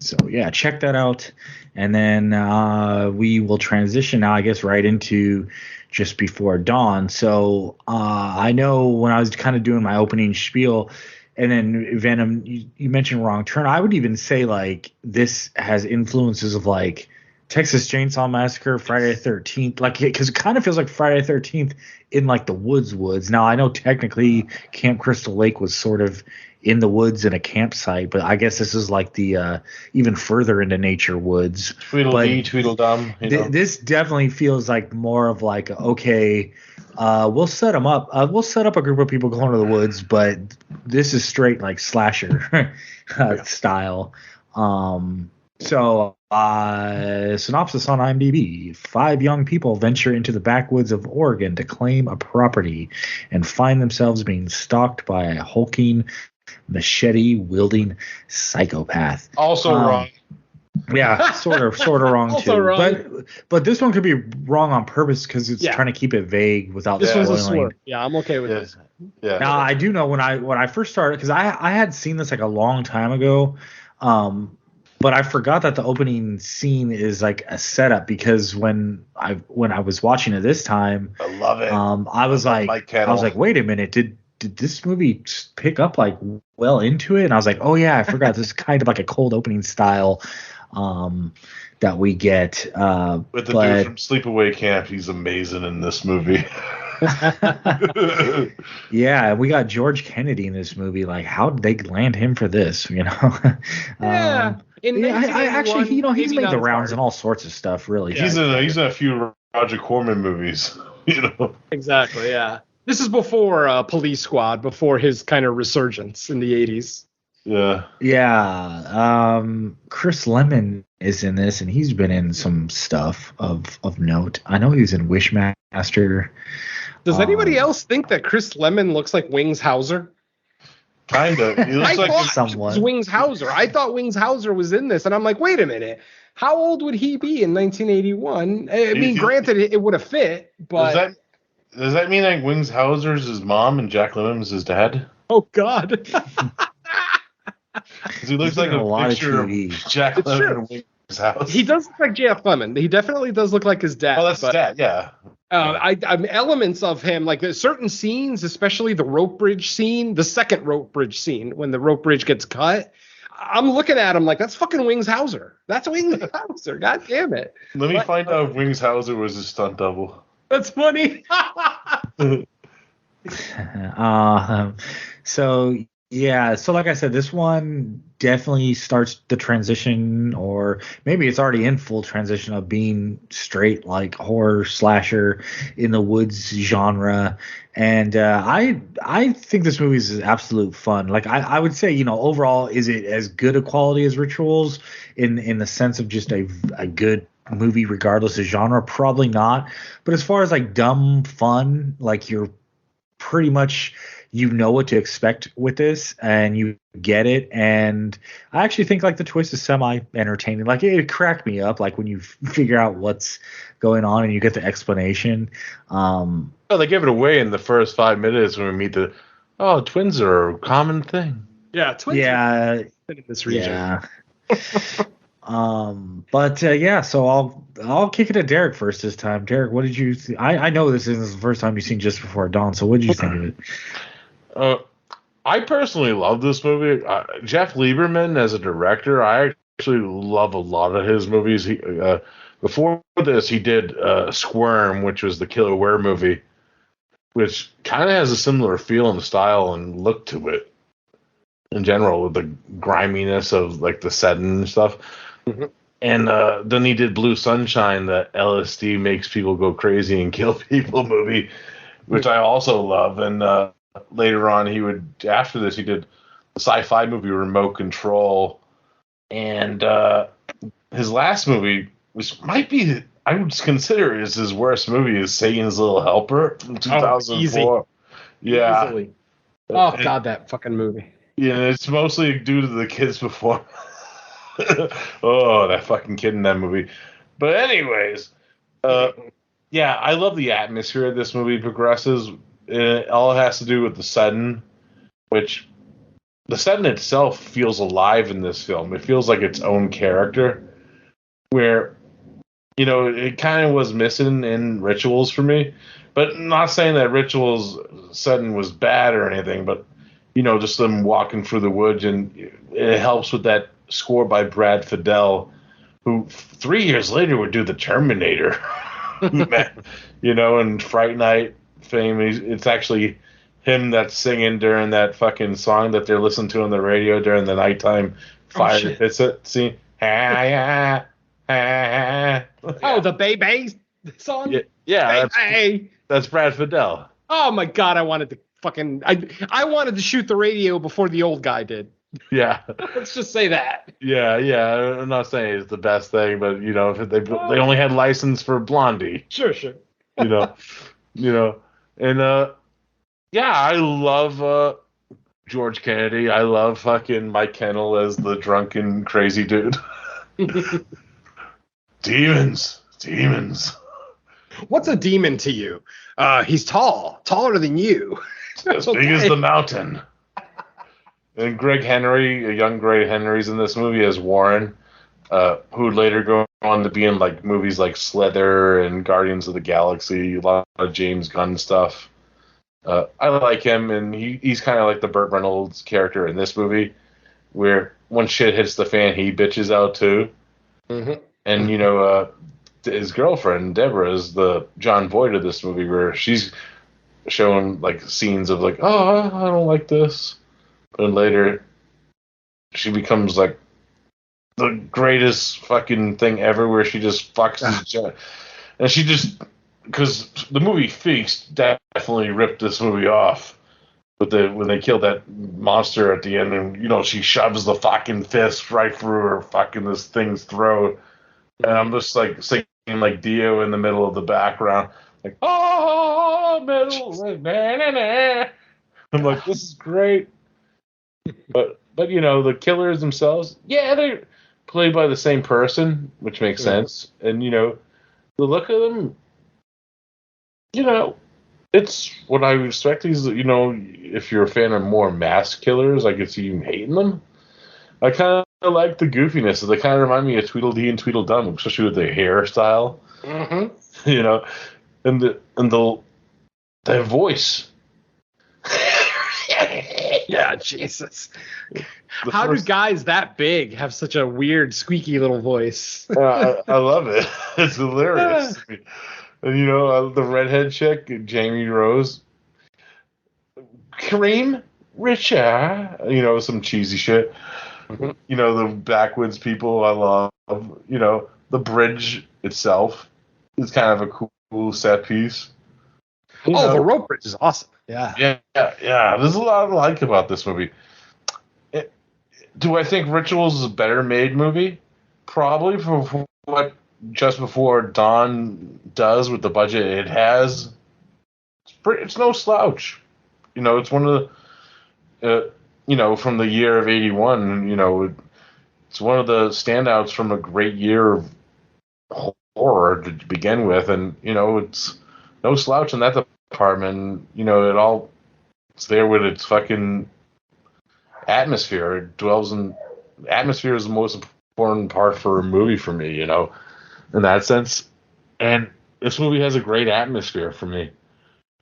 So yeah, check that out, and then we will transition now, I guess, right into Just Before Dawn. So I know when I was kind of doing my opening spiel, and then Venom, you mentioned Wrong Turn. I would even say like this has influences of like Texas Chainsaw Massacre, Friday the 13th, like because it kind of feels like Friday the 13th in like the woods. Now I know technically Camp Crystal Lake was sort of in the woods in a campsite, but I guess this is like the even further into nature woods. Tweedledee, Tweedledum. This definitely feels like more of like, okay, we'll set them up. We'll set up a group of people going to the woods, but this is straight like slasher style. So, synopsis on IMDb. 5 young people venture into the backwoods of Oregon to claim a property and find themselves being stalked by a hulking, machete-wielding psychopath. Also wrong. Yeah, sort of wrong Also too. wrong. But this one could be wrong on purpose because it's trying to keep it vague without This one's a spoiling. slur. Yeah, I'm okay with this. Yeah. Now I do know when I first started, because I had seen this like a long time ago, but I forgot that the opening scene is like a setup, because when I was watching it this time, I love it. I was like, wait a minute, did this movie pick up like well into it? And I was like, oh yeah, I forgot this is kind of like a cold opening style that we get. With the dude from Sleepaway Camp, he's amazing in this movie. Yeah, we got George Kennedy in this movie. Like, how did they land him for this? You know? Yeah. I actually, he's maybe made not the as rounds hard. in all sorts of stuff. Really, He's in a few Roger Corman movies. You know. Exactly. Yeah. This is before Police Squad, before his kind of resurgence in the 80s. Yeah. Yeah. Chris Lemmon is in this, and he's been in some stuff of note. I know he was in Wishmaster. Does anybody else think that Chris Lemmon looks like Wings Hauser? Kind of. He looks like somewhat. Wings Hauser. I thought Wings Hauser was in this, and I'm like, wait a minute. How old would he be in 1981? I mean, granted, it would have fit, but does that mean like Wings Hauser's his mom and Jack Lemmon's his dad? Oh God. Because he looks like a picture of Jack Lemmon and Wings Hauser. He does look like J.F. Lemon. He definitely does look like his dad. Oh, that's his dad, yeah. I'm elements of him, like there's certain scenes, especially the rope bridge scene, the second rope bridge scene, when the rope bridge gets cut. I'm looking at him like, that's fucking Wings Hauser. That's Wings Hauser. God damn it. Let me find out if Wings Hauser was his stunt double. That's funny. So yeah, so like I said, this one definitely starts the transition, or maybe it's already in full transition of being straight like horror slasher in the woods genre. And I think this movie is absolute fun. Like I would say, overall, is it as good a quality as Rituals in the sense of just a good movie regardless of genre? Probably not. But as far as like dumb fun, like you're pretty much, what to expect with this, and you get it. And I actually think like the twist is semi entertaining. Like it cracked me up, like when you figure out what's going on and you get the explanation. Well, they give it away in the first 5 minutes when we meet twins are a common thing. Yeah, twins. Yeah, in this region. Yeah. So I'll kick it to Derek first this time. Derek, what did you see? I know this isn't the first time you've seen Just Before Dawn, so what did you think of it? I personally love this movie. Jeff Lieberman as a director, I actually love a lot of his movies. He before this, he did Squirm, which was the killer were movie, which kind of has a similar feel and style and look to it in general, with the griminess of like the setting and stuff. Mm-hmm. And then he did Blue Sunshine, the LSD makes people go crazy and kill people movie, which I also love. And later on, after this, he did the sci-fi movie Remote Control. And his last movie, which might be, I would consider is his worst movie, is Satan's Little Helper from 2004. Yeah. Easily. Oh, God, that fucking movie. Yeah, it's mostly due to the kids before. Oh, that fucking kid in that movie. But anyways, I love the atmosphere this movie progresses. All it has to do with the setting, which the setting itself feels alive in this film. It feels like its own character, where, it kind of was missing in Rituals for me. But not saying that Rituals setting was bad or anything, but just them walking through the woods, and it helps with that score by Brad Fiedel, who 3 years later would do The Terminator, and Fright Night fame. It's actually him that's singing during that fucking song that they're listening to on the radio during the nighttime fire hits it. See? Oh, the Baby song? Yeah, that's Brad Fiedel. Oh my God, I wanted to shoot the radio before the old guy did. Yeah. Let's just say that. Yeah. I'm not saying it's the best thing, but if they only had license for Blondie. Sure. you know, and yeah, I love George Kennedy. I love fucking Mike Kennel as the drunken crazy dude. Demons. What's a demon to you? He's taller than you. As big as the mountain. And Greg Henry, a young Greg Henry's in this movie as Warren, who would later go on to be in like movies like Slither and Guardians of the Galaxy, a lot of James Gunn stuff. I like him, and he's kind of like the Burt Reynolds character in this movie, where when shit hits the fan, he bitches out too. Mm-hmm. And his girlfriend Deborah is the John Voight of this movie, where she's showing like scenes of like, oh, I don't like this, and later she becomes like the greatest fucking thing ever, where she just fucks his and she just, because the movie Feast definitely ripped this movie off. But when they killed that monster at the end, and she shoves the fucking fist right through her fucking this thing's throat, and I'm just like singing like Dio in the middle of the background, like middle, nah. I'm like, this is great. But the killers themselves, yeah, they're played by the same person, which makes sense, and the look of them, it's what I expect. These, if you're a fan of more mass killers, I could see you hating them. I kind of like the goofiness. They kind of remind me of Tweedledee and Tweedledum, especially with their hairstyle. Mm-hmm. And their voice. Yeah, Jesus. How do guys that big have such a weird, squeaky little voice? I love it. It's hilarious. And the redhead chick, Jamie Rose, Cream Richer, some cheesy shit. Mm-hmm. The backwoods people I love. The bridge itself is kind of a cool set piece. The rope bridge is awesome. Yeah. There's a lot to like about this movie. Do I think Rituals is a better made movie? Probably, for what Just Before Dawn does with the budget it has. It's no slouch. It's one of the, from the year of 81, it's one of the standouts from a great year of horror to begin with. And, it's no slouch in that department. It's there with its fucking atmosphere. It dwells in, atmosphere is the most important part for a movie for me, in that sense. And this movie has a great atmosphere for me.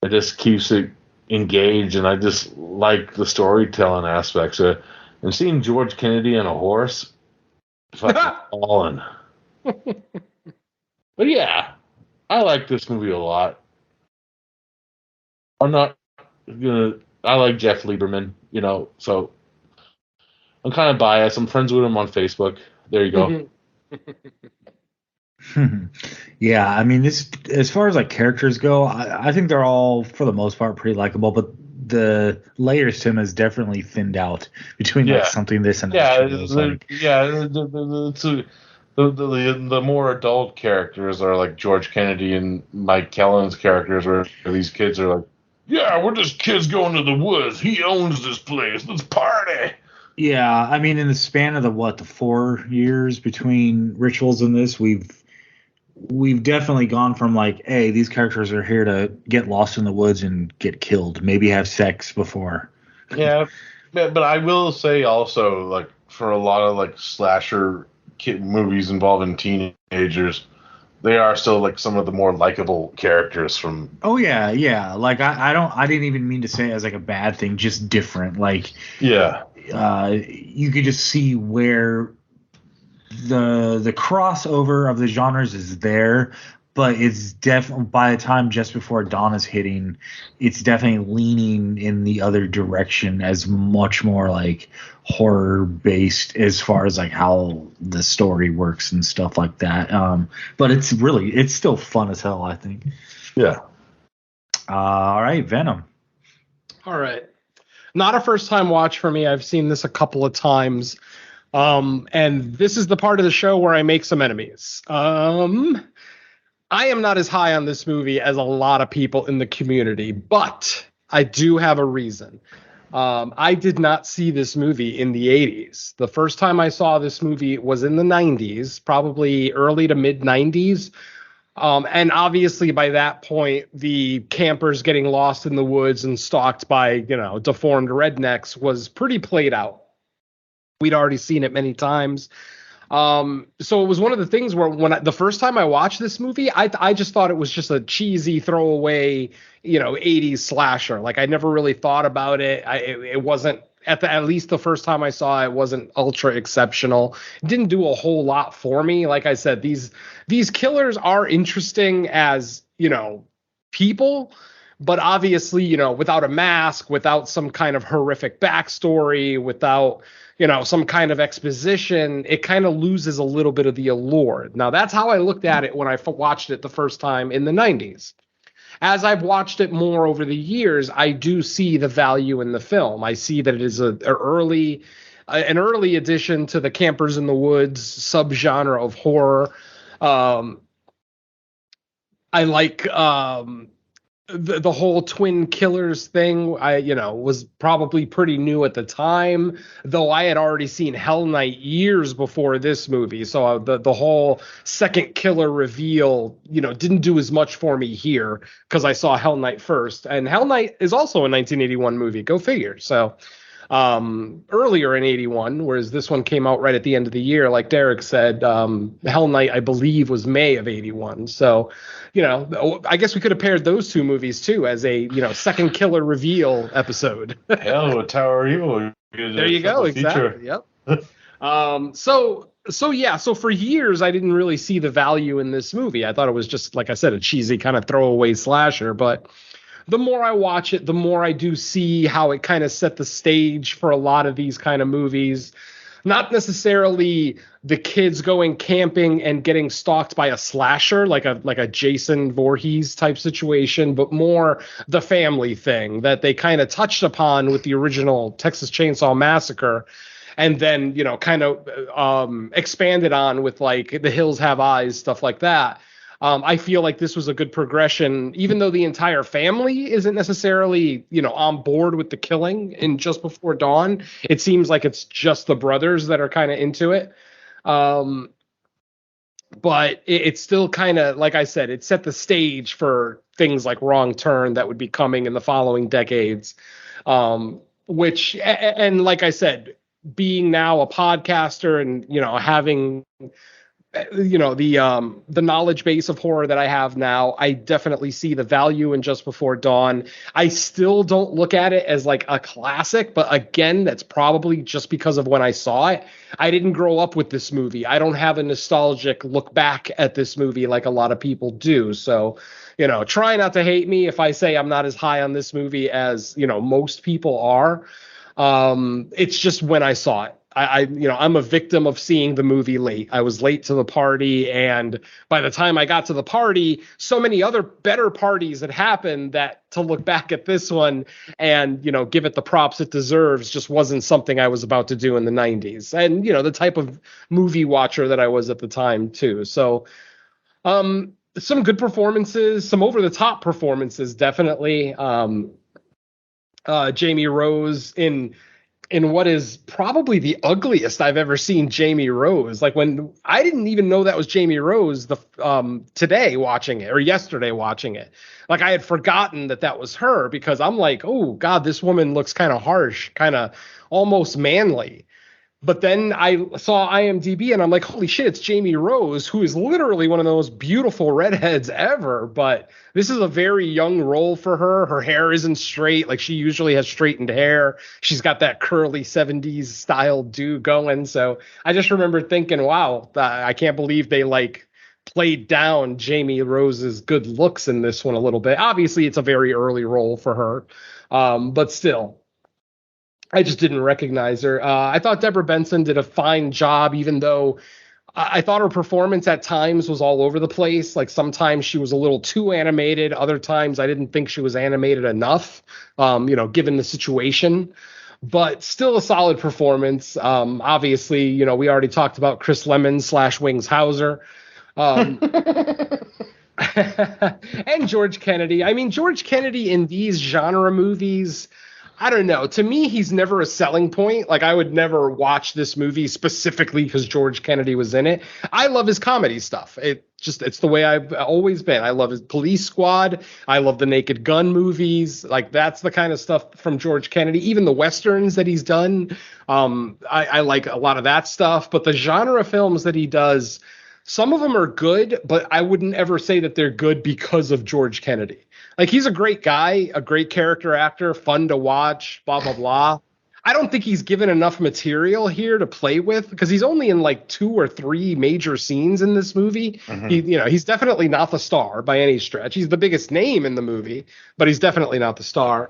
It just keeps it engaged, and I just like the storytelling aspects of it. And seeing George Kennedy on a horse, fucking falling. But yeah, I like this movie a lot. I like Jeff Lieberman, so I'm kind of biased. I'm friends with him on Facebook. There you go. Yeah, I mean, this, as far as like characters go, I think they're all for the most part pretty likable, but the layers to him has definitely thinned out between like something this and that. The more adult characters are like George Kennedy and Mike Kellen's characters, where these kids are like, yeah, we're just kids going to the woods. He owns this place. Let's party. Yeah, I mean, in the span of the 4 years between Rituals and this, we've definitely gone from like, hey, these characters are here to get lost in the woods and get killed, maybe have sex before. Yeah, but I will say also, like, for a lot of like slasher movies involving teenagers, they are still like some of the more likable characters from. Oh yeah. Like I didn't even mean to say it as like a bad thing, just different. Like you could just see where the crossover of the genres is there, but it's definitely, by the time Just Before Dawn is hitting, it's definitely leaning in the other direction as much more like horror based as far as like how the story works and stuff like that. But it's still fun as hell, I think. Yeah. All right, Venom. All right. Not a first time watch for me. I've seen this a couple of times. And this is the part of the show where I make some enemies. I am not as high on this movie as a lot of people in the community, but I do have a reason. I did not see this movie in the 80s. The first time I saw this movie was in the 90s, probably early to mid 90s. And obviously by that point, the campers getting lost in the woods and stalked by, deformed rednecks was pretty played out. We'd already seen it many times. So it was one of the things where the first time I watched this movie, I just thought it was just a cheesy throwaway, 80s slasher. Like I never really thought about it. It wasn't at least the first time I saw it wasn't ultra exceptional. It didn't do a whole lot for me. Like I said, these killers are interesting as, people, but obviously, without a mask, without some kind of horrific backstory, without, some kind of exposition, it kind of loses a little bit of the allure. Now, that's how I looked at it when I watched it the first time in the 90s. As I've watched it more over the years, I do see the value in the film. I see that it is an early addition to the Campers in the Woods subgenre of horror. I like the whole twin killers thing. Was probably pretty new at the time, though I had already seen Hell Night years before this movie. So the whole second killer reveal, didn't do as much for me here because I saw Hell Night first. And Hell Night is also a 1981 movie. Go figure. So earlier in 81, whereas this one came out right at the end of the year. Like Derek said, Hell Night, I believe, was May of 81. So, I guess we could have paired those two movies too as a, second killer reveal episode. Hell, with Tower of Evil. There you go. Exactly. Yep. So for years, I didn't really see the value in this movie. I thought it was just, like I said, a cheesy kind of throwaway slasher, but the more I watch it, the more I do see how it kind of set the stage for a lot of these kind of movies. Not necessarily the kids going camping and getting stalked by a slasher, like a Jason Voorhees type situation, but more the family thing that they kind of touched upon with the original Texas Chainsaw Massacre. And then, kind of expanded on with like The Hills Have Eyes, stuff like that. I feel like this was a good progression, even though the entire family isn't necessarily, on board with the killing in Just Before Dawn. It seems like it's just the brothers that are kind of into it. But it's still kind of, like I said, it set the stage for things like Wrong Turn that would be coming in the following decades. Which, and like I said, being now a podcaster and, having the knowledge base of horror that I have now, I definitely see the value in Just Before Dawn. I still don't look at it as like a classic, but again, that's probably just because of when I saw it. I didn't grow up with this movie. I don't have a nostalgic look back at this movie like a lot of people do. So, try not to hate me if I say I'm not as high on this movie as, most people are. It's just when I saw it. I'm a victim of seeing the movie late. I was late to the party, and by the time I got to the party, so many other better parties had happened that to look back at this one and, give it the props it deserves just wasn't something I was about to do in the 90s. And, the type of movie watcher that I was at the time too. So, some good performances, some over-the-top performances, definitely. Jamie Rose in what is probably the ugliest I've ever seen Jamie Rose. Like when I didn't even know that was Jamie Rose today watching it or yesterday watching it. Like I had forgotten that was her because I'm like, oh God, this woman looks kind of harsh, kind of almost manly. But then I saw IMDb and I'm like, holy shit, it's Jamie Rose, who is literally one of the most beautiful redheads ever. But this is a very young role for her. Her hair isn't straight. Like she usually has straightened hair. She's got that curly 70s style do going. So I just remember thinking, wow, I can't believe they played down Jamie Rose's good looks in this one a little bit. Obviously, it's a very early role for her. But still. I just didn't recognize her. I thought Deborah Benson did a fine job, even though I thought her performance at times was all over the place. Like sometimes she was a little too animated. Other times I didn't think she was animated enough, given the situation. But still a solid performance. Obviously, we already talked about Chris Lemon / Wings Hauser. And George Kennedy. I mean, George Kennedy in these genre movies, I don't know. To me, he's never a selling point. Like, I would never watch this movie specifically because George Kennedy was in it. I love his comedy stuff. It's the way I've always been. I love his Police Squad. I love the Naked Gun movies. Like, that's the kind of stuff from George Kennedy. Even the Westerns that he's done, I like a lot of that stuff. But the genre films that he does, some of them are good, but I wouldn't ever say that they're good because of George Kennedy. Like, he's a great guy, a great character actor, fun to watch, blah, blah, blah. I don't think he's given enough material here to play with because he's only in like 2 or 3 major scenes in this movie. Mm-hmm. He's definitely not the star by any stretch. He's the biggest name in the movie, but he's definitely not the star.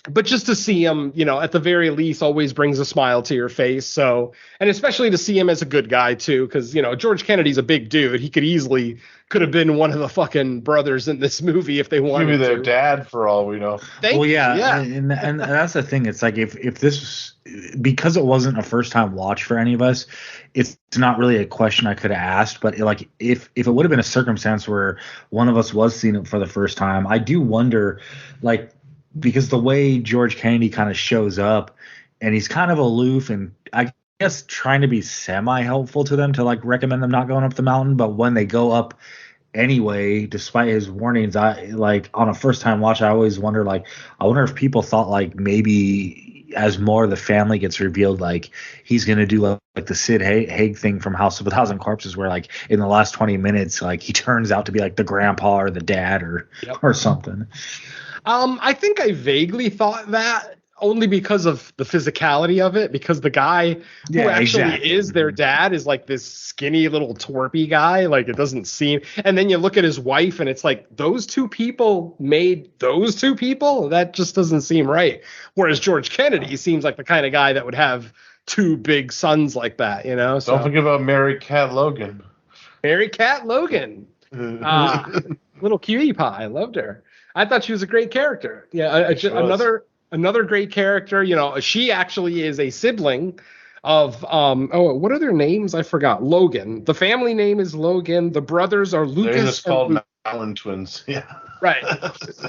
But just to see him, at the very least, always brings a smile to your face. So, and especially to see him as a good guy too, because George Kennedy's a big dude. He could have been one of the fucking brothers in this movie if they wanted to. Maybe their dad, for all we know. Yeah. And that's the thing. It's like if this, because it wasn't a first time watch for any of us, it's not really a question I could have asked. But like if it would have been a circumstance where one of us was seeing it for the first time, I do wonder, like, because the way George Kennedy kind of shows up and he's kind of aloof and I guess trying to be semi-helpful to them to like recommend them not going up the mountain. But when they go up anyway, despite his warnings, I like on a first time watch, I always wonder, like, I wonder if people thought like maybe as more of the family gets revealed, like he's going to do like the Sid Haig thing from House of a Thousand Corpses, where like in the last 20 minutes, like he turns out to be like the grandpa or the dad or something. I think I vaguely thought that only because of the physicality of it, because the guy who actually is their dad is like this skinny little twerpy guy. Like, it doesn't seem, and then you look at his wife and it's like, those two people made those two people? That just doesn't seem right. Whereas George Kennedy seems like the kind of guy that would have 2 big sons like that, So, don't forget about Mary Cat Logan. Mary Cat Logan. Little cutie pie. I loved her. I thought she was a great character. Yeah, another great character. She actually is a sibling of what are their names? I forgot. Logan. The family name is Logan. The brothers are Lucas. They're just called Mountain Twins. Yeah. Right.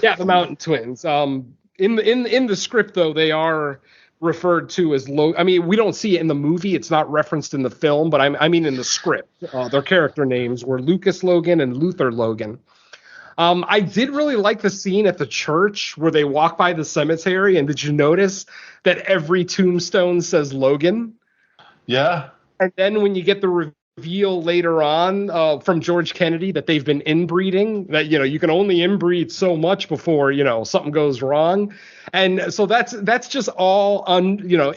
Yeah, the Mountain Twins. In the script though, they are referred to as Logan. I mean, we don't see it in the movie. It's not referenced in the film, but I mean in the script. Their character names were Lucas Logan and Luther Logan. I did really like the scene at the church where they walk by the cemetery. And did you notice that every tombstone says Logan? Yeah. And then when you get the reveal later on from George Kennedy that they've been inbreeding, that, you can only inbreed so much before, something goes wrong. And so that's just all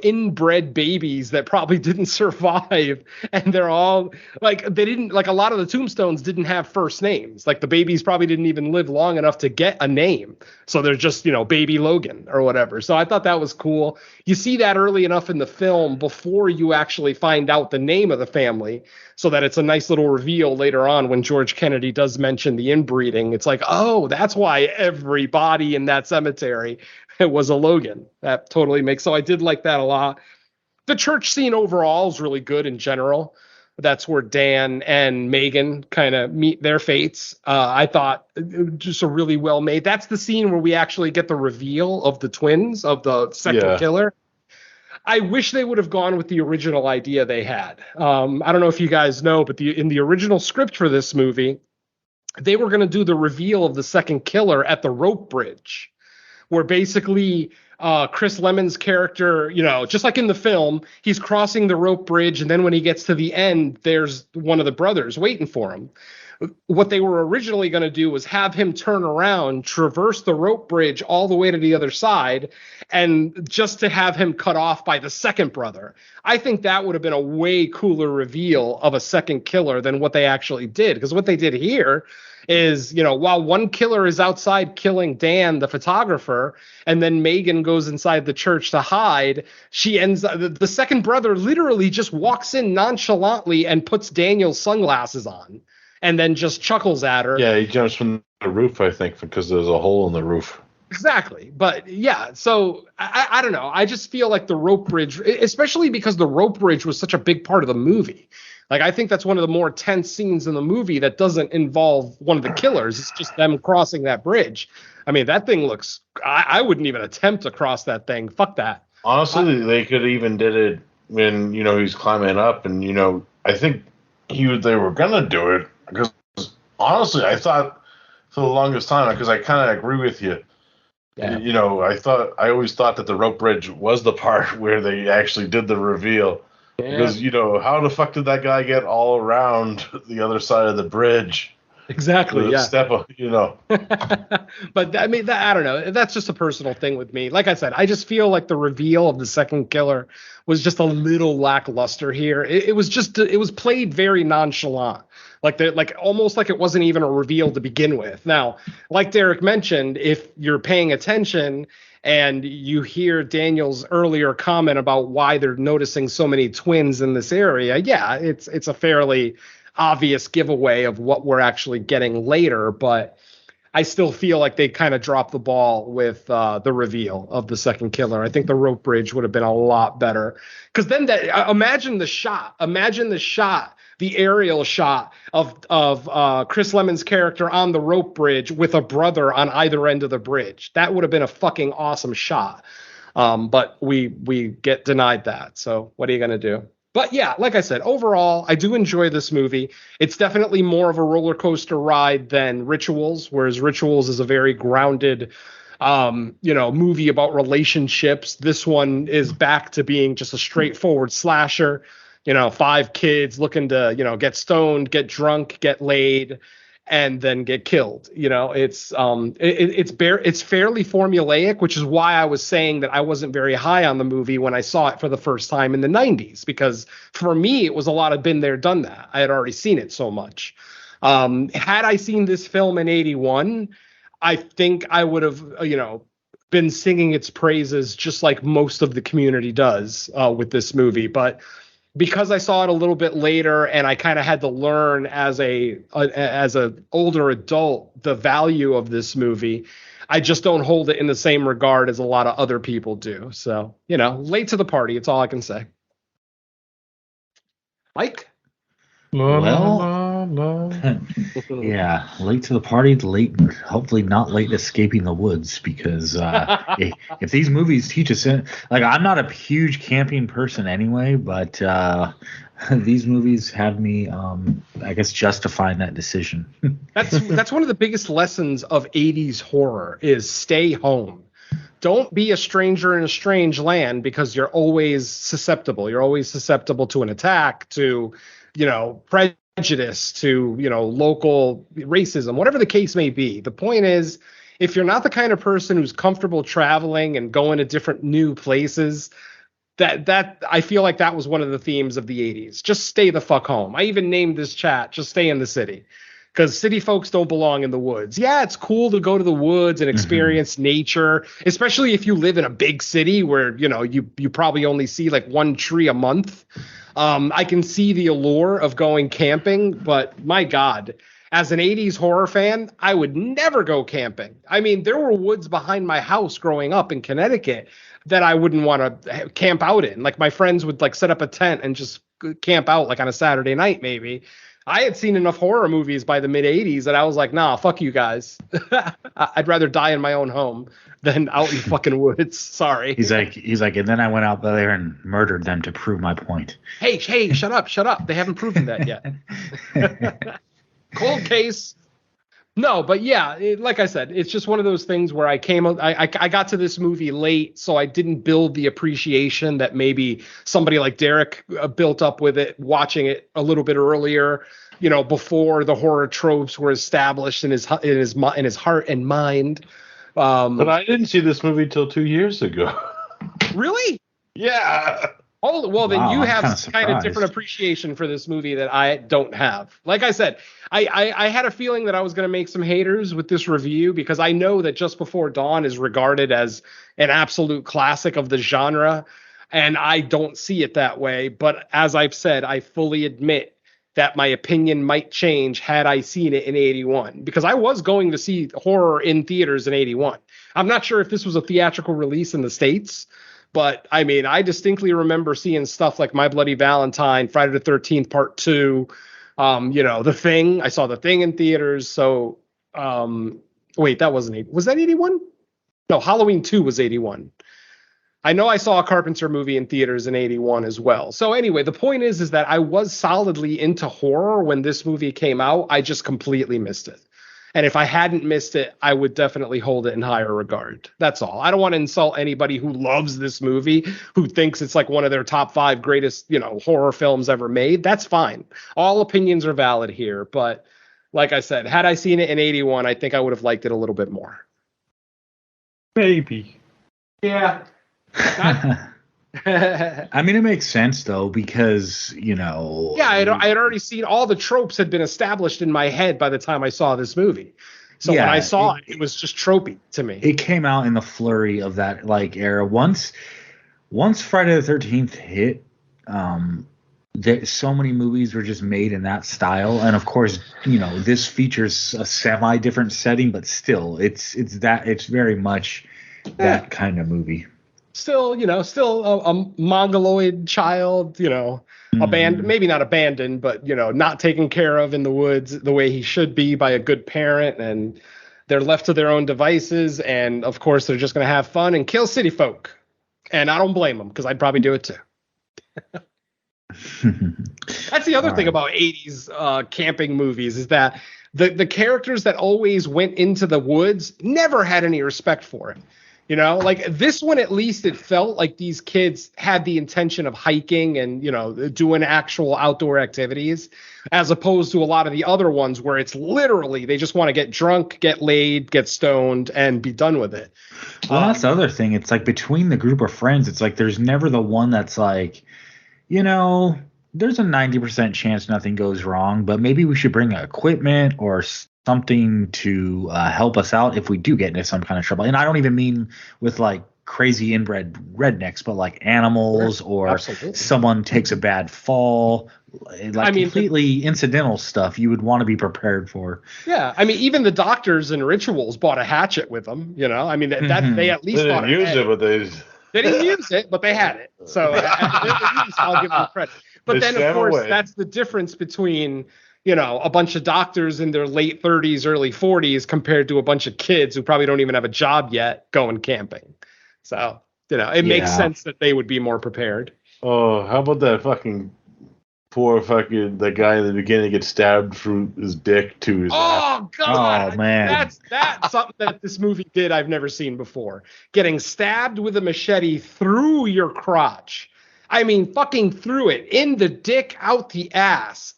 inbred babies that probably didn't survive. And they're all like, they didn't, like, a lot of the tombstones didn't have first names. Like, the babies probably didn't even live long enough to get a name. So they're just, baby Logan or whatever. So I thought that was cool. You see that early enough in the film before you actually find out the name of the family, so that it's a nice little reveal later on when George Kennedy does mention the inbreeding. It's like, oh, that's why everybody in that cemetery was a Logan. That totally makes, so I did like that a lot. The church scene overall is really good in general. That's where Dan and Megan kind of meet their fates. I thought just a really well made. That's the scene where we actually get the reveal of the twins, of the second killer. I wish they would have gone with the original idea they had. I don't know if you guys know, but in the original script for this movie, they were going to do the reveal of the second killer at the rope bridge, where basically Chris Lemon's character, just like in the film, he's crossing the rope bridge, and then when he gets to the end, there's one of the brothers waiting for him. what they were originally going to do was have him turn around, traverse the rope bridge all the way to the other side, and just to have him cut off by the second brother. I think that would have been a way cooler reveal of a second killer than what they actually did. Because what they did here is, while one killer is outside killing Dan, the photographer, and then Megan goes inside the church to hide, the second brother literally just walks in nonchalantly and puts Daniel's sunglasses on and then just chuckles at her. Yeah, he jumps from the roof, I think, because there's a hole in the roof. Exactly. But yeah, so I don't know. I just feel like the rope bridge, especially because the rope bridge was such a big part of the movie. Like, I think that's one of the more tense scenes in the movie that doesn't involve one of the killers. It's just them crossing that bridge. I mean, that thing looks, I wouldn't even attempt to cross that thing. Fuck that. Honestly, they could even did it when, he's climbing up and, I think they were going to do it because honestly, I thought for the longest time, because I kind of agree with you. Yeah. I always thought that the rope bridge was the part where they actually did the reveal. Yeah. Because, how the fuck did that guy get all around the other side of the bridge? Exactly, yeah. Step up, But, I mean, I don't know. That's just a personal thing with me. Like I said, I just feel like the reveal of the second killer was just a little lackluster here. It was played very nonchalant. Almost like it wasn't even a reveal to begin with. Now, like Derek mentioned, if you're paying attention and you hear Daniel's earlier comment about why they're noticing so many twins in this area, yeah, it's a fairly obvious giveaway of what we're actually getting later, but I still feel like they kind of dropped the ball with the reveal of the second killer. I think the rope bridge would have been a lot better. Because then imagine the shot, the aerial shot of Chris Lemon's character on the rope bridge with a brother on either end of the bridge. That would have been a fucking awesome shot. But we get denied that. So what are you going to do? But yeah, like I said, overall, I do enjoy this movie. It's definitely more of a roller coaster ride than Rituals, whereas Rituals is a very grounded, movie about relationships. This one is back to being just a straightforward slasher. 5 kids looking to, get stoned, get drunk, get laid, and then get killed. It's fairly formulaic, which is why I was saying that I wasn't very high on the movie when I saw it for the first time in the 90s, because for me, it was a lot of been there, done that. I had already seen it so much. Had I seen this film in 81, I think I would have, been singing its praises just like most of the community does with this movie. But because I saw it a little bit later and I kind of had to learn as a older adult the value of this movie, I just don't hold it in the same regard as a lot of other people do. So, late to the party. It's all I can say. Mike? Well, yeah, late to the party, hopefully not late escaping the woods, because if these movies teach us, I'm not a huge camping person anyway, but these movies have me, I guess, justifying that decision. That's one of the biggest lessons of 80s horror is stay home. Don't be a stranger in a strange land, because you're always susceptible. You're always susceptible to an attack, to prejudice, to, local racism, whatever the case may be. The point is, if you're not the kind of person who's comfortable traveling and going to different new places, that I feel like that was one of the themes of the 80s. Just stay the fuck home. I even named this chat, just stay in the city, because city folks don't belong in the woods. Yeah, it's cool to go to the woods and experience nature, especially if you live in a big city where, you probably only see like one tree a month. I can see the allure of going camping, but my God, as an 80s horror fan, I would never go camping. I mean, there were woods behind my house growing up in Connecticut that I wouldn't want to camp out in. Like, my friends would set up a tent and just camp out on a Saturday night, maybe. I had seen enough horror movies by the mid 80s that I was like, nah, fuck you guys. I'd rather die in my own home than out in fucking woods. Sorry. He's like, and then I went out there and murdered them to prove my point. Hey, shut up. They haven't proven that yet. Cold case. No, but yeah, like I said, it's just one of those things where I got to this movie late, so I didn't build the appreciation that maybe somebody like Derek built up with it, watching it a little bit earlier, before the horror tropes were established in his heart and mind. But I didn't see this movie till 2 years ago. Really? Yeah. Oh, well, then Wow, you I'm have kinda kind of surprised. different appreciation for this movie that I don't have. Like I said, I had a feeling that I was going to make some haters with this review because I know that Just Before Dawn is regarded as an absolute classic of the genre, and I don't see it that way. But as I've said, I fully admit that my opinion might change had I seen it in 81, because I was going to see horror in theaters in 81. I'm not sure if this was a theatrical release in the States, but I mean, I distinctly remember seeing stuff like My Bloody Valentine, Friday the 13th Part 2, The Thing. I saw The Thing in theaters. So, wait, that wasn't was that 81? No, Halloween 2 was 81. I know I saw a Carpenter movie in theaters in 81 as well. So anyway, the point is that I was solidly into horror when this movie came out. I just completely missed it. And if I hadn't missed it, I would definitely hold it in higher regard. That's all. I don't want to insult anybody who loves this movie, who thinks it's like one of their top 5 greatest, horror films ever made. That's fine. All opinions are valid here. But like I said, had I seen it in 81, I think I would have liked it a little bit more. Maybe. Yeah. I mean, it makes sense though, because Yeah, I had already seen all the tropes had been established in my head by the time I saw this movie. So when I saw it was just tropey to me. It came out in the flurry of that era. Once Friday the 13th hit, so many movies were just made in that style, and of course, this features a semi different setting, but still, it's very much that kind of movie. Still a mongoloid child, maybe not abandoned, but, not taken care of in the woods the way he should be by a good parent. And they're left to their own devices. And of course, they're just going to have fun and kill city folk. And I don't blame them, because I'd probably do it too. That's the other thing about 80s camping movies, is that the characters that always went into the woods never had any respect for it. Like this one, at least it felt like these kids had the intention of hiking and, doing actual outdoor activities, as opposed to a lot of the other ones where it's literally they just want to get drunk, get laid, get stoned, and be done with it. Well, that's the other thing. It's like between the group of friends, it's like there's never the one that's like, there's a 90% chance nothing goes wrong, but maybe we should bring equipment or something to help us out if we do get into some kind of trouble. And I don't even mean with like crazy inbred rednecks, but like animals or Absolutely. Someone takes a bad fall, like completely incidental stuff you would want to be prepared for. Yeah, I mean, even the doctors in Rituals bought a hatchet with them. That they at least They didn't use it, but they didn't use it, but they had it. So at least I'll give them credit. But then, of course, that's the difference between a bunch of doctors in their late 30s, early 40s compared to a bunch of kids who probably don't even have a job yet going camping. So, it makes sense that they would be more prepared. Oh, how about that the guy in the beginning gets stabbed through his dick to his ass. God. Oh, man. That's something that this movie did I've never seen before. Getting stabbed with a machete through your crotch. I mean, fucking through it. In the dick, out the ass.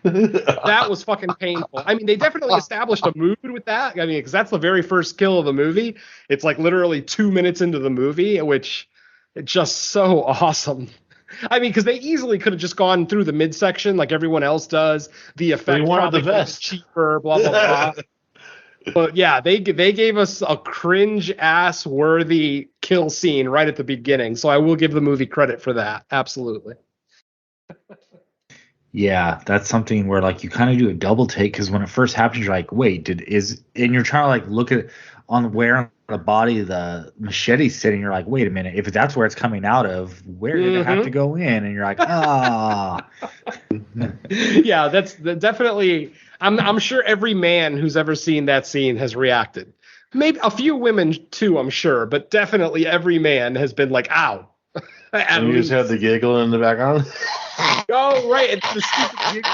That was fucking painful. I mean, they definitely established a mood with that. I mean, because that's the very first kill of the movie. It's like literally 2 minutes into the movie, which it's just so awesome. I mean, because they easily could have just gone through the midsection like everyone else does. The effect probably was cheaper, blah, blah, blah. But yeah, they gave us a cringe ass worthy kill scene right at the beginning. So I will give the movie credit for that. Absolutely. Yeah, that's something where like you kind of do a double take, because when it first happens, you're like, wait, and you're trying to like look at on where on the body the machete's sitting. You're like, wait a minute, if that's where it's coming out of, where did it have to go in? And you're like, Yeah, that's definitely. I'm sure every man who's ever seen that scene has reacted. Maybe a few women too, I'm sure, but definitely every man has been like, ow. And you just have the giggle in the background. Oh, right. It's the stupid giggle.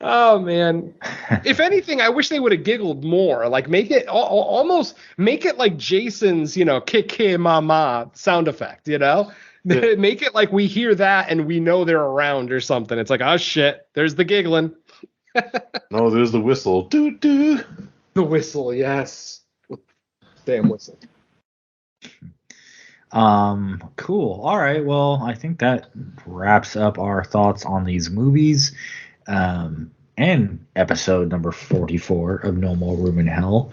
Oh man! If anything, I wish they would have giggled more. Like make it almost make it like Jason's, "kick mama" sound effect. Make it like we hear that and we know they're around or something. It's like, oh shit, there's the giggling. No, there's the whistle. Doo doo. The whistle, yes. Damn whistle. Cool. All right. Well, I think that wraps up our thoughts on these movies. And episode number 44 of No More Room in Hell.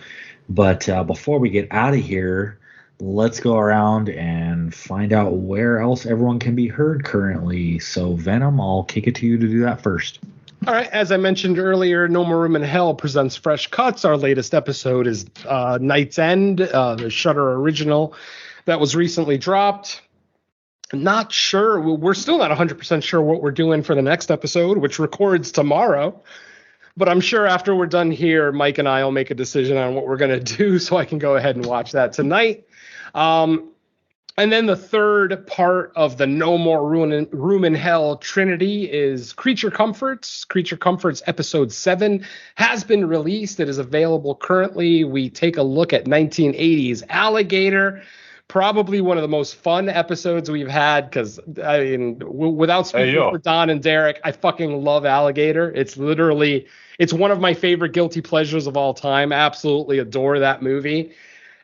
But before we get out of here, let's go around and find out where else everyone can be heard currently. So, Venom, I'll kick it to you to do that first. All right. As I mentioned earlier, No More Room in Hell presents Fresh Cuts. Our latest episode is Night's End, the Shudder original that was recently dropped. Not sure. We're still not 100% sure what we're doing for the next episode, which records tomorrow. But I'm sure after we're done here, Mike and I will make a decision on what we're going to do so I can go ahead and watch that tonight. And then the third part of the No More Room in Hell Trinity is Creature Comforts. Creature Comforts episode 7 has been released. It is available currently. We take a look at 1980s Alligator. Probably one of the most fun episodes we've had because, without speaking for Don and Derek, I fucking love Alligator. It's one of my favorite guilty pleasures of all time. Absolutely adore that movie.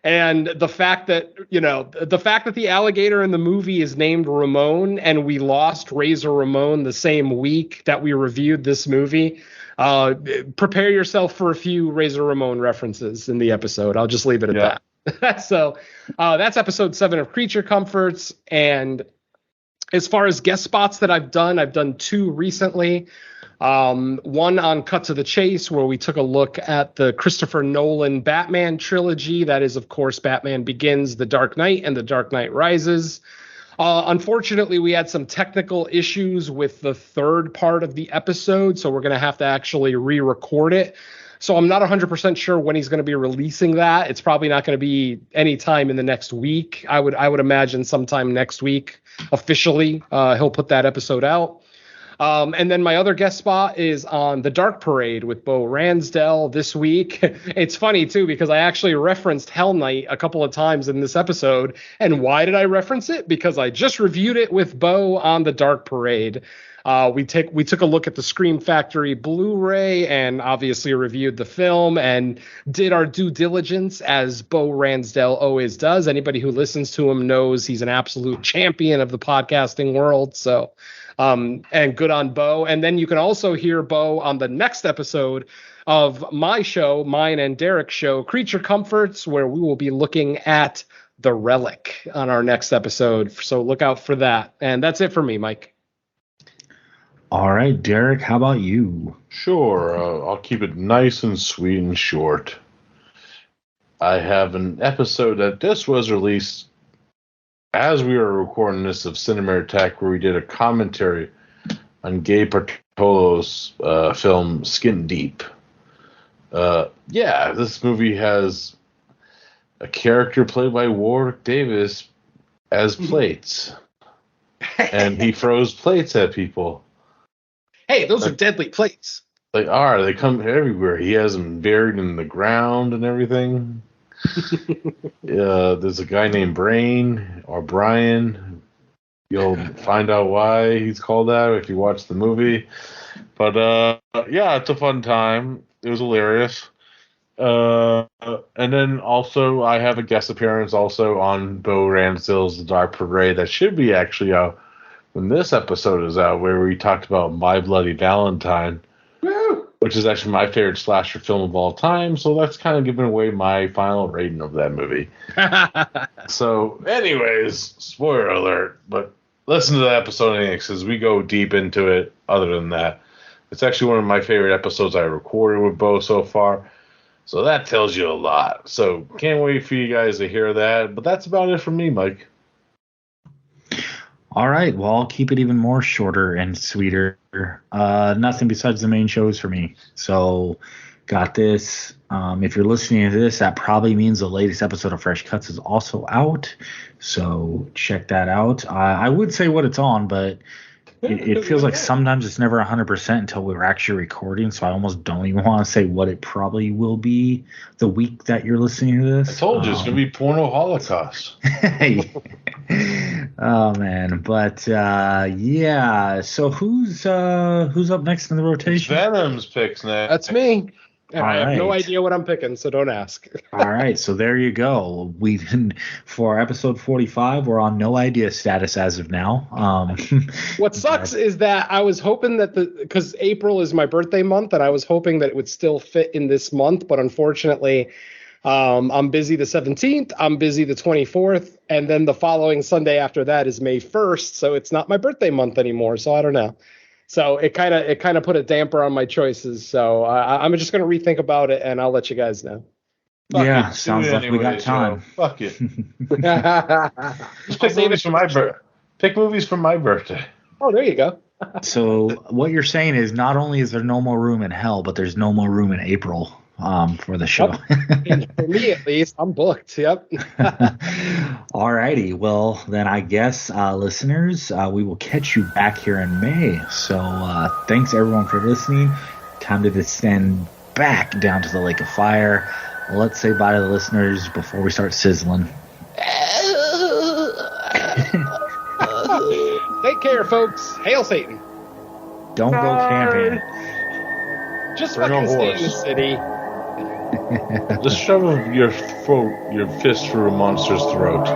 And the fact that the alligator in the movie is named Ramon and we lost Razor Ramon the same week that we reviewed this movie, prepare yourself for a few Razor Ramon references in the episode. I'll just leave it at that. So that's episode 7 of Creature Comforts. And as far as guest spots that I've done 2 recently. One on Cut to the Chase, where we took a look at the Christopher Nolan Batman trilogy. That is, of course, Batman Begins, The Dark Knight, and The Dark Knight Rises. Unfortunately, we had some technical issues with the third part of the episode, so we're going to have to actually re-record it. So I'm not 100% sure when he's going to be releasing that. It's probably not going to be any time in the next week. I would imagine sometime next week officially he'll put that episode out. And then my other guest spot is on The Dark Parade with Bo Ransdell this week. It's funny, too, because I actually referenced Hell Night a couple of times in this episode. And why did I reference it? Because I just reviewed it with Bo on The Dark Parade. We took a look at the Scream Factory Blu-ray and obviously reviewed the film and did our due diligence, as Bo Ransdell always does. Anybody who listens to him knows he's an absolute champion of the podcasting world. So, and good on Bo. And then you can also hear Bo on the next episode of my show, mine and Derek's show, Creature Comforts, where we will be looking at The Relic on our next episode. So look out for that. And that's it for me, Mike. All right, Derek, how about you? Sure. I'll keep it nice and sweet and short. I have an episode that just was released as we were recording this of Cinema Attack, where we did a commentary on Gabe Bartolo's film Skin Deep. This movie has a character played by Warwick Davis as plates. And he throws plates at people. Hey, those are deadly plates. They are. They come everywhere. He has them buried in the ground and everything. There's a guy named Brain or Brian. You'll find out why he's called that if you watch the movie. But it's a fun time. It was hilarious. And then also I have a guest appearance also on Bo Ransdell's The Dark Parade that should be actually out when this episode is out, where we talked about My Bloody Valentine. Woo! Which is actually my favorite slasher film of all time. So that's kind of giving away my final rating of that movie. So, anyways, spoiler alert, but listen to the episode anyway, because we go deep into it. Other than that, it's actually one of my favorite episodes I recorded with Bo so far. So that tells you a lot. So can't wait for you guys to hear that. But that's about it for me, Mike. All right, well, I'll keep it even more shorter and sweeter. Nothing besides the main shows for me. So, got this. If you're listening to this, that probably means the latest episode of Fresh Cuts is also out. So, check that out. I would say what it's on, but it feels like sometimes it's never 100% until we're actually recording, so I almost don't even want to say what it probably will be the week that you're listening to this. I told you it's gonna be porno holocaust. Oh man, but yeah. So who's up next in the rotation? Venom's picks next. That's me. And I have no right. idea what I'm picking, so don't ask. All right, so there you go. For episode 45, we're on no idea status as of now. What sucks is that I was hoping that because April is my birthday month, and I was hoping that it would still fit in this month, but unfortunately, I'm busy the 17th, I'm busy the 24th, and then the following Sunday after that is May 1st, so it's not my birthday month anymore. So I don't know. So it kind of put a damper on my choices. So I'm just going to rethink about it, and I'll let you guys know. Yeah, sounds like we got time. Fuck it. Just pick movies for my birthday. Pick movies for my birthday. Oh, there you go. So what you're saying is not only is there no more room in hell, but there's no more room in April for the show. Yep. For me, at least, I'm booked. Yep. All righty. Well, then I guess, listeners, we will catch you back here in May. So thanks, everyone, for listening. Time to descend back down to the Lake of Fire. Let's say bye to the listeners before we start sizzling. Take care, folks. Hail Satan. Don't go camping. Just Bring fucking a stay in the horse. city. Just shove your fist through a monster's throat.